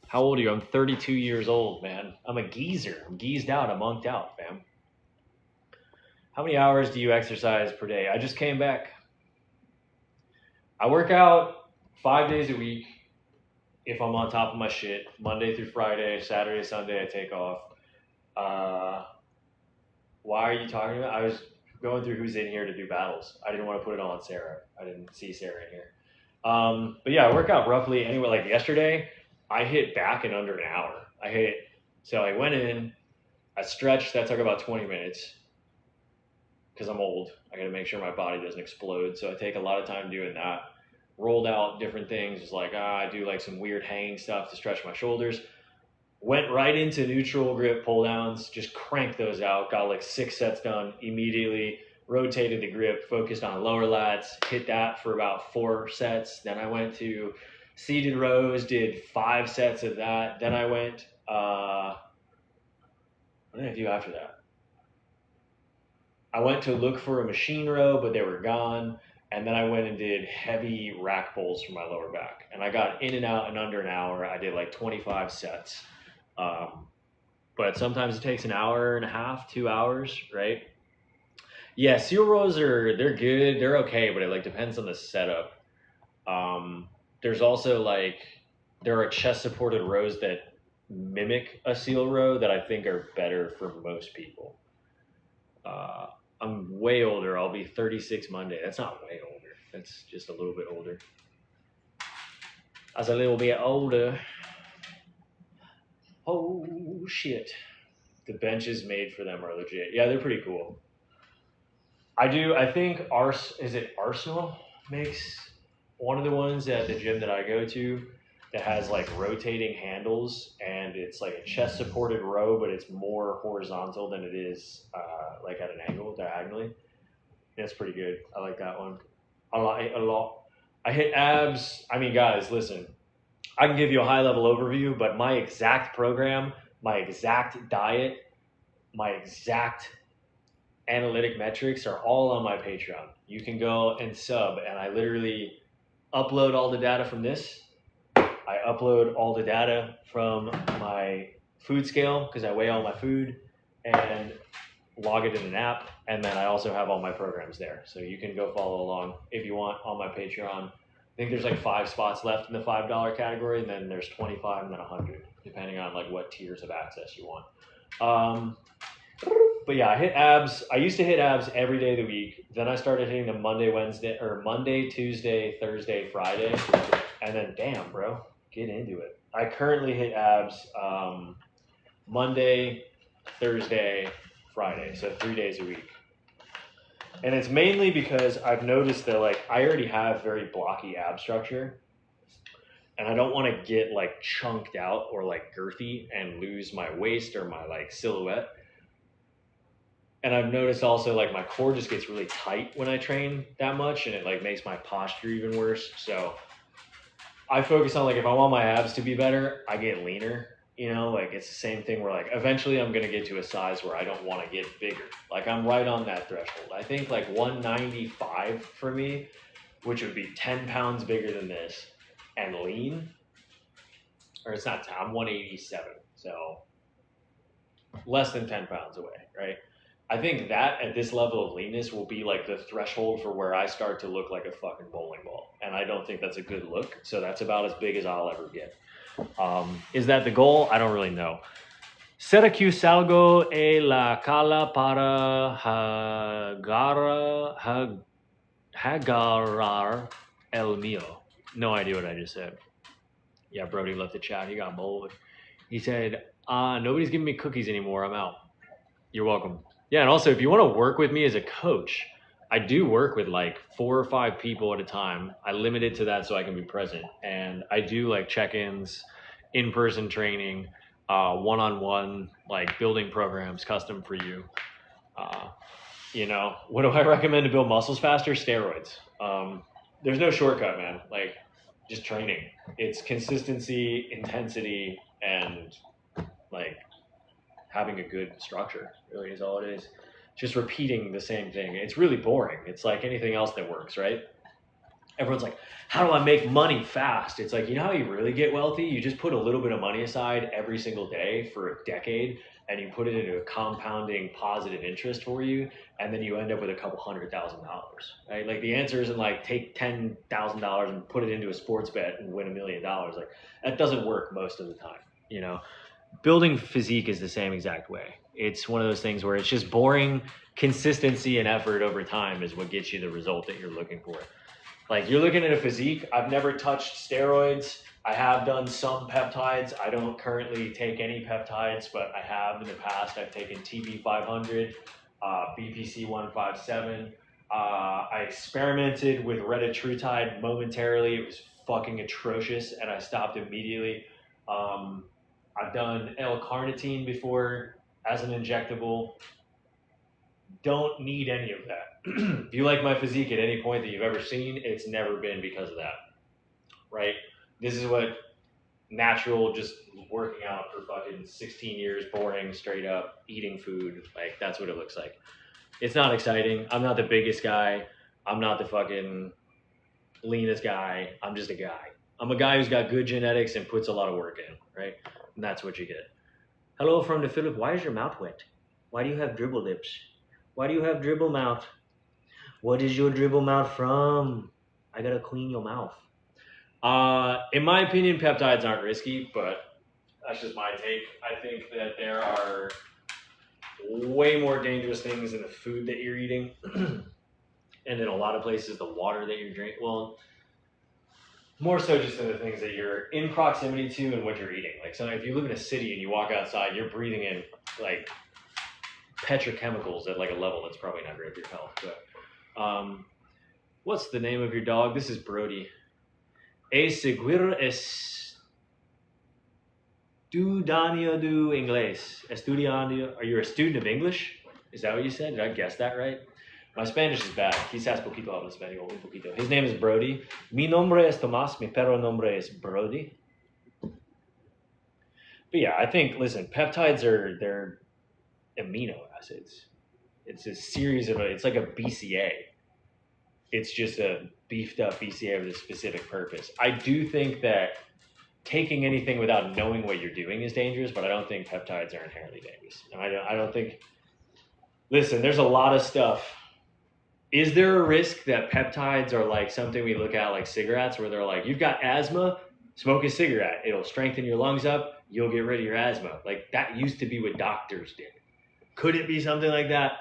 How old are you? I'm 32 years old, man. I'm a geezer. I'm geezed out. I'm monked out, fam. How many hours do you exercise per day? I just came back. I work out 5 days a week if I'm on top of my shit. Monday through Friday, Saturday, Sunday, I take off. Why are you talking about? I was going through who's in here to do battles. I didn't want to put it on Sarah. I didn't see Sarah in here. But yeah, I work out roughly anywhere. Like yesterday, I hit back in under an hour. So I went in, I stretched. That took about 20 minutes because I'm old. I got to make sure my body doesn't explode. So I take a lot of time doing that. Rolled out different things. It's like, I do like some weird hanging stuff to stretch my shoulders. Went right into neutral grip pull downs, just cranked those out. Got like 6 sets done immediately. Rotated the grip, focused on lower lats, hit that for about 4 sets. Then I went to seated rows, did 5 sets of that. Then I went, what did I do after that? I went to look for a machine row, but they were gone. And then I went and did heavy rack pulls for my lower back. And I got in and out in under an hour. I did like 25 sets. But sometimes it takes an hour and a half, 2 hours, right? Yeah, seal rows they're good. They're okay, but it like depends on the setup. There's also like, there are chest supported rows that mimic a seal row that I think are better for most people. I'm way older. I'll be 36 Monday. That's not way older. That's just a little bit older. I was a little bit older. Oh, shit. The benches made for them are legit. Yeah, they're pretty cool. I think Arsenal makes one of the ones at the gym that I go to that has like rotating handles, and it's like a chest supported row, but it's more horizontal than it is like at an angle diagonally. That's pretty good. I like that one. I like it a lot. I hit abs. I mean, guys, listen, I can give you a high level overview, but my exact program, my exact diet, my exact analytic metrics are all on my Patreon. You can go and sub, and I literally upload all the data from this. I upload all the data from my food scale because I weigh all my food and log it in an app. And then I also have all my programs there. So you can go follow along if you want on my Patreon. I think there's like 5 spots left in the $5 category, and then there's 25 and then 100, depending on like what tiers of access you want. But yeah, I hit abs. I used to hit abs every day of the week. Then I started hitting them Monday, Tuesday, Thursday, Friday. And then damn, bro, get into it. I currently hit abs Monday, Thursday, Friday. So 3 days a week. And it's mainly because I've noticed that like I already have very blocky ab structure. And I don't want to get like chunked out or like girthy and lose my waist or my like silhouette. And I've noticed also like my core just gets really tight when I train that much, and it like makes my posture even worse. So I focus on like if I want my abs to be better, I get leaner. You know, like it's the same thing where like eventually I'm gonna get to a size where I don't want to get bigger. Like I'm right on that threshold. I think like 195 for me, which would be 10 pounds bigger than this and lean. Or it's not 10, I'm 187, so less than 10 pounds away, right? I think that at this level of leanness will be like the threshold for where I start to look like a fucking bowling ball. And I don't think that's a good look. So that's about as big as I'll ever get. Is that the goal? I don't really know. ¿Será que salgo e la cala para agarrar el mío? No idea what I just said. Yeah, Brody left the chat. He got bold. He said, nobody's giving me cookies anymore. I'm out. You're welcome. Yeah, and also if you want to work with me as a coach, I do work with like 4 or 5 people at a time. I limit it to that so I can be present. And I do like check-ins, in-person training. one-on-one like building programs custom for you. You know, what do I recommend to build muscles faster? Steroids. There's no shortcut, man. Like, just training. It's consistency, intensity, and like having a good structure. Really is all it is. Just repeating the same thing. It's really boring. It's like anything else that works, right? Everyone's like, how do I make money fast? It's like, you know how you really get wealthy? You just put a little bit of money aside every single day for a decade, and you put it into a compounding positive interest for you, and then you end up with a couple $100,000, right? Like, the answer isn't like take $10,000 and put it into a sports bet and win $1 million. Like, that doesn't work most of the time, you know? Building physique is the same exact way. It's one of those things where it's just boring. Consistency and effort over time is what gets you the result that you're looking for. Like, you're looking at a physique. I've never touched steroids. I have done some peptides. I don't currently take any peptides, but I have in the past. I've taken TB500, BPC157. I experimented with retatrutide momentarily. It was fucking atrocious, and I stopped immediately. I've done L-carnitine before as an injectable. Don't need any of that. If you like my physique at any point that you've ever seen, it's never been because of that, right? This is what natural, just working out for fucking 16 years, boring, straight up, eating food, like, that's what it looks like. It's not exciting. I'm not the biggest guy. I'm not the fucking leanest guy. I'm just a guy. I'm a guy who's got good genetics and puts a lot of work in, right? And that's what you get. Hello from the Philippines. Why is your mouth wet? Why do you have dribble lips? Why do you have dribble mouth? What is your dribble mouth from? I gotta clean your mouth. In my opinion, peptides aren't risky, but that's just my take. I think that there are way more dangerous things in the food that you're eating. And in a lot of places, the water that you're drinking. Well, more so just in the things that you're in proximity to and what you're eating. Like, so if you live in a city and you walk outside, you're breathing in like petrochemicals at like a level that's probably not great for your health. But what's the name of your dog? This is Brody. Estudiando inglés. Estudiando. Are you a student of English? Is that what you said? Did I guess that right? My Spanish is bad. Quizás poquito hablo español, un poquito. His name is Brody. Mi nombre es Tomás. Mi perro nombre es Brody. But yeah, I think, listen, peptides they're amino acids. It's a series of, it's like a BCA. It's just a beefed up BCA with a specific purpose. I do think that taking anything without knowing what you're doing is dangerous, but I don't think peptides are inherently dangerous. And I don't think, listen, there's a lot of stuff. Is there a risk that peptides are like something we look at like cigarettes, where they're like, you've got asthma, smoke a cigarette. It'll strengthen your lungs up. You'll get rid of your asthma. Like, that used to be what doctors did. Could it be something like that?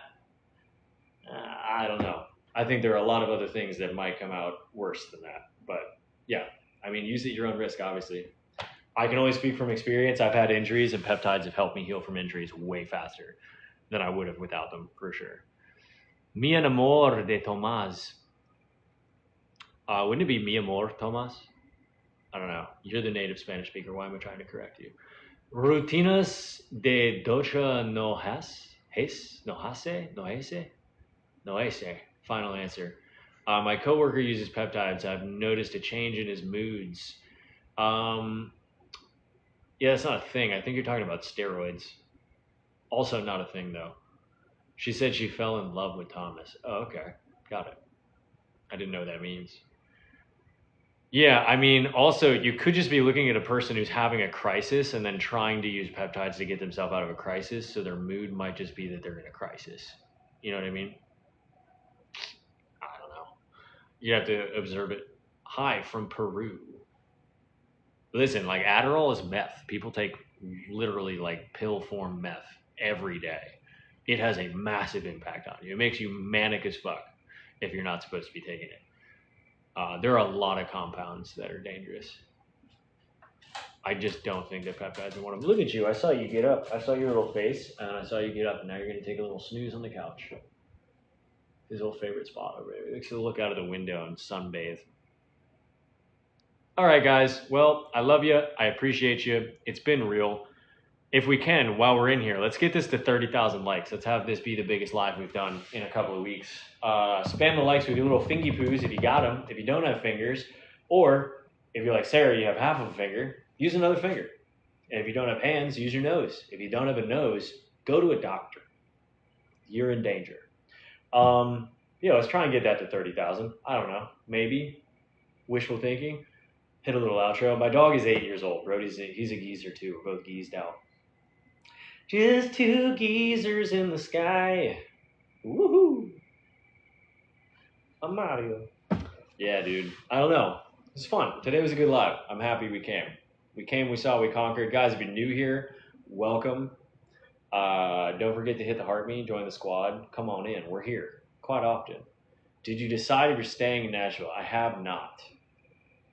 I don't know. I think there are a lot of other things that might come out worse than that. But yeah, I mean, use it at your own risk, obviously. I can only speak from experience. I've had injuries, and peptides have helped me heal from injuries way faster than I would have without them, for sure. Mi amor de Tomás. Wouldn't it be mi amor, Tomás? I don't know. You're the native Spanish speaker. Why am I trying to correct you? Rutinas de ducha no has? No hace? No hace? No hace. Final answer. My coworker uses peptides. I've noticed a change in his moods. Yeah, that's not a thing. I think you're talking about steroids. Also not a thing, though. She said she fell in love with Thomas. Oh, okay. Got it. I didn't know what that means. Yeah, I mean, also, you could just be looking at a person who's having a crisis and then trying to use peptides to get themselves out of a crisis, so their mood might just be that they're in a crisis. You know what I mean? I don't know. You have to observe it. Hi, from Peru. Listen, like, Adderall is meth. People take literally, like, pill form meth every day. It has a massive impact on you. It makes you manic as fuck if you're not supposed to be taking it. There are a lot of compounds that are dangerous. I just don't think that peptides are one of them. Look at you. I saw you get up. I saw your little face, and I saw you get up, and now you're going to take a little snooze on the couch. His old favorite spot over there. He likes to look out of the window and sunbathe. All right, guys. Well, I love you. I appreciate you. It's been real. if we can, while we're in here, let's get this to 30,000 likes. Let's have this be the biggest live we've done in a couple of weeks. Spam the likes with your little fingy poos if you got them, if you don't have fingers. Or if you're like Sarah, you have half of a finger, use another finger. And if you don't have hands, use your nose. If you don't have a nose, go to a doctor. You're in danger. Let's try and get that to 30,000. I don't know. Maybe. Wishful thinking. Hit a little outro. My dog is 8 years old, bro. He's a geezer too. We're both geezed out. Just two geezers in the sky. Woohoo! I'm Mario. Yeah, dude. I don't know. It's fun. Today was a good live. I'm happy we came. We came, we saw, we conquered. Guys, if you're new here, welcome. Don't forget to hit the heart me, join the squad. Come on in. We're here quite often. Did you decide if you're staying in Nashville? I have not.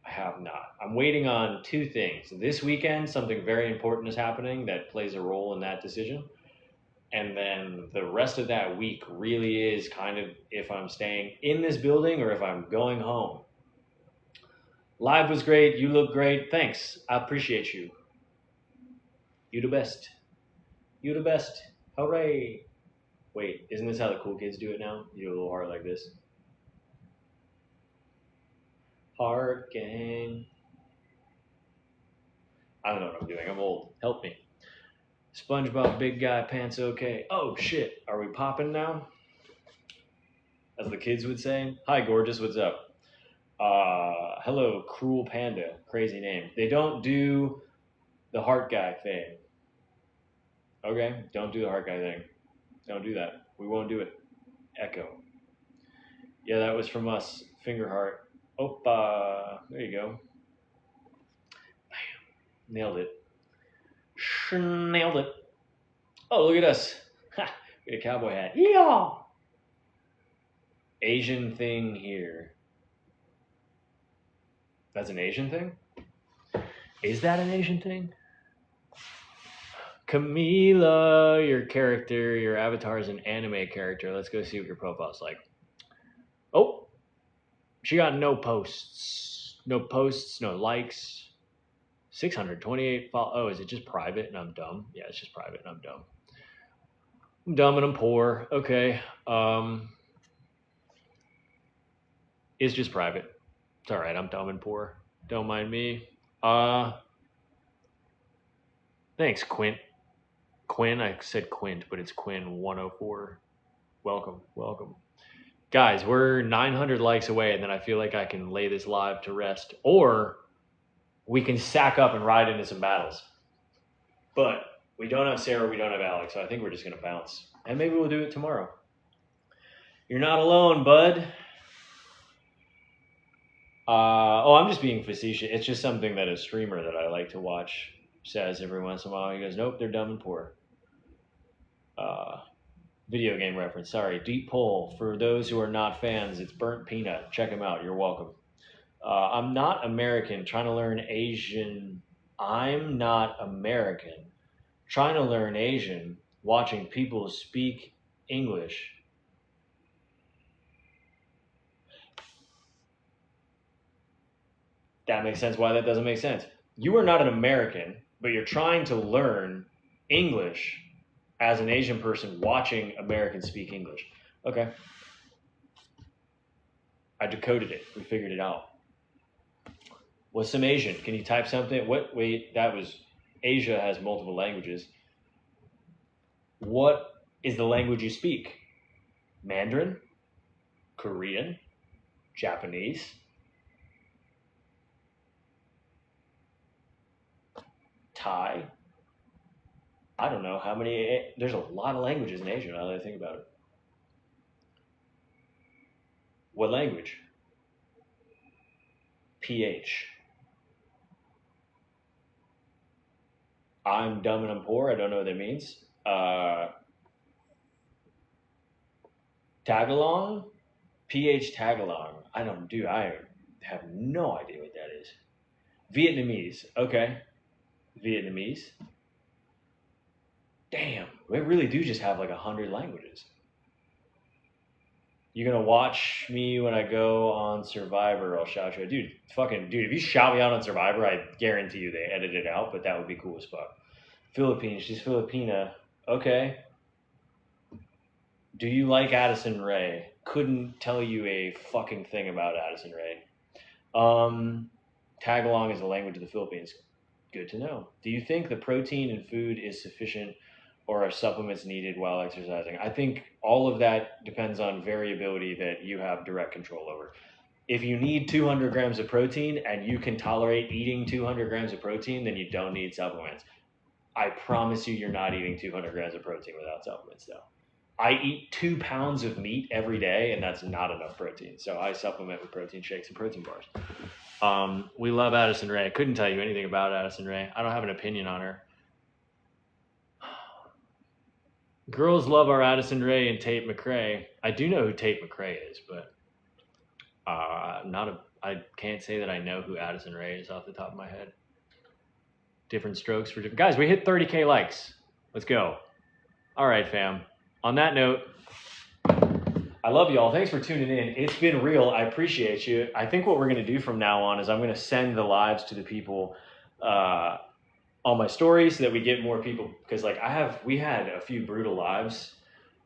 I'm waiting on two things. This weekend, something very important is happening that plays a role in that decision. And then the rest of that week really is kind of if I'm staying in this building or if I'm going home. Live was great. You look great. Thanks. I appreciate you. You the best. You the best. Hooray. Wait, isn't this how the cool kids do it now? You do a little heart like this. Heart gang. I don't know what I'm doing. I'm old. Help me. SpongeBob big guy pants okay. Oh shit. Are we popping now? As the kids would say. Hi gorgeous, what's up? Hello, Cruel Panda. Crazy name. They don't do the heart guy thing. Okay, don't do the heart guy thing. Don't do that. We won't do it. Echo. Yeah, that was from us. Finger heart. Opa. There you go. Bam. Nailed it. Nailed it. Oh, look at us. Ha! We got a cowboy hat. Yeah. Asian thing here. That's an Asian thing? Is that an Asian thing? Camila, your character, your avatar is an anime character. Let's go see what your profile's like. Oh, she got no posts. No posts, no likes. 628 follow. Oh, is it just private and I'm dumb? Yeah, it's just private and I'm dumb. I'm dumb and I'm poor. Okay. It's just private. It's all right. I'm dumb and poor. Don't mind me. Thanks, Quint. Quinn, I said Quint, but it's Quinn 104. Welcome. Guys, we're 900 likes away, and then I feel like I can lay this live to rest. Or we can sack up and ride into some battles. But we don't have Sarah, we don't have Alex, so I think we're just going to bounce. And maybe we'll do it tomorrow. You're not alone, bud. I'm just being facetious. It's just something that a streamer that I like to watch says every once in a while. He goes, nope, they're dumb and poor. Video game reference. Sorry. Deep Pull. For those who are not fans, it's Burnt Peanut. Check him out. You're welcome. I'm not American. Trying to learn Asian. I'm not American. Trying to learn Asian. Watching people speak English. That makes sense. Why that doesn't make sense. You are not an American, but you're trying to learn English as an Asian person watching Americans speak English. Okay. I decoded it. We figured it out. What's some Asian? Can you type something? Wait, that was Asia has multiple languages. What is the language you speak? Mandarin? Korean? Japanese? Thai? I don't know how many. There's a lot of languages in Asia now that I think about it. What language? PH. I'm dumb and I'm poor. I don't know what that means. Tagalong? PH Tagalong. I have no idea what that is. Vietnamese. Okay. Vietnamese. Damn, we really do just have like 100 languages. You're gonna watch me when I go on Survivor. I'll shout you out. Dude, if you shout me out on Survivor, I guarantee you they edit it out, but that would be cool as fuck. Philippines. She's Filipina. Okay. Do you like Addison Rae? Couldn't tell you a fucking thing about Addison Rae. Tagalong is the language of the Philippines. Good to know. Do you think the protein in food is sufficient or are supplements needed while exercising? I think all of that depends on variability that you have direct control over. If you need 200 grams of protein and you can tolerate eating 200 grams of protein, then you don't need supplements. I promise you, you're not eating 200 grams of protein without supplements, though. I eat 2 pounds of meat every day, and that's not enough protein. So I supplement with protein shakes and protein bars. We love Addison Rae. I couldn't tell you anything about Addison Rae. I don't have an opinion on her. Girls love our Addison Rae and Tate McRae. I do know who Tate McRae is, but I can't say that I know who Addison Rae is off the top of my head. Different strokes for different guys. We hit 30K likes. Let's go. All right, fam. On that note, I love y'all. Thanks for tuning in. It's been real. I appreciate you. I think what we're going to do from now on is I'm going to send the lives to the people on my story so that we get more people. Because we had a few brutal lives.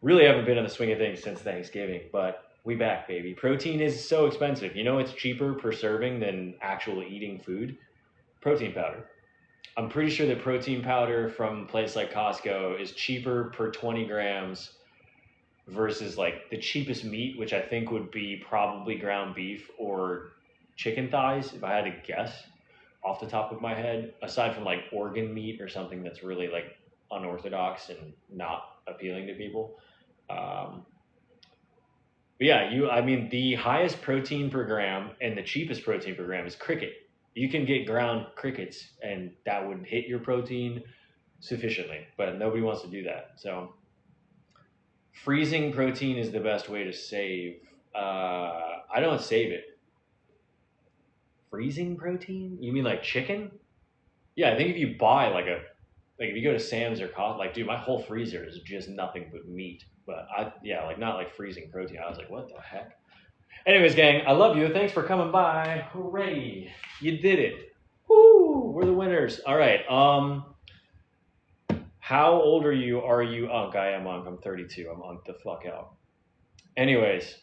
Really haven't been in the swing of things since Thanksgiving, but we back, baby. Protein is so expensive. You know, it's cheaper per serving than actual eating food. Protein powder. I'm pretty sure that protein powder from a place like Costco is cheaper per 20 grams versus like the cheapest meat, which I think would be probably ground beef or chicken thighs, if I had to guess off the top of my head, aside from like organ meat or something that's really like unorthodox and not appealing to people. But yeah, the highest protein per gram and the cheapest protein per gram is cricket. You can get ground crickets and that would hit your protein sufficiently, but nobody wants to do that. So freezing protein is the best way to save. I don't save it. Freezing protein? You mean like chicken? Yeah, I think if you buy if you go to Sam's or Costco, dude, my whole freezer is just nothing but meat. But not like freezing protein. I was like, what the heck? Anyways, gang, I love you. Thanks for coming by. Hooray. You did it. Woo! We're the winners. All right. How old are you? I'm 32. I'm on the fuck out. Anyways,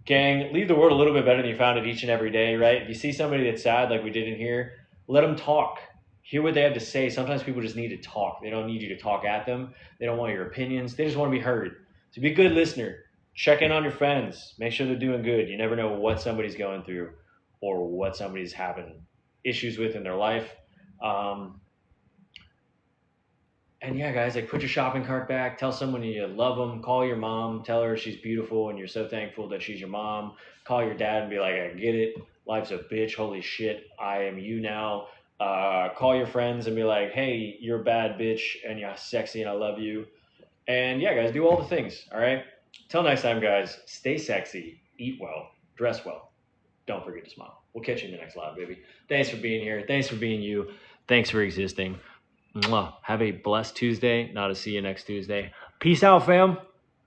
gang, leave the world a little bit better than you found it each and every day, right? If you see somebody that's sad like we did in here, let them talk. Hear what they have to say. Sometimes people just need to talk. They don't need you to talk at them. They don't want your opinions. They just want to be heard. So be a good listener. Check in on your friends. Make sure they're doing good. You never know what somebody's going through or what somebody's having issues with in their life. And yeah, guys, put your shopping cart back. Tell someone you love them. Call your mom. Tell her she's beautiful and you're so thankful that she's your mom. Call your dad and be like, I get it. Life's a bitch. Holy shit. I am you now. Call your friends and be like, hey, you're a bad bitch and you're sexy and I love you. And yeah, guys, do all the things. All right. Till next time, guys, stay sexy, eat well, dress well. Don't forget to smile. We'll catch you in the next live, baby. Thanks for being here. Thanks for being you. Thanks for existing. Mwah. Have a blessed Tuesday. Now to see you next Tuesday. Peace out, fam.